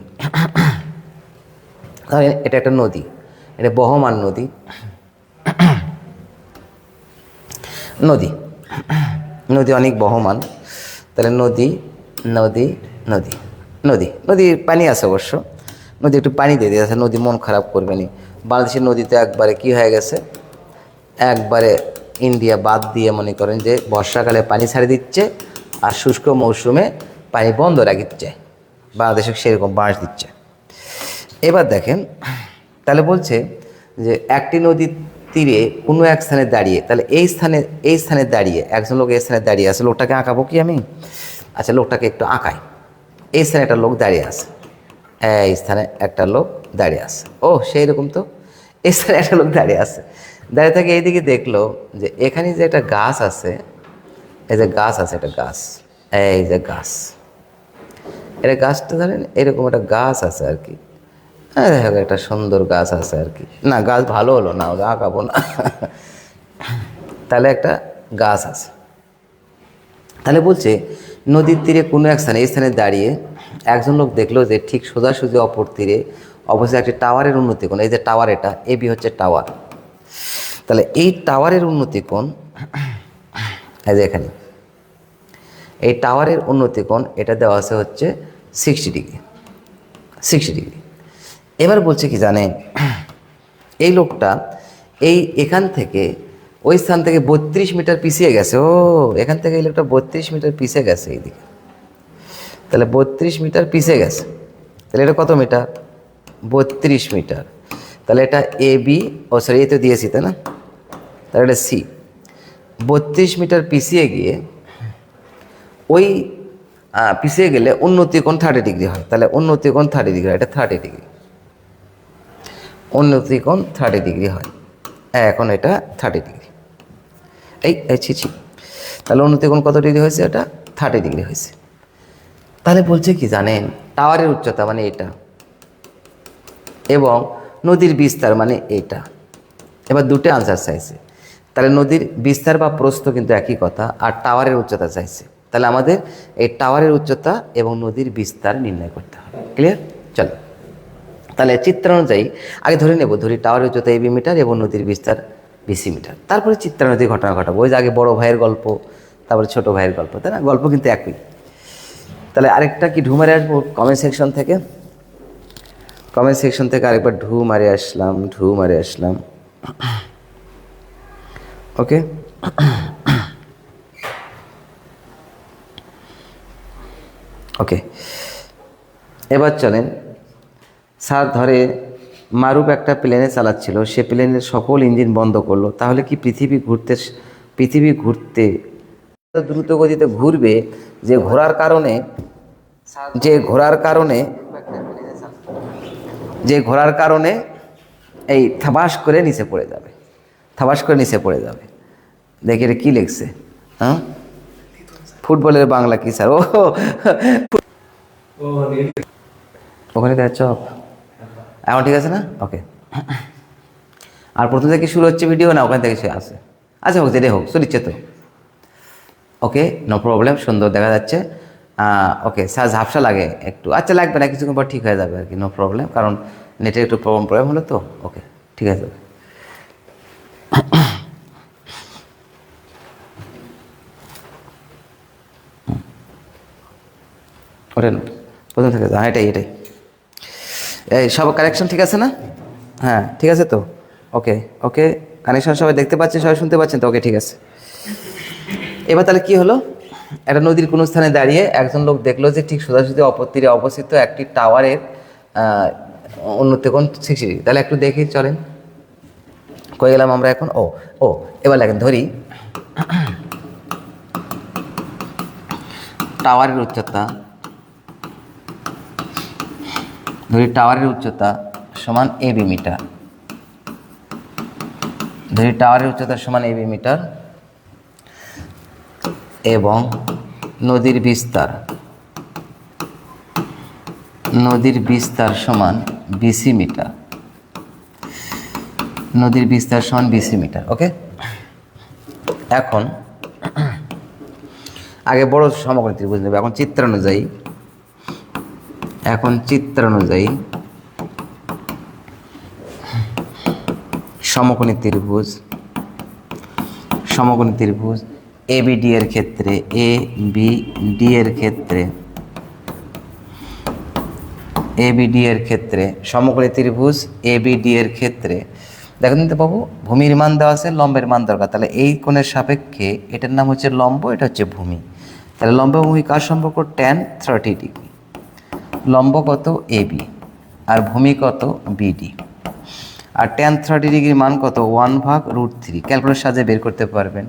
এটা একটা নদী, এটা বহমান নদী, নদী নদী অনেক বহমান। তাহলে নদী নদী নদী নদী নদীর পানি আছে অবশ্য, নদী একটু পানি দিয়ে দিয়েছে, নদী মন খারাপ করবে নি। বাংলাদেশের নদীতে একবারে কি হয়ে গেছে, একবারে ইন্ডিয়া বাদ দিয়ে মনে করেন যে বর্ষাকালে পানি ছাড়ে দিচ্ছে আর শুষ্ক মৌসুমে পানি বন্ধ রাখছে, বাংলাদেশে সেরকম বাঁশ দিচ্ছে। এবার দেখেন, তাহলে বলছে যে একটি নদীর তীরে কোনো এক স্থানে দাঁড়িয়ে, তাহলে এই স্থানে দাঁড়িয়ে একজন লোক এই স্থানে দাঁড়িয়ে আছে। লোকটাকে আঁকাবো কি আমি? আচ্ছা, লোকটাকে একটু আঁকাই। এই স্থানে একটা লোক দাঁড়িয়ে আছে, এই স্থানে একটা লোক দাঁড়িয়ে আছে। ও সেই রকম, তো এই স্থানে একটা লোক দাঁড়িয়ে আছে, দাঁড়িয়ে থাকে এইদিকে দেখলো যে এখানে যে একটা গাছ আছে, এই যে গাছ আছে, একটা গাছ, এই যে গাছ, এটা গাছটা ধরেন এরকম একটা গাছ আছে আর কি। হ্যাঁ, দেখো একটা সুন্দর গাছ আছে আর কি। না, গাছ ভালো হলো না, আঁকাবো না। তাহলে একটা গাছ আছে। তাহলে বলছে নদীর তীরে কোনো এক স্থানে, এই স্থানে দাঁড়িয়ে একজন লোক দেখলো যে ঠিক সোজাসুজি অপর তীরে অবশ্যই একটি টাওয়ারের উন্নতি কোণ, এই যে টাওয়ার, এটা এবি হচ্ছে টাওয়ার। তাহলে এই টাওয়ারের উন্নতি কোণ, এই যে এখানে এই টাওয়ারের উন্নতি কোণ, এটা দেওয়া আছে হচ্ছে 60 ডিগ্রি, 60 ডিগ্রি। এবার বলছে কি জানেন, এই লোকটা এখান থেকে ওই স্থান থেকে 32 মিটার পিছিয়ে গেছে। ও, এখান থেকে এই লোকটা 32 মিটার পিছিয়ে গেছে এইদিকে। তাহলে 32 মিটার পিছিয়ে গেছে, তাহলে এটা কত মিটার? 32 মিটার। তাহলে এটা এবি, ও সরি, এই তো দিয়েছি তাই না, তাহলে এটা সি। 32 মিটার পিছিয়ে গিয়ে ওই পিছিয়ে গেলে উন্নতি কোণ 30 ডিগ্রি হয়। তাহলে উন্নতি কোণ 30 ডিগ্রি, এটা 30 ডিগ্রি, উন্নতি কোণ 30 ডিগ্রি হয়। এখন এটা 30 ডিগ্রি, এই ছি। তাহলে উন্নতি কোণ কত ডিগ্রি হয়েছে? এটা 30 ডিগ্রি হয়েছে। তাহলে বলছে কি জানেন, টাওয়ারের উচ্চতা মানে এটা এবং নদীর বিস্তার মানে এটা। এবার দুটো আনসার চাইছে, তাহলে নদীর বিস্তার বা প্রস্থ কিন্তু একই কথা, আর টাওয়ারের উচ্চতা চাইছে। তাহলে আমাদের এই টাওয়ারের উচ্চতা এবং নদীর বিস্তার নির্ণয় করতে হবে। ক্লিয়ার? চলো তাহলে চিত্র অনুযায়ী আগে ধরি টাওয়ারের উচ্চতা এবি মিটার এবং নদীর বিস্তার বিসি মিটার। তারপরে চিত্রানুযায়ী ঘটনা ঘটাবো। ওই যে আগে বড় ভাইয়ের গল্প, তারপরে ছোট ভাইয়ের গল্প, তাই না? গল্প কিন্তু একই। তাহলে আরেকটা কি ঢু মারে আসবো কমেন্ট সেকশন থেকে, কমেন্ট সেকশন থেকে আরেকবার ঢু মারে আসলাম। ওকে, ওকে। এবার চলেন, স্যার ধরে মারুফ একটা প্লেনে চালাচ্ছিল, সে প্লেনের সকল ইঞ্জিন বন্ধ করলো। তাহলে কি পৃথিবী ঘুরতে দ্রুত গতিতে ঘুরবে, যে ঘোরার কারণে এই থাবাস করে নিচে পড়ে যাবে। থাবাস করে নিচে পড়ে যাবে। দেখি এটা কী লিখছে, হ্যাঁ ফুটবলের বাংলা কি স্যার? ওখানে দেখ চপ এখন ঠিক আছে না? ওকে। আর প্রথম থেকে শুরু হচ্ছে ভিডিও না ওখান থেকে সে আসে? আচ্ছা হোক, যেটাই হোক চলিচ্ছে তো। ওকে, নো প্রবলেম, সুন্দর দেখা যাচ্ছে। ওকে স্যার ঝাপসা লাগে একটু, আচ্ছা লাগবে না, কিছুক্ষণ পর ঠিক হয়ে যাবে আর কি, নো প্রবলেম, কারণ নেটের একটু প্রবলেম হলো তো। ওকে ঠিক আছে। ওঠেন প্রথম থেকে, হ্যাঁ এটাই এটাই। এই সব কানেকশন ঠিক আছে না? হ্যাঁ ঠিক আছে তো। ওকে ওকে, কানেকশন সবাই দেখতে পাচ্ছেন, সবাই শুনতে পাচ্ছেন তো? ওকে ঠিক আছে। এবার তাহলে কি হলো, একটা নদীর কোনো স্থানে দাঁড়িয়ে একজন লোক দেখলো যে ঠিক সোজাসুজি অপর তীরে অবস্থিত একটি টাওয়ারের উন্নতি কোণ 60 ডিগ্রি। তাহলে একটু দেখি চলেন, কয়ে গেলাম আমরা এখন? ও ও এবার লাগেন ধরি টাওয়ারের উচ্চতা, ধরি টাওয়ারের উচ্চতা সমান এবি মিটার, ধরি টাওয়ারের উচ্চতা সমান এবি মিটার এবং নদীর বিস্তার, নদীর বিস্তার সমান বিসি মিটার, নদীর বিস্তার সমান বিসি মিটার। ওকে, এখন আগে বড় সমকোণী ত্রিভুজ নেবে। এখন চিত্রানুযায়ী, সমকোণী ত্রিভুজ, সমকোণী ত্রিভুজ এবিডি এর ক্ষেত্রে, এবিডি এর ক্ষেত্রে, এবিডি এর ক্ষেত্রে, সমকোণী ত্রিভুজ এবিডি এর ক্ষেত্রে দেখেন তো বাবু, ভূমির মান দেওয়া আছে, লম্বের মান দরকার। তাহলে এই কোণের সাপেক্ষে এটার নাম হচ্ছে লম্ব, এটা হচ্ছে ভূমি। তাহলে লম্ব ভূমি কার সম্পর্ক? tan 30 degree. লম্ব কত? এবি, আর ভূমি কত? বিডি। আর tan 30 ডিগ্রির মান কত? 1/√3। ক্যালকুলেটর সাহায্যে বের করতে পারবেন।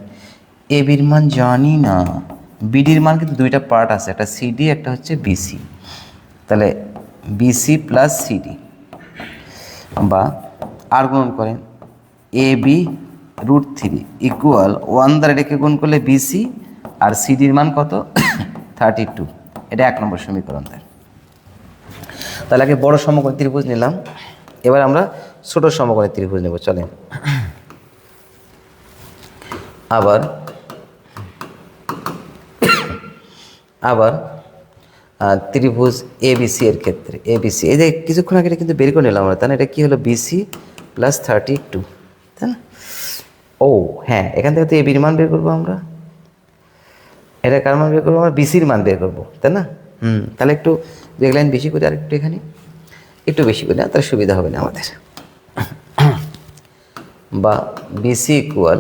এবির মান জানি না, বিডির মান কিন্তু দুইটা পার্ট আছে, একটা সিডি একটা হচ্ছে বিসি। তাহলে বিসি প্লাস সিডি, বা আর গুণ করেন AB√3 ইকুয়াল 1 দ্বারা এটাকে গুণ করলে বিসি, আর সিডির মান কত? 32। এটা 1 নম্বর সমীকরণ। তাহলে আগে বড় সমকোণী ত্রিভুজ নিলাম, এবার আমরা ছোট সমকোণী ত্রিভুজ নেব। চলেন আবার ত্রিভুজ এবিসি এর ক্ষেত্রে, এবিসি এই যে কিছুক্ষণ আগে এটা কিন্তু বের করে নিলাম আমরা, তাই না? এটা কী হলো? বিসি প্লাস 32, তাই না? ও হ্যাঁ, এখান থেকে তো এবির মান বের করবো আমরা, এটা কার মান বের করবো? আমরা বিসির মান বের করবো, তাই না? তাহলে একটু দেখলেন বেশি করে, আর একটু এখানে একটু বেশি করে, না তাহলে সুবিধা হবে না আমাদের। বা বিসি ইকুয়াল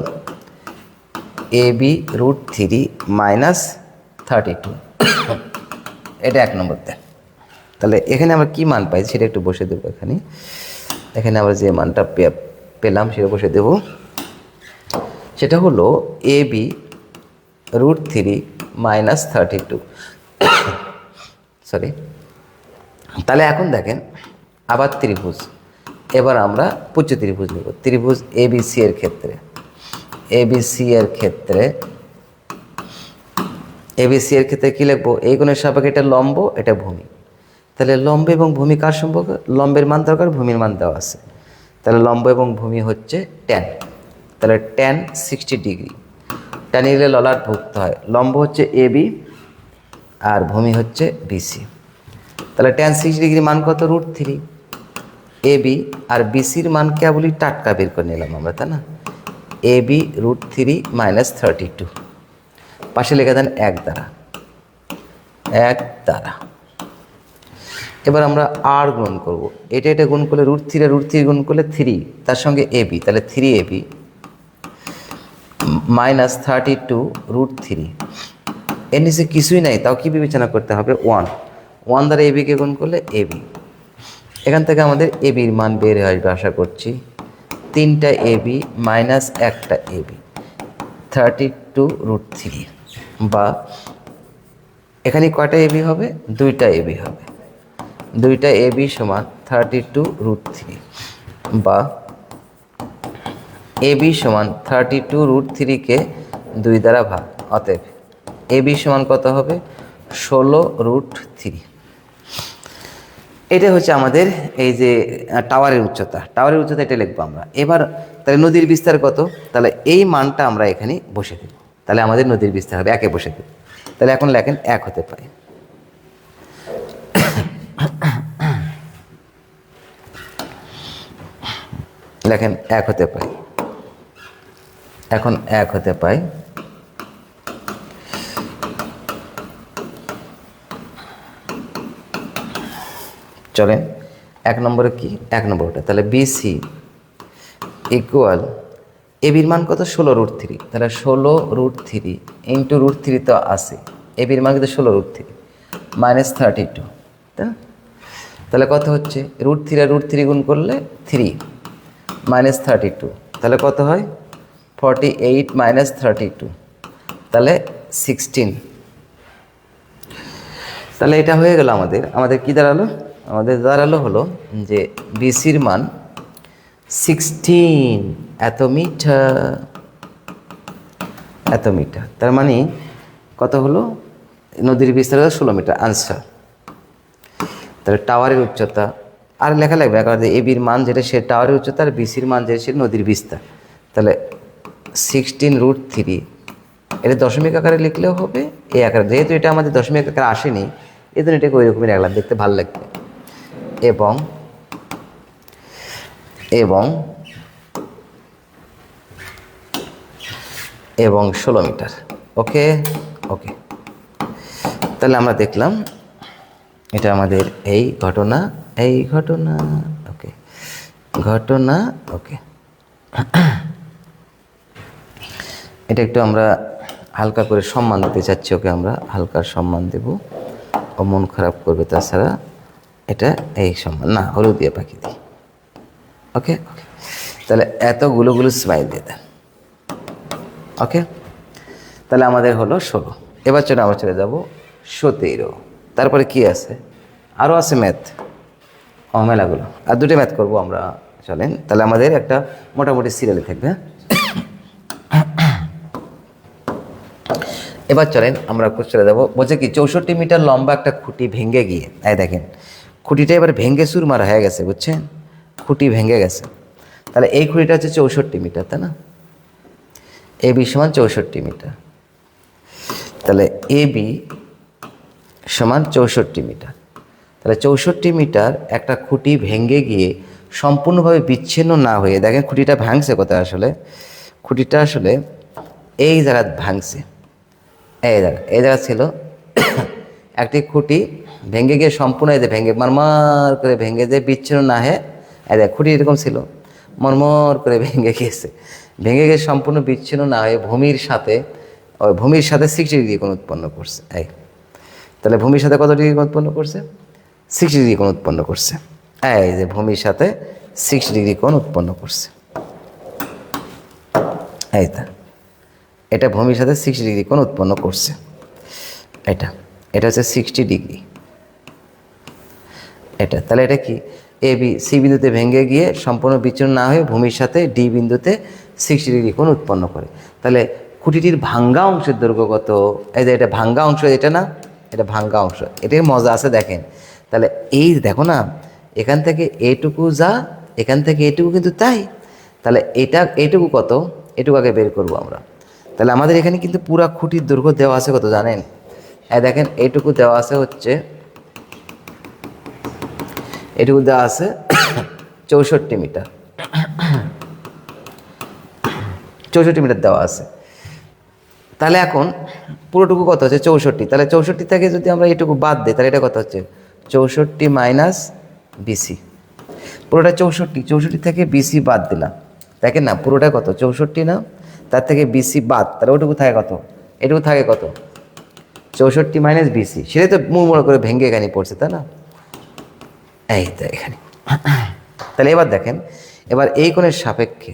AB√3 মাইনাস 32, এটা 1 নম্বর দেন। তাহলে এখানে আমরা কি মান পাই সেটা একটু বসে দেবো। এখানে আমরা যে মানটা পেলাম সেটা বসে দেব। সেটা হলো AB√3 মাইনাস 32, সরি। তাহলে এখন দেখেন আবার ত্রিভুজ, এবার আমরা পুচ্ছ ত্রিভুজ নেব। ত্রিভুজ এবিসি এর ক্ষেত্রে, এবিসি এর ক্ষেত্রে, এবিসি এর ক্ষেত্রে কী লিখবো? এই কোণের সাপেক্ষে এটা লম্ব, এটা ভূমি। তাহলে লম্ব এবং ভূমি কার সম্পর্ক? লম্বের মান দরকার, ভূমির মান দেওয়া আছে। তাহলে লম্ব এবং ভূমি হচ্ছে tan। তাহলে tan 60 ডিগ্রি, tan নিলে ললাট ভুক্ত হয়। লম্ব হচ্ছে এবি আর ভূমি হচ্ছে বিসি। তাহলে tan 60 ডিগ্রি মান কত? √3। এবি আর বিসির মান কেবলই টাটকা বের করে নিলাম আমরা, তাই না? AB√3 মাইনাস 32, পাশে লেখা দেন 1 দ্বারা, 1 দ্বারা। এবার আমরা আর গুণ করব, এটা গুণ করলে √3 আর √3 গুণ করলে 3, তার সঙ্গে এবি, তাহলে 3AB মাইনাস 32√3। এর নিচে কিছুই নাই, তাও কি বিবেচনা করতে হবে? 1 দ্বারা এবিকে গুণ করলে এবি। এখান থেকে আমাদের এবির মান বের হয়ে আসবে আশা করছি। 3টা এবি মাইনাস 1টা এবি, 32√3। বা এখানে কয়টা এবি হবে? 2টা এবি হবে। 2টা এবি সমান 32√3, বা এবি সমান 32√3 2 দ্বারা ভাগ, অতএব এবি সমান কত হবে 16√3। এটা হচ্ছে আমাদের এই যে টাওয়ারের উচ্চতা, এটা লিখবো আমরা। এবার তাহলে নদীর বিস্তার কত, তাহলে এই মানটা আমরা এখানে বসে দেব, তাহলে আমাদের নদীর বিস্তার হবে 1 বসে দেব। তাহলে এখন লেখেন 1 হতে পারে, লেখেন 1 হতে পাই, এখন 1 হতে পাই। চলেন 1 নম্বরে কি, 1 নম্বরটা তাহলে বিসি ইকুয়াল এবির মান কত 16√3, তাহলে 16√3 ইন্টু √3 তো আছে, এবির মান কিন্তু 16√3 -32, তাই না? তাহলে কত হচ্ছে √3 আর √3 গুণ করলে 3 -32, তাহলে কত হয় 48 -32, তাহলে 16। তাহলে এটা হয়ে গেল আমাদের কি দাঁড়ালো, আমাদের দাঁড়ালো হলো যে বিসির মান 16 এত মিটার, তার মানে কত হলো, নদীর বিস্তার 16 মিটার আনসার। তাহলে টাওয়ারের উচ্চতা আর লেখা লাগবে, কারণ এবির মান যেটা সে টাওয়ারের উচ্চতা, আর বিসির মান যেটা সে নদীর বিস্তার। তাহলে 16√3 এটা দশমিক আকারে লিখলেও হবে, এই আকারে, যেহেতু এটা আমাদের দশমিক আকারে আসেনি এই জন্য এটাকে ওই রকমই রাখলাম, দেখতে ভালো লাগবে। এবং এবং এবং 16 মিটার। ওকে ওকে, তাহলে আমরা দেখলাম এটা আমাদের এই ঘটনা ওকে, ঘটনা ওকে। এটা একটু আমরা হালকা করে সম্মান দিতে চাচ্ছি ওকে, আমরা হালকা সম্মান দেব, ও মন খারাপ করবে, তাছাড়া এটা এই সম্মান না, হলুদ দিয়ে পাখি দিই। ওকে ওকে, তাহলে এতগুলো স্মাইল দিয়ে দেন। ওকে, তাহলে আমাদের হলো 16। এবার আমরা চলে যাব 17। তারপরে কি আছে, আরও আছে ম্যাথ, মেলাগুলো, আর 2টা ম্যাথ করবো আমরা। চলেন তাহলে আমাদের একটা মোটামুটি সিরিয়ালে থাকবে। এবার চলেন আমরা চলে যাবো, বলছে কি 64 মিটার লম্বা একটা খুঁটি ভেঙে গিয়ে, দেখেন খুঁটিটা এবার ভেঙে চুরমার হয়ে গেছে, বুঝছেন, খুঁটি ভেঙে গেছে। তাহলে এই খুঁটিটা হচ্ছে 64 মিটার, তাই না? এবি সমান 64 মিটার, তাহলে এবি সমান 64 মিটার। তাহলে 64 মিটার একটা খুঁটি ভেঙে গিয়ে সম্পূর্ণভাবে বিচ্ছিন্ন না হয়ে, দেখেন খুঁটিটা ভাঙছে কোথায়, আসলে খুঁটিটা আসলে এই জায়গা ভাঙছে, এই জায়গা ছিল একটি খুঁটি ভেঙে গিয়ে সম্পূর্ণ ভেঙে মারমার করে ভেঙে যে বিচ্ছিন্ন না হয়ে, খুঁটি এরকম ছিল মরমর করে ভেঙে গিয়ে সম্পূর্ণ বিচ্ছিন্ন না হয়ে ভূমির সাথে 60 ডিগ্রি কোণ উৎপন্ন করছে। তাহলে ভূমির সাথে কত ডিগ্রি কোণ উৎপন্ন করছে, 60 ডিগ্রি কোণ উৎপন্ন করছে। এই যে ভূমির সাথে 60 ডিগ্রি কোণ উৎপন্ন করছে, এই তা এটা ভূমির সাথে 60 ডিগ্রি কোণ উৎপন্ন করছে। এটা হচ্ছে 60 ডিগ্রি, তাহলে এটা কি, এ বি সি বিন্দুতে ভেঙে গিয়ে সম্পূর্ণ বিচ্ছিন্ন না হয়ে ভূমির সাথে ডি বিন্দুতে 60 ডিগ্রি কোণ উৎপন্ন করে। তাহলে খুঁটিটির ভাঙ্গা অংশের দৈর্ঘ্য কত, এই যে এটা ভাঙ্গা অংশ, এটা না, এটা ভাঙ্গা অংশ, এটার মজা আছে দেখেন। তাহলে এই দেখো না, এখান থেকে এটুকু যা, এখান থেকে এটুকু কিন্তু তাই, তাহলে এইটুকু কত, এটুকু আগে বের করবো আমরা। তাহলে আমাদের এখানে কিন্তু পুরা খুঁটির দৈর্ঘ্য দেওয়া আছে কত জানেন, দেখেন এইটুকু দেওয়া আছে হচ্ছে, এটুকু দেওয়া আছে 64 মিটার, 64 মিটার দেওয়া আছে। তাহলে এখন পুরোটুকু কত হচ্ছে 64, তাহলে 64 থেকে যদি আমরা এটুকু বাদ দিই তাহলে এটা কত হচ্ছে 64 মাইনাস বিসি, পুরোটা 64 থেকে বিসি বাদ দিলাম, দেখেন না পুরোটা কত 64 না, তার থেকে বিসি বাদ, তাহলে ওটুকু থাকে কত, এটুকু থাকে কত 64 মাইনাস বিসি, সেটাই তো মুড়মুড় করে ভেঙে এখানে পড়ছে, তাই না? এই তো এখানে। তাহলে এবার দেখেন, এবার এই কোণের সাপেক্ষে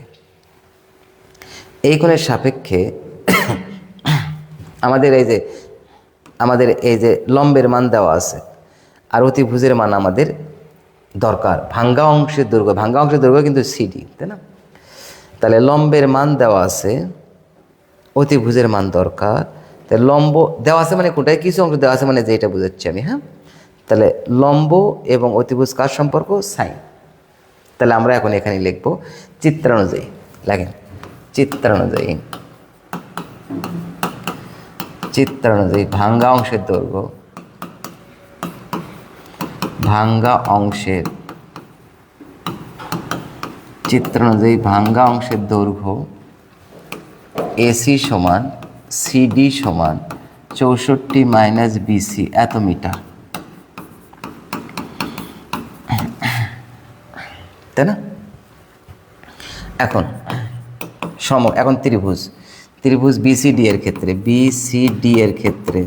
আমাদের এই যে লম্বের মান দেওয়া আছে আর অতিভুজের মান আমাদের দরকার, ভাঙ্গা অংশের দৈর্ঘ্য কিন্তু সিডি, তাই না? তাহলে লম্বের মান দেওয়া আছে, অতিভুজের মান দরকার। তাহলে লম্ব দেওয়া আছে মানে কোনটায় কিছু অংশ দেওয়া আছে মানে যে এটা বুঝাচ্ছি আমি, হ্যাঁ। তাহলে লম্ব এবং অতিভুজ কার সম্পর্ক? সাইন। তাহলে আমরা এখন এখানে লিখব চিত্রানুযায়ী। লেখেন চিত্রানুযায়ী। চিত্রানুযায়ী ভাঙ্গা অংশের দৈর্ঘ্য, ভাঙ্গা অংশের, চিত্রানুযায়ী ভাঙ্গা অংশের দৈর্ঘ্য এসি সমান সিডি সমান 64 মাইনাস বিসি এত মিটার, তাই না? এখন এখন ত্রিভুজ, ত্রিভুজ বিসিডি এর ক্ষেত্রে, বিসিডি এর ক্ষেত্রে,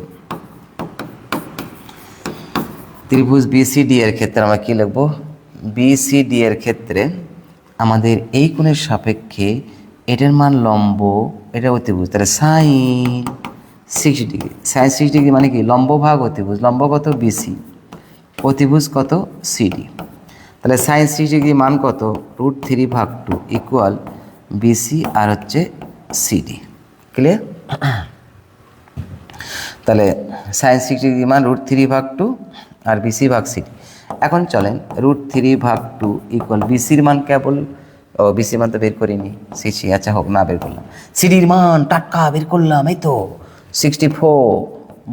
ত্রিভুজ বিসিডি এর ক্ষেত্রে আমরা কি লিখব? বিসিডি এর ক্ষেত্রে আমাদের এই কোণের সাপেক্ষে এটার মান লম্ব, এটা অতিভুজ, তাহলে সাইন 60 ডিগ্রি। সাইন 60 ডিগ্রি মানে কি? লম্ব ভাগ অতিভুজ। লম্ব কত? বিসি, অতিভুজ কত? সিডি। তাহলে সাইন 60 ডিগ্রি মান কত? √3/2 ইকুয়াল বিসি আর হচ্ছে সিডি। ক্লিয়ার? তাহলে সাইন 60 ডিগ্রি মান √3/2 আর বিসি ভাগ সিডি। এখন চলেন √3/2 ইকুয়াল বিসির মান কেবল, ও বিসির মান তো বের করিনি, সিসি, আচ্ছা হোক, না বের করলাম। সিডির মান টাটকা বের করলাম, এই তো 64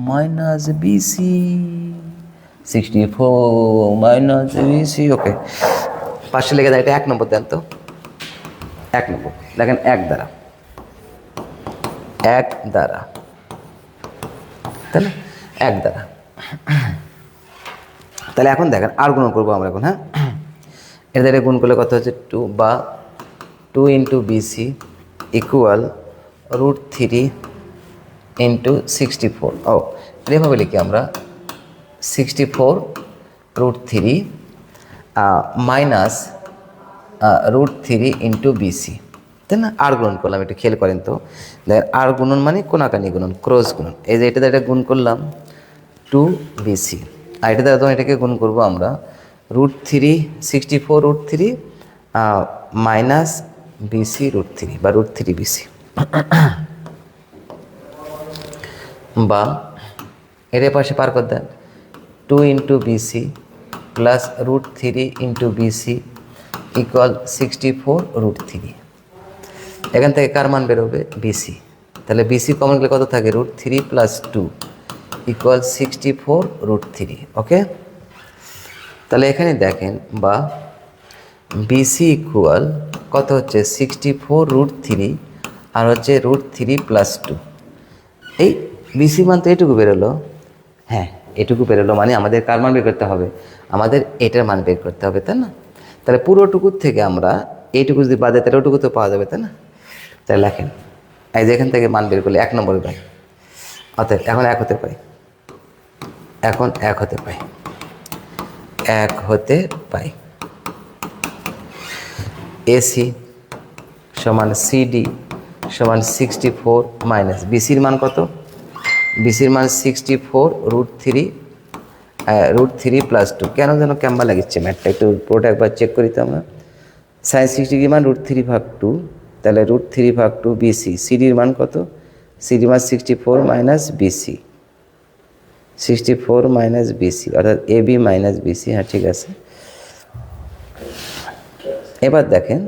মাইনাস বিসি, 64 মাইনাস বিসি। ওকে, পাশে লেগে দেয়, এটা 1 নম্বর দেন তো। 1 নম্বর দেখেন, 1 দ্বারা, 1 দ্বারা, তাই না? 1 দ্বারা। তাহলে এখন দেখেন আর গুণ করবো আমরা এখন, হ্যাঁ। এর দ্বারা গুণ করলে কত হচ্ছে? 2 বা 2 ইন্টু বিসি ইকুয়াল √3 ইন্টু 64। ও এভাবে লিখি আমরা 64 √3 মাইনাস √3 ইন্টু বিসি, তাই না? আর গুণন করলাম, একটু খেয়াল করেন তো। দেখেন আর গুণন মানে কোনাকানি গুণন, ক্রস গুণন। এই যে এটা দ্বারা গুণ করলাম 2 বিসি, আর এটা দ্বারা তখন এটাকে গুণ করবো আমরা √3, 64 √3 মাইনাস বিসি √3 বা √3 বিসি, বা এর পাশে পার করে দেন 2 into BC plus √3 into BC equal 64 √3। এখান থেকে কার মান বেরোবে? বিসি। তাহলে বিসি কমন গেলে কত থাকে? √3 প্লাস 2 ইকুয়াল 64 √3। ওকে, তাহলে এখানে দেখেন, বা বিসি ইকুয়াল কত হচ্ছে? 64 √3 আর হচ্ছে √3 প্লাস 2। এই বিসি মান তো এটুকু বেরোলো, হ্যাঁ এটুকু বেরোলো, মানে আমাদের কার মান বের করতে হবে? আমাদের এটার মান বের করতে হবে, তাই না? তাহলে পুরোটুকুর থেকে আমরা এইটুকু যদি বাদে, তাহলে ওটুকু তো পাওয়া যাবে, তাই না? তাহলে লেখেন, এই যে এখান থেকে মান বের করলে 1 নম্বরে পাই, অতএব এখন 1 হতে পাই, এখন 1 হতে পাই, 1 হতে পাই। এসি সমান সিডি সমান 64 মাইনাস বিসির মান কত? বিসির মান 64 √3 প্লাস 2। কেন যেন ক্যাম্বা লাগিচ্ছে ম্যাথটা, একটু পুরোটা একবার চেক করি তো আমরা। সাইন 60 ডিগ্রি মান √3/2, তাহলে √3/2 বিসি। সিডির মান কত? সিডির মান 64 মাইনাস বিসি, 64 মাইনাস বিসি অর্থাৎ এবি মাইনাস বিসি। হ্যাঁ ঠিক আছে। এবার দেখেন,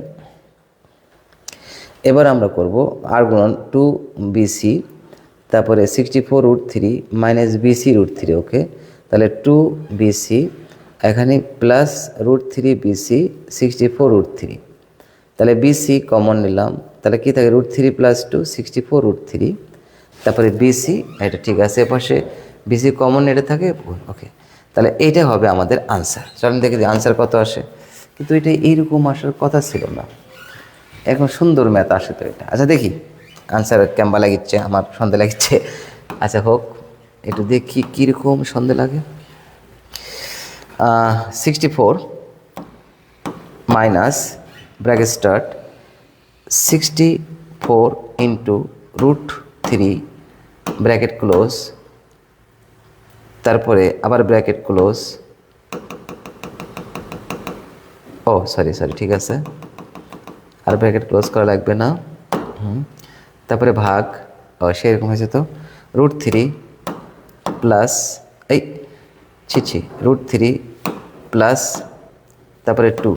এবার আমরা করব আর গুণন 2 বিসি, তারপরে 64 √3 মাইনাস বিসি √3। ওকে, তাহলে 2 বিসি এখানে প্লাস √3 বিসি 64 √3। তাহলে বিসি কমন নিলাম, তাহলে কী থাকে? √3 প্লাস 2 64 √3, তারপরে বিসি, এটা ঠিক আছে, এপাশে বিসি কমন এটা থাকে। ওকে, তাহলে এইটা হবে আমাদের আনসার। চলেন দেখি যে আনসার কত আসে। কিন্তু এটা এইরকম আসার কথা ছিল না, এখন সুন্দর ম্যাথ আসে তো এটা। আচ্ছা দেখি আনসার ক্যাম্বা লাগিচ্ছে, আমার সন্দেহ লাগিচ্ছে। আচ্ছা হোক, একটু দেখি কীরকম সন্দেহ লাগে। 64 minus bracket start 64 into √3 bracket close, তারপরে আবার ব্র্যাকেট ক্লোজ, ও সরি ঠিক আছে, আর ব্র্যাকেট ক্লোজ করা লাগবে না। তারপরে ভাগ, সেরকম হয়েছে তো, √3 প্লাস √3 প্লাস তারপরে 2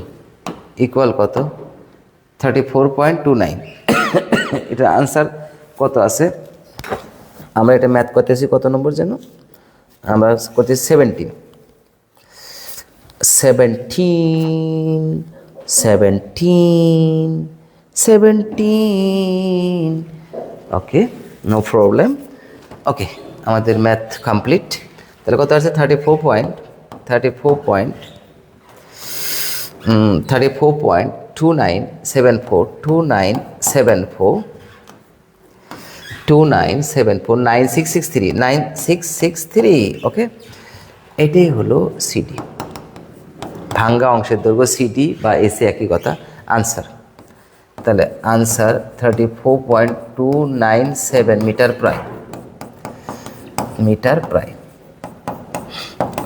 ইকুয়াল কত? 34.29। এটা আনসার কত আছে? আমরা এটা ম্যাথ করতেছি কত নম্বর যেন? আমরা করতেছি 17। ওকে, নো প্রবলেম। ওকে, আমাদের ম্যাথ কমপ্লিট। তাহলে কত আছে? 9663। ওকে, এটাই হলো সিডি, ভাঙ্গা অংশের দৈর্ঘ্য। সিডি বা এসি একই কথা। আনসার, তাহলে আনসার 34.297 মিটার প্রায়।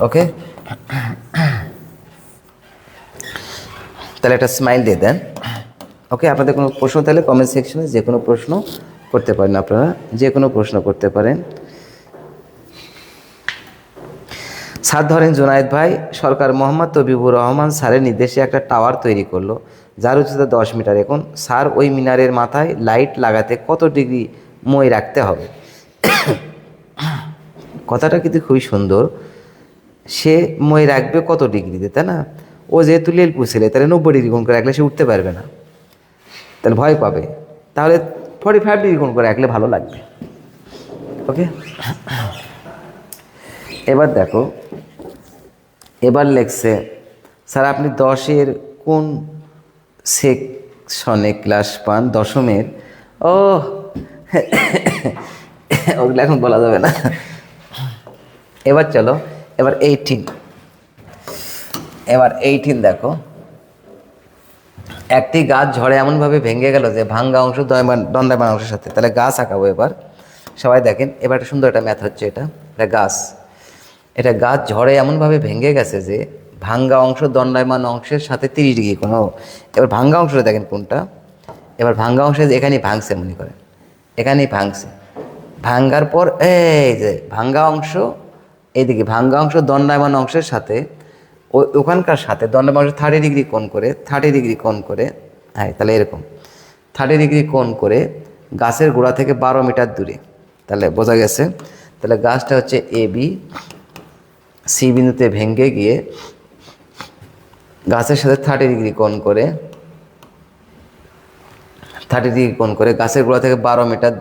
ওকে, তাহলে একটা স্মাইল দিয়ে দেন। ওকে, আপনাদের কোনো প্রশ্ন তাহলে কমেন্ট সেকশনে যে কোনো প্রশ্ন করতে পারেন, আপনারা যে কোনো প্রশ্ন করতে পারেন। স্যার ধরেন জুনায়েদ ভাই সরকার মোহাম্মদ তবিবুর রহমান স্যারের নির্দেশে একটা টাওয়ার তৈরি করলো যার উচ্চতা 10 মিটার। এখন স্যার ওই মিনারের মাথায় লাইট লাগাতে কত ডিগ্রি মই রাখতে হবে? কথাটা কিন্তু খুবই সুন্দর। সে মই রাখবে কত ডিগ্রিতে, তাই না? ও যেহেতু লেল পুষেলে, তাহলে 90 ডিগ্রি কোণ করে রাখলে সে উঠতে পারবে না, তাহলে ভয় পাবে। তাহলে 45 ডিগ্রি কোণ করে রাখলে ভালো লাগবে। ওকে, এবার দেখো, এবার লেখছে স্যার আপনি 10-এর কোন সেকশনে ক্লাস পান? দশমের। ওগুলো এখন বলা যাবে না। এবার চলো, এবার 18 দেখো, একটি গাছ ঝড়ে এমনভাবে ভেঙে গেল যে ভাঙ্গা অংশ দণ্ডায়মান অংশের সাথে। তাহলে গাছ আঁকাবো এবার। সবাই দেখেন, এবার একটা সুন্দর একটা ম্যাথ হচ্ছে। এটা গাছ ঝড়ে এমনভাবে ভেঙে গেছে যে ভাঙ্গা অংশ দণ্ডায়মান অংশের সাথে 30 ডিগ্রি কোণ। এবার ভাঙ্গা অংশটা দেখেন কোনটা? এবার ভাঙ্গা অংশে এখানেই ভাঙছে, মনে করেন এখানেই ভাঙছে। ভাঙ্গার পর এই যে ভাঙ্গা অংশ, এইদিকে ভাঙ্গা অংশ দণ্ডায়মান অংশের সাথে ওখানকার সাথে দণ্ডায়মান অংশ 30 ডিগ্রি কোণ করে, হ্যাঁ তাহলে এরকম 30 ডিগ্রি কোণ করে গাছের গোড়া থেকে 12 মিটার দূরে। তাহলে বোঝা গেছে। তাহলে গাছটা হচ্ছে AB, সি বিন্দুতে ভেঙে গিয়ে গাছের সাথে 30 ডিগ্রি কোণ করে গাছের গোড়া থেকে 12 মিটার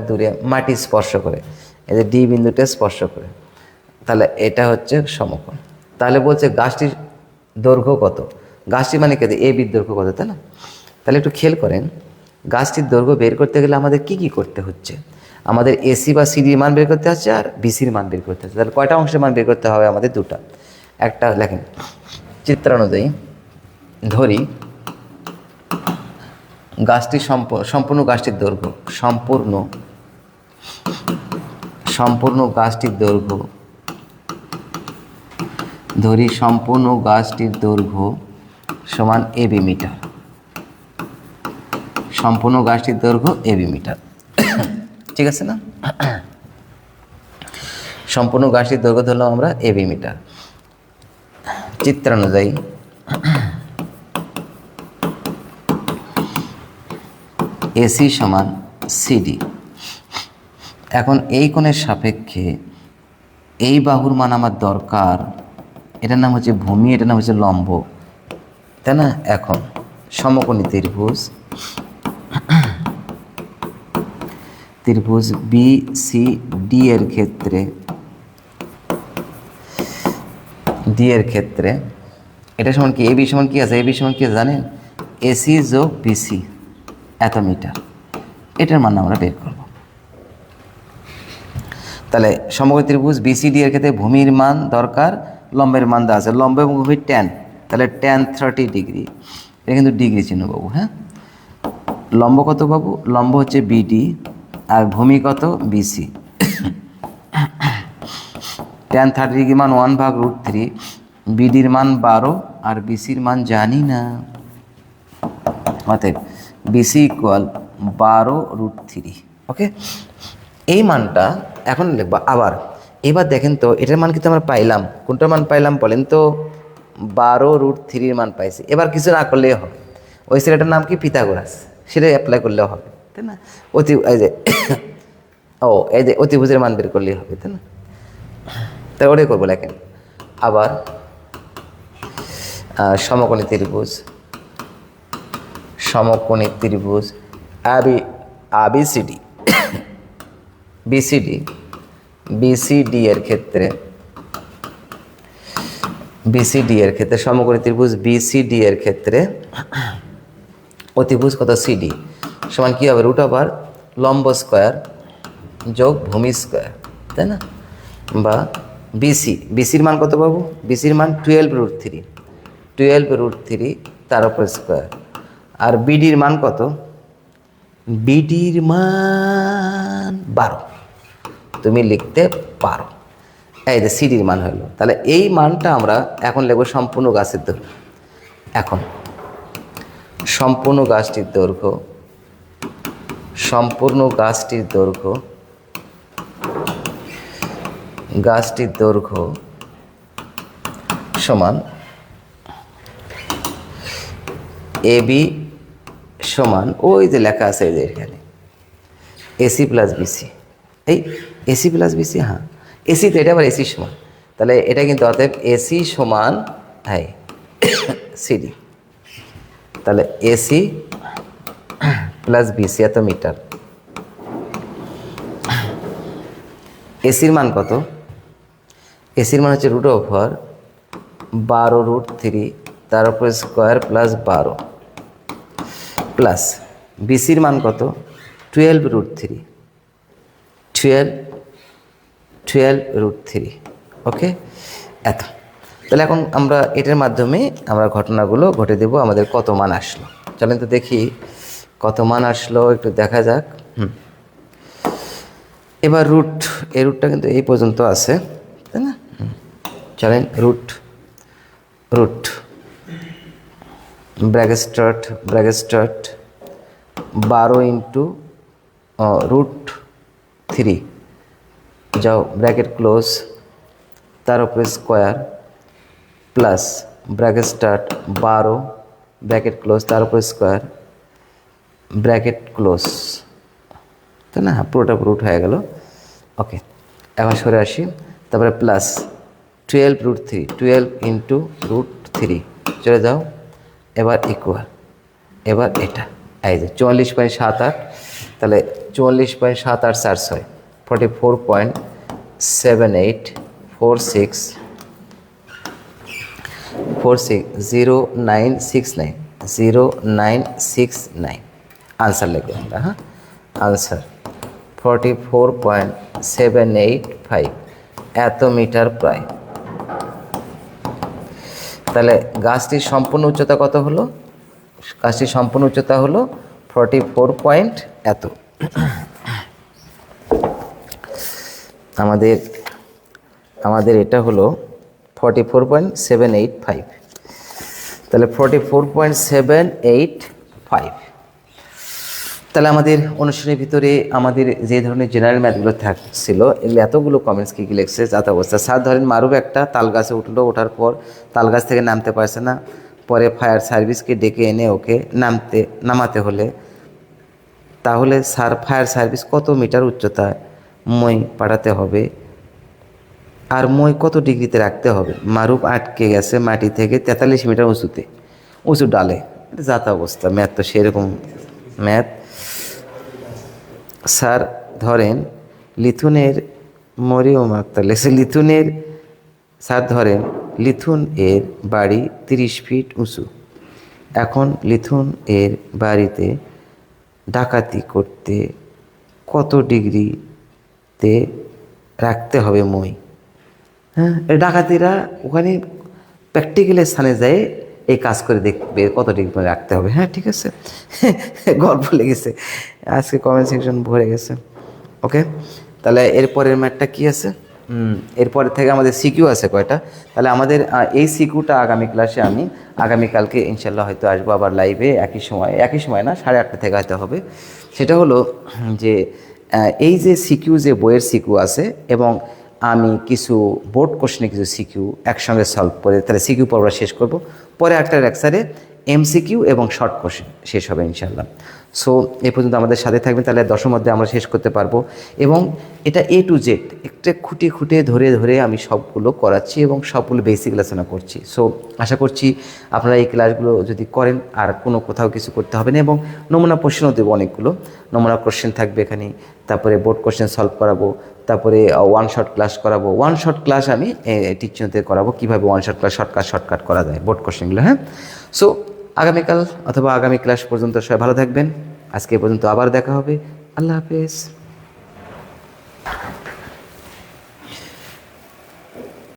দূরে, মাটি স্পর্শ করে, এই যে ডি বিন্দুতে স্পর্শ করে। তাহলে এটা হচ্ছে সমকোণ। তাহলে বলছে গাছটির দৈর্ঘ্য কত? গাছটি মানে কে? AB দৈর্ঘ্য কত, তাই না? তাহলে একটু খেয়াল করেন, গাছটির দৈর্ঘ্য বের করতে গেলে আমাদের কি করতে হচ্ছে? আমাদের এসি বা সিডির মান বের করতে হচ্ছে, আর বিসির মান বের করতে হচ্ছে। তাহলে কয়টা অংশের মান বের করতে হবে আমাদের? দুটা। একটা লেখেন, চিত্রানুযায়ী ধরি গাছটি সম্পূর্ণ গাছটির দৈর্ঘ্য, সম্পূর্ণ গাছটির দৈর্ঘ্য, ধরি সম্পূর্ণ গাছটির দৈর্ঘ্য সমান AB মিটার। সম্পূর্ণ গাছটির দৈর্ঘ্য AB মিটার, ঠিক আছে না? সম্পূর্ণ গাছটির দৈর্ঘ্য ধরলাম আমরা AB মিটার। চিত্রানুযায়ী AC সমান CD। এখন এই কোণের সাপেক্ষে এই বাহুর মান আমার দরকার, এটার নাম হচ্ছে ভূমি, এটার নাম হচ্ছে লম্ব, তাই না? এখন সমকোণী ত্রিভুজ BCD এর ক্ষেত্রে এটা সমান কি? AB সমান কি আছে? AB সমান কি জানেন? AC যোগ BC এত মিটার। এটার মান আমরা বের করব। তাহলে সমকোণী ত্রিভুজ BCD এর ক্ষেত্রে ভূমির মান দরকার, লম্বের মান দেওয়া আছে। লম্ব এবং ভূমি tan, তাহলে tan 30 ডিগ্রি। এটা কিন্তু ডিগ্রি চিহ্ন পাবো, হ্যাঁ? লম্ব কত পাবো? লম্ব হচ্ছে BD আর ভূমি কত? BC। tan 30 ডিগ্রি মান 1/√3 বিডির মান 12 আর বিসির মান জানি না, অতএব বিসি ইকুয়াল 12√3। ওকে, এই মানটা এখন লিখবো। আবার এবার দেখেন তো এটার মান কিন্তু আমরা পাইলাম, কোনটার মান পাইলাম বলেন তো? 12√3 মান পাইছি। এবার কিছু না করলেই হবে, ওই ছেলেটার নাম কি পিথাগোরাস, সেটাই অ্যাপ্লাই করলেও হবে, তাই না? এই যে এই যে অতিভুজের মান বের করলেই হবে, তাই না? তাই ওটাই করবো। লেখেন আবার সমকোণী ত্রিভুজ, সমকোণী ত্রিভুজ ABCD BCD এর ক্ষেত্রে সমকোণী ত্রিভুজ BCD এর ক্ষেত্রে অতিভুজ কত CD সমান কী হবে? রুট ওভার লম্ব স্কোয়ার যোগ ভূমি স্কোয়ার, তাই না? বা বিসির মান কত পাবো? বিসির মান 12√3 তার উপর স্কোয়ার। আর বিডির মান কত? বিডির মান 12 তুমি লিখতে পারো। এই যে সিডির মান হলো, তাহলে এই মানটা আমরা এখন লিখব সম্পূর্ণ গাছের দৈর্ঘ্য। এখন সম্পূর্ণ গাছটির দৈর্ঘ্য সমান এবি সমান ওই যে লেখা আছে এই যে এখানে এসি প্লাস বিসি। এই এসি প্লাস বিসি, হ্যাঁ এসি তো, এটা আবার এসি সমান, তাহলে এটা কিন্তু অতএব এসি সমান হ্যাঁ সিডি। তাহলে এসি প্লাস বিসি এত মিটার। এসির মান কত? এসির মান হচ্ছে রুট ওভার 12√3 তার উপর স্কোয়ার প্লাস 12 প্লাস বিসির মান কত? 12√3 ওকে, এত। তাহলে এখন আমরা এটার মাধ্যমে আমরা ঘটনাগুলো ঘটে দেব। আমাদের কত মান আসলো চলেন তো দেখি কত মান আসলো, একটু দেখা যাক। এবার এই রুটটা কিন্তু এই পর্যন্ত আছে, তাই না? চলেন রুট ব্র্যাকেট স্টার্ট 12 ইন্টু √3 যাও ব্র্যাকেট ক্লোজ তার উপরে square plus bracket start 12 bracket close তার উপরে স্কোয়ার ব্র্যাকেট ক্লোজ, তাই না? পুরোটা রুট হয়ে গেল। ওকে, এখন সরে আসি। তারপরে প্লাস 12 ইন্টু √3 চলে যাও। এবার ইকুয়াল, এবার এটা এই যে 44.78, তাহলে 44.7846 44.78460969 आंसर लेके आता। हाँ आंसर 44.785 এত মিটার প্রায়। তাহলে গাছটির সম্পূর্ণ উচ্চতা কত হলো? গাছটির সম্পূর্ণ উচ্চতা হলো 44 পয়েন্ট এত। আমাদের এটা হলো 44.785, তাহলে 44.785। তাহলে আমাদের অনুষ্ঠানের ভিতরে আমাদের যে ধরনের জেনারেল ম্যাথগুলো থাকছিল এগুলো এতগুলো কমেন্টস কী লিখছে যাত অবস্থা। স্যার ধরেন মারুফ একটা তাল গাছে উঠলো, ওঠার পর তাল গাছ থেকে নামতে পারছে না, পরে ফায়ার সার্ভিসকে ডেকে এনে ওকে নামাতে হলে তাহলে ফায়ার সার্ভিস কত মিটার উচ্চতায় মই পাঠাতে হবে আর মই কত ডিগ্রিতে রাখতে হবে? মারুফ আটকে গেছে মাটি থেকে 43 মিটার উঁচু ডালে। যাত অবস্থা, ম্যাথ তো সেরকম ম্যাথ। স্যার ধরেন লিথুন এর বাড়ি 30 ফিট উঁচু। এখন লিথুন এর বাড়িতে ডাকাতি করতে কত ডিগ্রিতে রাখতে হবে মই? হ্যাঁ, ডাকাতিরা ওখানে প্র্যাকটিক্যালের স্থানে যায় এই কাজ করে দেখবে কত ডিগ্রি রাখতে হবে। হ্যাঁ ঠিক আছে, গল্প লেগেছে, আজকে কমেন্ট সেকশন ভরে গেছে। ওকে, তাহলে এরপরের ম্যাথটা কী আছে? এরপর থেকে আমাদের সিকিউ আছে কয়টা, তাহলে আমাদের এই সিকিউটা আগামী ক্লাসে আমি আগামীকালকে ইনশাল্লাহ হয়তো আসবো আবার লাইভে একই সময় না 8:30 থেকে হয়তো হবে। সেটা হলো যে এই যে সিকিউ, যে বইয়ের সিকিউ আছে এবং আমি কিছু বোর্ড কোশ্চেনে কিছু সিকিউ একসঙ্গে সলভ করে তাহলে সিকিউ পর্বটা শেষ করব। পরে একটা লেকচারে এমসিকিউ এবং শর্ট কোশ্চেন শেষ হবে ইনশাল্লাহ। সো এই পর্যন্ত আমাদের সাথে থাকবেন, তাহলে 10 মধ্যে আমরা শেষ করতে পারবো। এবং এটা A to Z একটা খুঁটে খুঁটে ধরে ধরে আমি সবগুলো করাচ্ছি এবং সবগুলো বেসিক আলোচনা করছি। সো আশা করছি আপনারা এই ক্লাসগুলো যদি করেন আর কোনো কোথাও কিছু করতে হবে না। এবং নমুনা প্রশ্নও দেবো, অনেকগুলো নমুনা কোশ্চেন থাকবে এখানে, তারপরে বোর্ড কোশ্চেন সলভ করাবো, তারপরে ওয়ান শট ক্লাস করাবো। ওয়ান শট ক্লাস আমি টিচারদের করাবো কীভাবে ওয়ান শট ক্লাস শর্টকাট করা যায় বোর্ড কোশ্চেনগুলো। হ্যাঁ, সো আগামীকাল অথবা আগামী ক্লাস পর্যন্ত সবাই ভালো থাকবেন। আজকে পর্যন্ত আবার দেখা হবে। আল্লাহ হাফেজ।